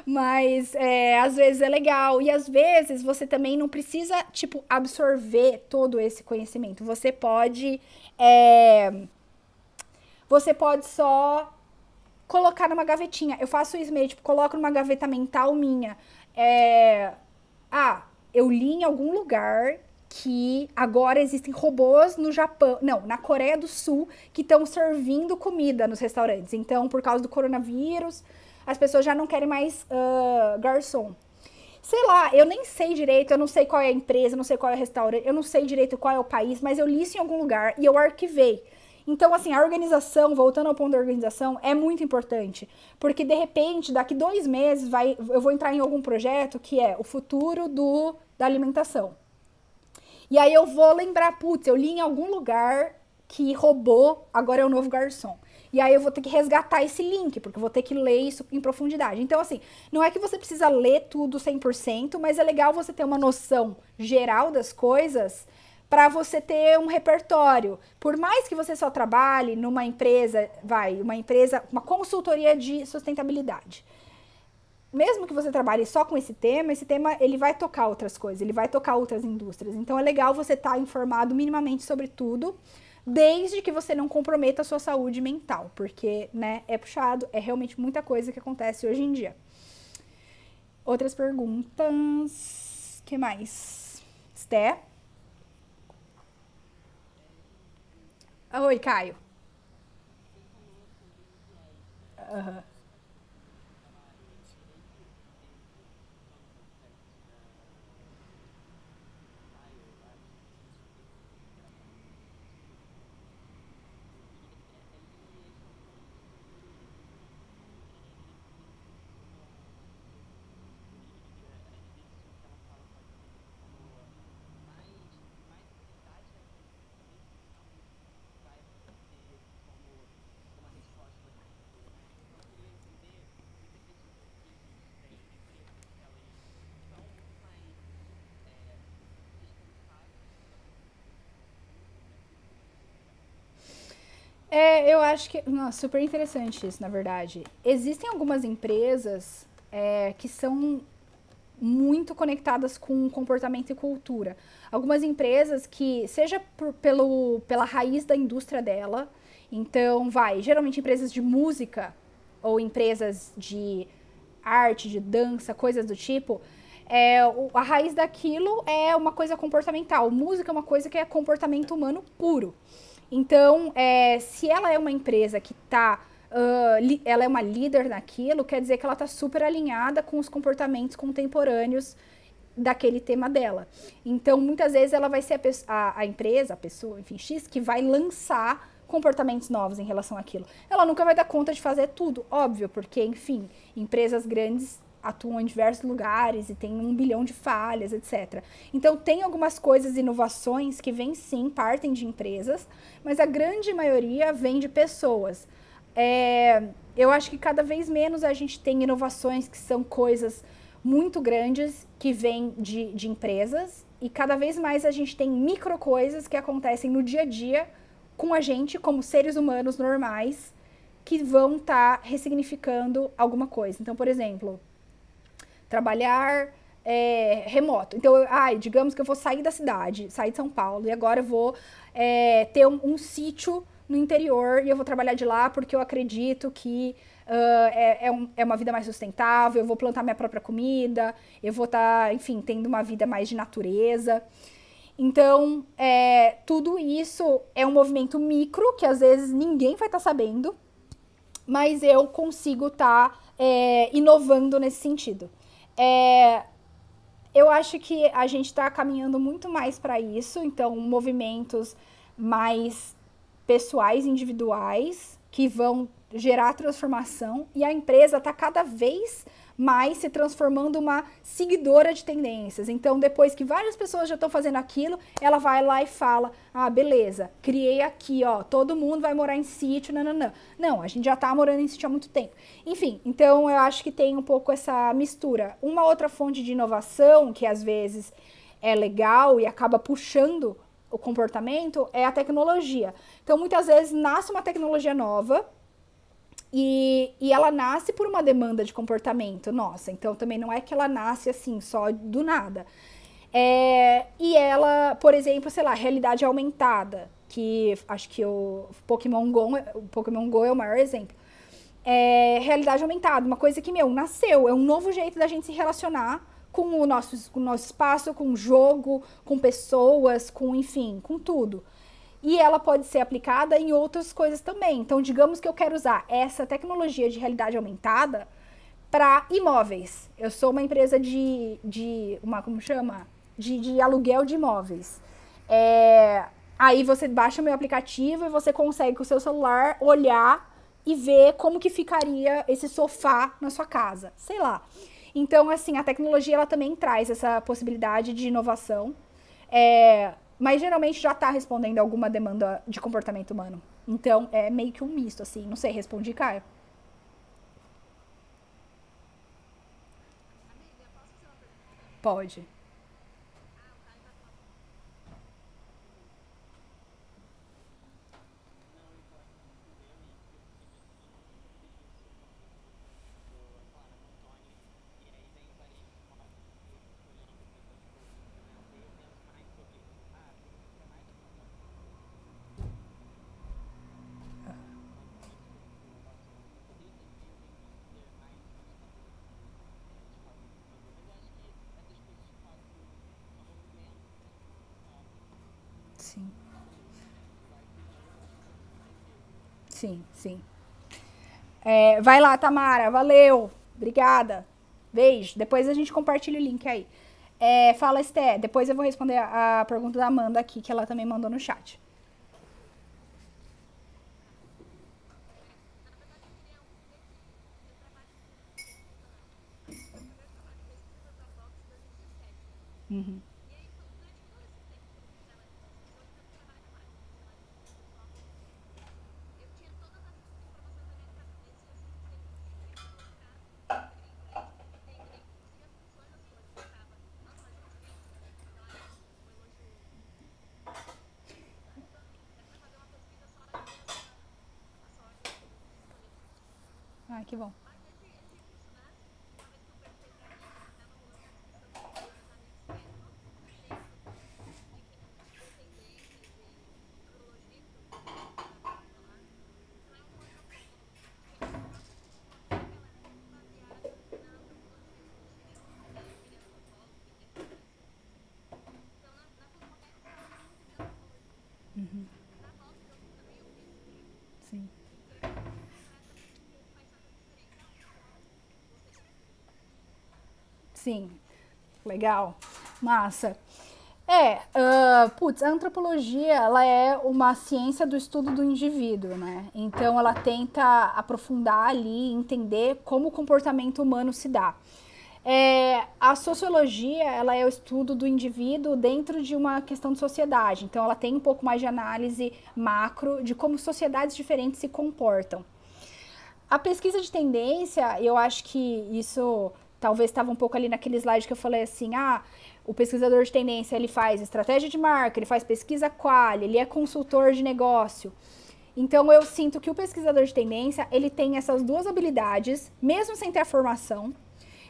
Mas às vezes é legal. E às vezes você também não precisa, tipo, absorver todo esse conhecimento. Você pode só colocar numa gavetinha. Eu faço isso meio, tipo, coloco numa gaveta mental minha. Eu li em algum lugar que agora existem robôs no Japão, não, na Coreia do Sul, que estão servindo comida nos restaurantes. Então, por causa do coronavírus, as pessoas já não querem mais garçom. Sei lá, eu nem sei direito, eu não sei qual é a empresa, não sei qual é o restaurante, eu não sei direito qual é o país, mas eu li isso em algum lugar e eu arquivei. Então, assim, a organização, voltando ao ponto da organização, é muito importante. Porque, de repente, daqui 2 meses, eu vou entrar em algum projeto que é o futuro da alimentação. E aí eu vou lembrar, putz, eu li em algum lugar que robô agora é o novo garçom. E aí eu vou ter que resgatar esse link, porque eu vou ter que ler isso em profundidade. Então, assim, não é que você precisa ler tudo 100%, mas é legal você ter uma noção geral das coisas para você ter um repertório. Por mais que você só trabalhe numa empresa, uma consultoria de sustentabilidade. Mesmo que você trabalhe só com esse tema ele vai tocar outras coisas, ele vai tocar outras indústrias. Então é legal você estar informado minimamente sobre tudo, desde que você não comprometa a sua saúde mental, porque, né, é puxado, é realmente muita coisa que acontece hoje em dia. Outras perguntas? O que mais? Sté? Oi, Caio. Uhum. Eu acho que... Nossa, super interessante isso, na verdade. Existem algumas empresas que são muito conectadas com comportamento e cultura. Algumas empresas que, seja pela raiz da indústria dela, então, geralmente empresas de música ou empresas de arte, de dança, coisas do tipo, a raiz daquilo é uma coisa comportamental. Música é uma coisa que é comportamento humano puro. Então, se ela é uma empresa que ela é uma líder naquilo, quer dizer que ela está super alinhada com os comportamentos contemporâneos daquele tema dela. Então, muitas vezes ela vai ser a empresa, a pessoa, enfim, X, que vai lançar comportamentos novos em relação àquilo. Ela nunca vai dar conta de fazer tudo, óbvio, porque, enfim, empresas grandes atuam em diversos lugares e tem 1 bilhão de falhas, etc. Então, tem algumas coisas, inovações que vêm sim, partem de empresas, mas a grande maioria vem de pessoas. Eu acho que cada vez menos a gente tem inovações que são coisas muito grandes que vêm de empresas e cada vez mais a gente tem micro coisas que acontecem no dia a dia com a gente como seres humanos normais que vão estar ressignificando alguma coisa. Então, por exemplo, trabalhar remoto. Então, digamos que eu vou sair da cidade, sair de São Paulo, e agora eu vou ter um sítio no interior e eu vou trabalhar de lá porque eu acredito que é uma vida mais sustentável, eu vou plantar minha própria comida, eu vou estar, enfim, tendo uma vida mais de natureza. Então, tudo isso é um movimento micro, que às vezes ninguém vai estar sabendo, mas eu consigo estar inovando nesse sentido. Eu acho que a gente está caminhando muito mais para isso, então movimentos mais pessoais, individuais, que vão gerar transformação, e a empresa está cada vez mais se transformando uma seguidora de tendências. Então, depois que várias pessoas já estão fazendo aquilo, ela vai lá e fala, beleza, criei aqui, todo mundo vai morar em sítio, não. Não, a gente já está morando em sítio há muito tempo. Enfim, então eu acho que tem um pouco essa mistura. Uma outra fonte de inovação, que às vezes é legal e acaba puxando o comportamento, é a tecnologia. Então, muitas vezes nasce uma tecnologia nova, e ela nasce por uma demanda de comportamento nossa. Então, também não é que ela nasce assim, só do nada. E ela, por exemplo, sei lá, realidade aumentada, que acho que o Pokémon Go é o maior exemplo. Realidade aumentada, uma coisa que, nasceu. É um novo jeito da gente se relacionar com o nosso espaço, com o jogo, com pessoas, enfim, com tudo. E ela pode ser aplicada em outras coisas também. Então, digamos que eu quero usar essa tecnologia de realidade aumentada para imóveis. Eu sou uma empresa como chama? De aluguel de imóveis. Aí você baixa o meu aplicativo e você consegue com o seu celular olhar e ver como que ficaria esse sofá na sua casa. Sei lá. Então, assim, a tecnologia ela também traz essa possibilidade de inovação. Mas geralmente já está respondendo a alguma demanda de comportamento humano. Então, é meio que um misto, assim. Não sei, respondi, Caio? Amiga, posso fazer uma pergunta? Pode. O Caio vai falar. Sim. Sim, sim. Vai lá, Tamara. Valeu. Obrigada. Beijo. Depois a gente compartilha o link aí. Fala, Esté. Depois eu vou responder a pergunta da Amanda aqui, que ela também mandou no chat. Na verdade, eu queria eu trabalho com pesquisa, meu primeiro trabalho de pesquisa da Vox em 2017. Uhum. E aí, durante todo esse tempo que eu trabalho com pesquisa, hoje eu trabalho na área, trabalho com pesquisa há muito tempo. Eu tinha todas as informações na minha cabeça e eu sempre queria colocar em frente, entender e conseguir as funções das coisas. Eu ficava, nossa, mas eu não sei isso. Naquela época, um elogio é fazer uma pesquisa só relacionada à soja e Que bom. mas esse curso, né? Uma vez que eu perguntei pra Anitta, que tava rolando uma discussão entre vários amigos meus, nossa, você não entende de tendências e futurologia, que foi o que eu trabalho lá. Então é um antropólogo. E esse antropólogo, toda a galera é muito baseada na antropologia evolutiva. Ele é antropólogo, ele tem formação em antropologia. Então, na Fosmotec se fala muito de antropologia. Na Vox também eu fiz um livro. Sim. Então, eu queria te perguntar exatamente o que faz tanta diferença vocês estudarem. Sim. Legal. Massa. A antropologia, ela é uma ciência do estudo do indivíduo, né? Então, ela tenta aprofundar ali, entender como o comportamento humano se dá. A sociologia, ela é o estudo do indivíduo dentro de uma questão de sociedade. Então, ela tem um pouco mais de análise macro de como sociedades diferentes se comportam. A pesquisa de tendência, eu acho que isso talvez estava um pouco ali naquele slide que eu falei assim, o pesquisador de tendência, ele faz estratégia de marca, ele faz pesquisa quali, ele é consultor de negócio. Então, eu sinto que o pesquisador de tendência, ele tem essas duas habilidades, mesmo sem ter a formação,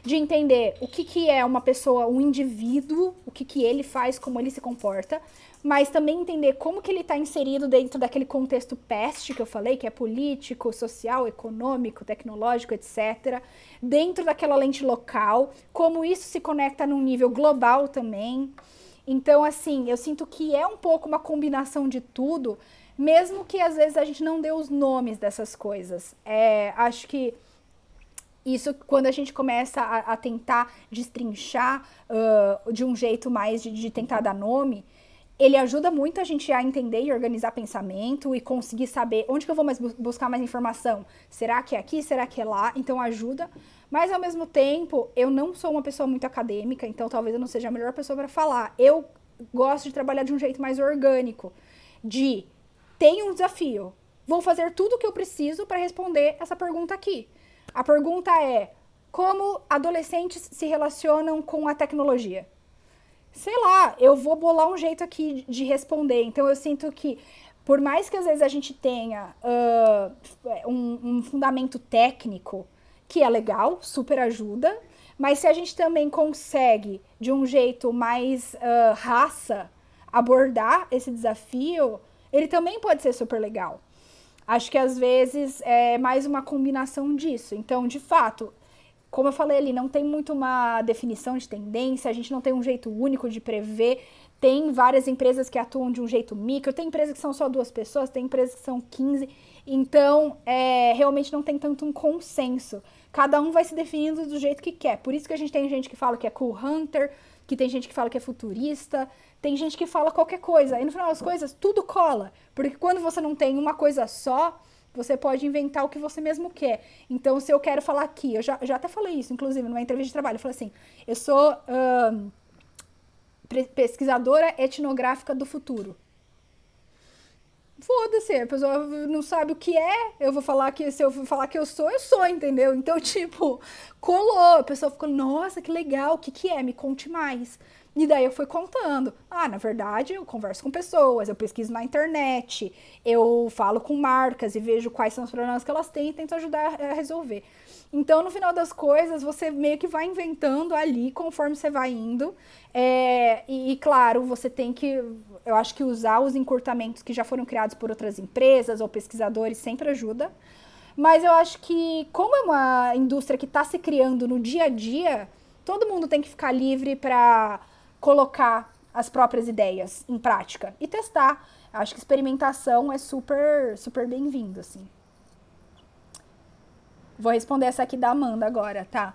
de entender o que é uma pessoa, um indivíduo, o que ele faz, como ele se comporta, mas também entender como que ele está inserido dentro daquele contexto PEST que eu falei, que é político, social, econômico, tecnológico, etc., dentro daquela lente local, como isso se conecta num nível global também. Então, assim, eu sinto que é um pouco uma combinação de tudo, mesmo que às vezes a gente não dê os nomes dessas coisas. Acho que isso, quando a gente começa a tentar destrinchar de um jeito mais de tentar dar nome, ele ajuda muito a gente a entender e organizar pensamento e conseguir saber onde que eu vou buscar mais informação. Será que é aqui? Será que é lá? Então ajuda. Mas ao mesmo tempo, eu não sou uma pessoa muito acadêmica, então talvez eu não seja a melhor pessoa para falar. Eu gosto de trabalhar de um jeito mais orgânico, tenho um desafio, vou fazer tudo o que eu preciso para responder essa pergunta aqui. A pergunta é, como adolescentes se relacionam com a tecnologia? Sei lá, eu vou bolar um jeito aqui de responder. Então, eu sinto que, por mais que às vezes a gente tenha um fundamento técnico, que é legal, super ajuda, mas se a gente também consegue, de um jeito mais raça, abordar esse desafio, ele também pode ser super legal. Acho que às vezes é mais uma combinação disso. Então, de fato, como eu falei ali, não tem muito uma definição de tendência, a gente não tem um jeito único de prever. Tem várias empresas que atuam de um jeito micro, tem empresas que são só 2 pessoas, tem empresas que são 15. Então, realmente não tem tanto um consenso. Cada um vai se definindo do jeito que quer. Por isso que a gente tem gente que fala que é cool hunter, que tem gente que fala que é futurista, tem gente que fala qualquer coisa. E no final das coisas, tudo cola. Porque quando você não tem uma coisa só, você pode inventar o que você mesmo quer. Então, se eu quero falar aqui, eu já até falei isso, inclusive, numa entrevista de trabalho, eu falei assim, eu sou pesquisadora etnográfica do futuro. Foda-se, a pessoa não sabe o que é, eu vou falar que, se eu falar que eu sou, entendeu? Então, tipo, colou, a pessoa ficou, nossa, que legal, o que é? Me conte mais. E daí eu fui contando. Na verdade, eu converso com pessoas, eu pesquiso na internet, eu falo com marcas e vejo quais são os problemas que elas têm e tento ajudar a resolver. Então, no final das coisas, você meio que vai inventando ali conforme você vai indo. Claro, você tem que, eu acho que usar os encurtamentos que já foram criados por outras empresas ou pesquisadores sempre ajuda. Mas eu acho que, como é uma indústria que está se criando no dia a dia, todo mundo tem que ficar livre para colocar as próprias ideias em prática e testar. Acho que experimentação é super, super bem-vindo, assim. Vou responder essa aqui da Amanda agora, tá?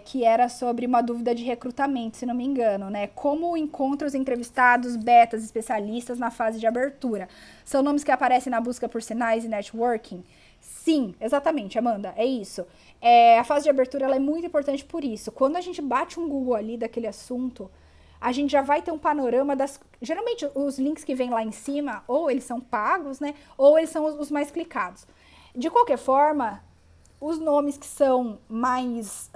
Que era sobre uma dúvida de recrutamento, se não me engano, né? Como encontra os entrevistados, betas, especialistas na fase de abertura? São nomes que aparecem na busca por sinais e networking? Sim, exatamente, Amanda, é isso. A fase de abertura ela é muito importante por isso. Quando a gente bate um Google ali daquele assunto, a gente já vai ter um panorama das... Geralmente, os links que vêm lá em cima, ou eles são pagos, né? Ou eles são os mais clicados. De qualquer forma, os nomes que são mais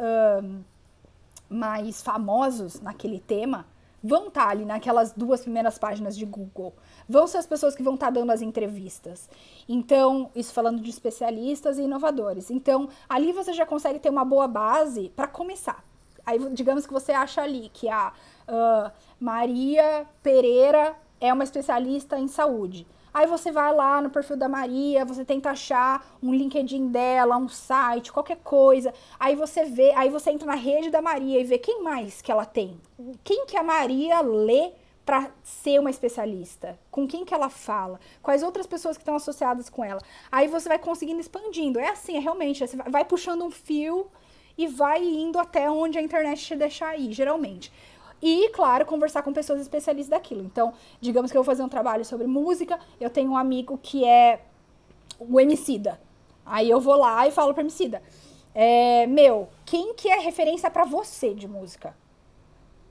famosos naquele tema vão estar ali naquelas 2 primeiras páginas de Google. Vão ser as pessoas que vão estar dando as entrevistas. Então, isso falando de especialistas e inovadores. Então, ali você já consegue ter uma boa base para começar. Aí, digamos que você acha ali que a Maria Pereira é uma especialista em saúde. Aí você vai lá no perfil da Maria, você tenta achar um LinkedIn dela, um site, qualquer coisa. Aí você vê, aí você entra na rede da Maria e vê quem mais que ela tem. Quem que a Maria lê para ser uma especialista? Com quem que ela fala? Quais outras pessoas que estão associadas com ela? Aí você vai conseguindo expandindo. É assim, realmente, você vai puxando um fio e vai indo até onde a internet te deixar ir, geralmente. E, claro, conversar com pessoas especialistas daquilo. Então, digamos que eu vou fazer um trabalho sobre música, eu tenho um amigo que é o Emicida. Aí eu vou lá e falo para Emicida, Meu, quem que é referência pra você de música?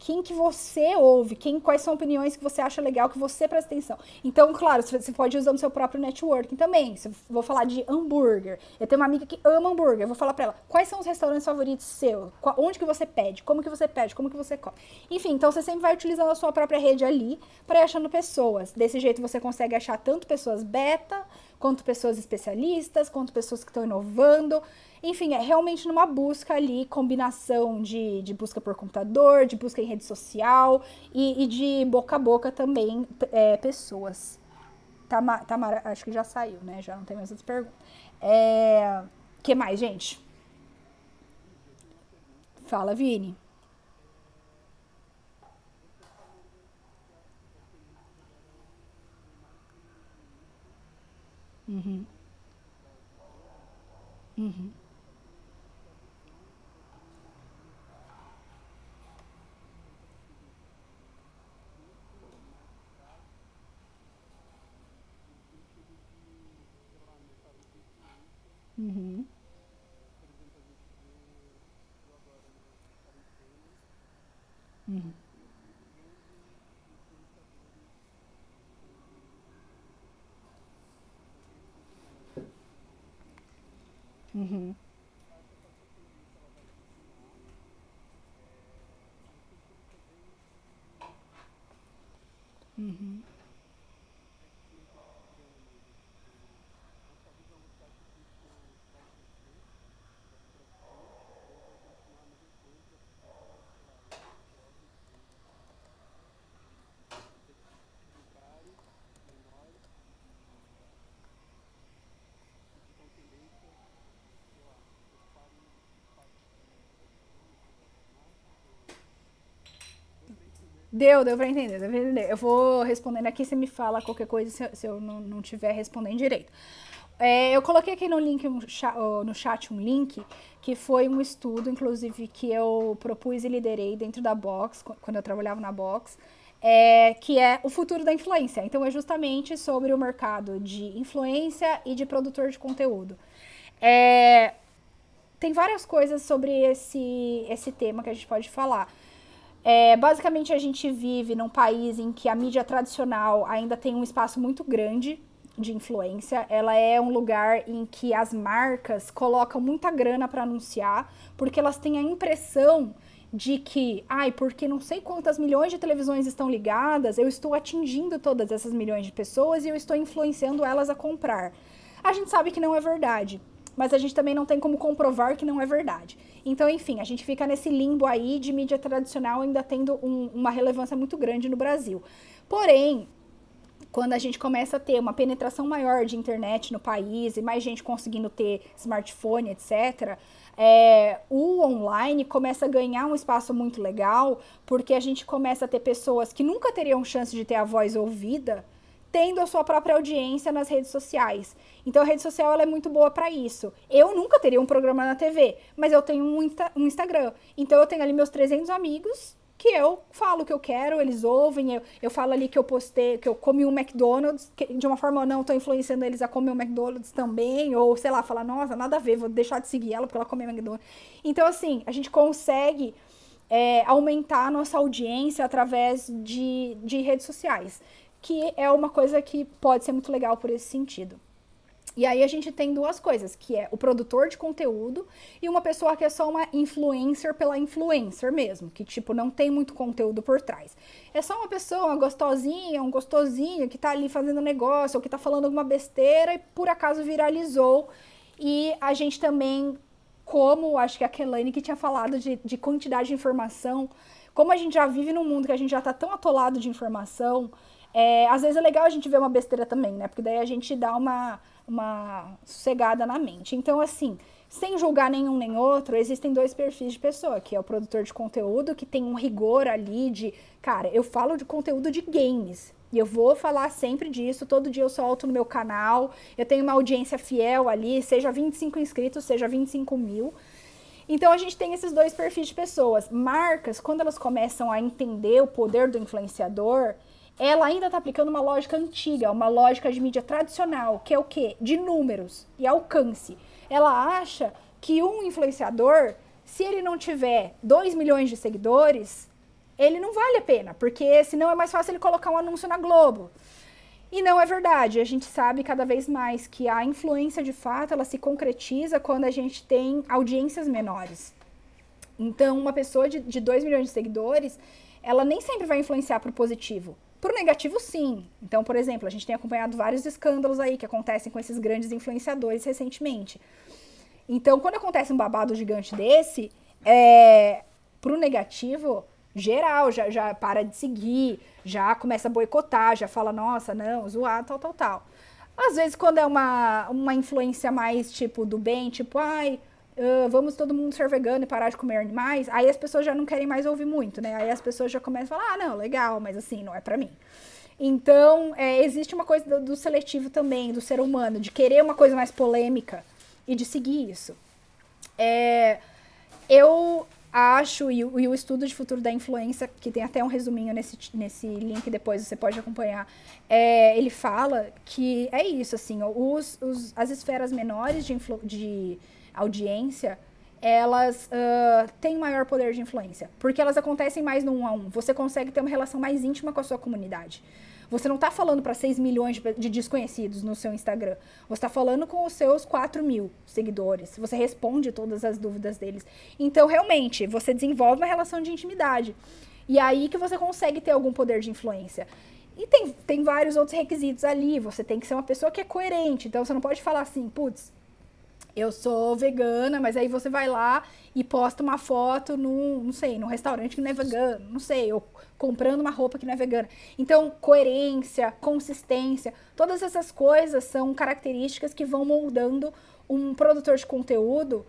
Quem que você ouve, quais são opiniões que você acha legal, que você presta atenção. Então, claro, você pode usar no seu próprio networking também. Se eu vou falar de hambúrguer, eu tenho uma amiga que ama hambúrguer, eu vou falar pra ela, quais são os restaurantes favoritos seus? Onde que você pede? Como que você pede? Como que você come? Enfim, então você sempre vai utilizando a sua própria rede ali para ir achando pessoas. Desse jeito você consegue achar tanto pessoas beta, quanto pessoas especialistas, quanto pessoas que estão inovando. Enfim, é realmente numa busca ali, combinação de busca por computador, de busca em rede social e de boca a boca também, pessoas. Tamara, acho que já saiu, né? Já não tem mais outras perguntas. Que mais, gente? Fala, Vini. Uhum, uhum, uhum, uhum, uhum, uhum. Deu pra entender, deu pra entender. Eu vou respondendo aqui, você me fala qualquer coisa se eu não tiver respondendo direito. Eu coloquei aqui no link, no chat um link, que foi um estudo, inclusive, que eu propus e liderei dentro da Box, quando eu trabalhava na Box, que é o futuro da influência. Então, é justamente sobre o mercado de influência e de produtor de conteúdo. Tem várias coisas sobre esse tema que a gente pode falar. Basicamente, a gente vive num país em que a mídia tradicional ainda tem um espaço muito grande de influência. Ela é um lugar em que as marcas colocam muita grana para anunciar, porque elas têm a impressão de que, porque não sei quantas milhões de televisões estão ligadas, eu estou atingindo todas essas milhões de pessoas e eu estou influenciando elas a comprar. A gente sabe que não é verdade, mas a gente também não tem como comprovar que não é verdade. Então, enfim, a gente fica nesse limbo aí de mídia tradicional ainda tendo uma relevância muito grande no Brasil. Porém, quando a gente começa a ter uma penetração maior de internet no país e mais gente conseguindo ter smartphone, etc., o online começa a ganhar um espaço muito legal, porque a gente começa a ter pessoas que nunca teriam chance de ter a voz ouvida, tendo a sua própria audiência nas redes sociais. Então a rede social ela é muito boa para isso. Eu nunca teria um programa na TV, mas eu tenho um Instagram. Então eu tenho ali meus 300 amigos que eu falo o que eu quero, eles ouvem, eu falo ali que eu postei, que eu comi um McDonald's, que de uma forma ou não tô influenciando eles a comer um McDonald's também, ou sei lá, falar, nossa, nada a ver, vou deixar de seguir ela porque ela comeu McDonald's. Então assim, a gente consegue aumentar a nossa audiência através de redes sociais, que é uma coisa que pode ser muito legal por esse sentido. E aí a gente tem duas coisas, que é o produtor de conteúdo e uma pessoa que é só uma influencer pela influencer mesmo, que tipo não tem muito conteúdo por trás. É só uma pessoa, uma gostosinha, um gostosinho que tá ali fazendo negócio ou que tá falando alguma besteira e por acaso viralizou. E a gente também, como acho que a Kelane que tinha falado de quantidade de informação, como a gente já vive num mundo que a gente já tá tão atolado de informação, às vezes é legal a gente ver uma besteira também, né? Porque daí a gente dá uma sossegada na mente. Então, assim, sem julgar nenhum nem outro, existem dois perfis de pessoa, que é o produtor de conteúdo, que tem um rigor ali de, cara, eu falo de conteúdo de games, e eu vou falar sempre disso, todo dia eu solto no meu canal, eu tenho uma audiência fiel ali, seja 25 inscritos, seja 25 mil. Então, a gente tem esses dois perfis de pessoas. Marcas, quando elas começam a entender o poder do influenciador, ela ainda está aplicando uma lógica antiga, uma lógica de mídia tradicional, que é o quê? De números e alcance. Ela acha que um influenciador, se ele não tiver 2 milhões de seguidores, ele não vale a pena, porque senão é mais fácil ele colocar um anúncio na Globo. E não é verdade. A gente sabe cada vez mais que a influência de fato ela se concretiza quando a gente tem audiências menores. Então, uma pessoa de 2 milhões de seguidores, ela nem sempre vai influenciar para o positivo. Para o negativo, sim. Então, por exemplo, a gente tem acompanhado vários escândalos aí que acontecem com esses grandes influenciadores recentemente. Então, quando acontece um babado gigante desse, pro negativo, geral, já para de seguir, já começa a boicotar, já fala, nossa, não, zoado, tal. Às vezes, quando é uma influência mais, tipo, do bem, tipo, ai, vamos todo mundo ser vegano e parar de comer animais, aí as pessoas já não querem mais ouvir muito, né? Aí as pessoas já começam a falar, ah, não, legal, mas assim, não é pra mim. Então, existe uma coisa do seletivo também, do ser humano, de querer uma coisa mais polêmica e de seguir isso. Eu acho, e o estudo de futuro da influência, que tem até um resuminho nesse link, depois você pode acompanhar, ele fala que é isso, assim, as esferas menores de audiência, elas têm maior poder de influência, porque elas acontecem mais no 1 a 1. Você consegue ter uma relação mais íntima com a sua comunidade. Você não está falando para 6 milhões de desconhecidos no seu Instagram. Você está falando com os seus 4 mil seguidores. Você responde todas as dúvidas deles. Então, realmente, você desenvolve uma relação de intimidade. E aí que você consegue ter algum poder de influência. E tem vários outros requisitos ali. Você tem que ser uma pessoa que é coerente. Então, você não pode falar assim, putz, eu sou vegana, mas aí você vai lá e posta uma foto não sei, num restaurante que não é vegano, não sei, ou comprando uma roupa que não é vegana. Então, coerência, consistência, todas essas coisas são características que vão moldando um produtor de conteúdo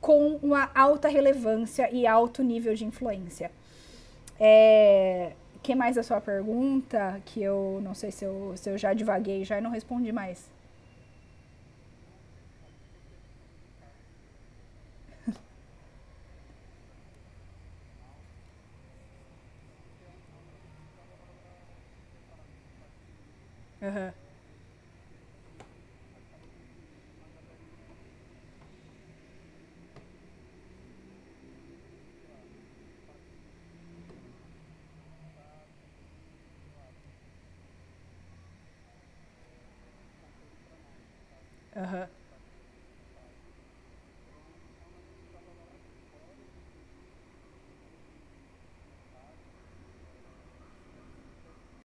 com uma alta relevância e alto nível de influência. Que mais a sua pergunta? Que eu não sei se eu já divaguei, já não respondi mais. Aham. Aham.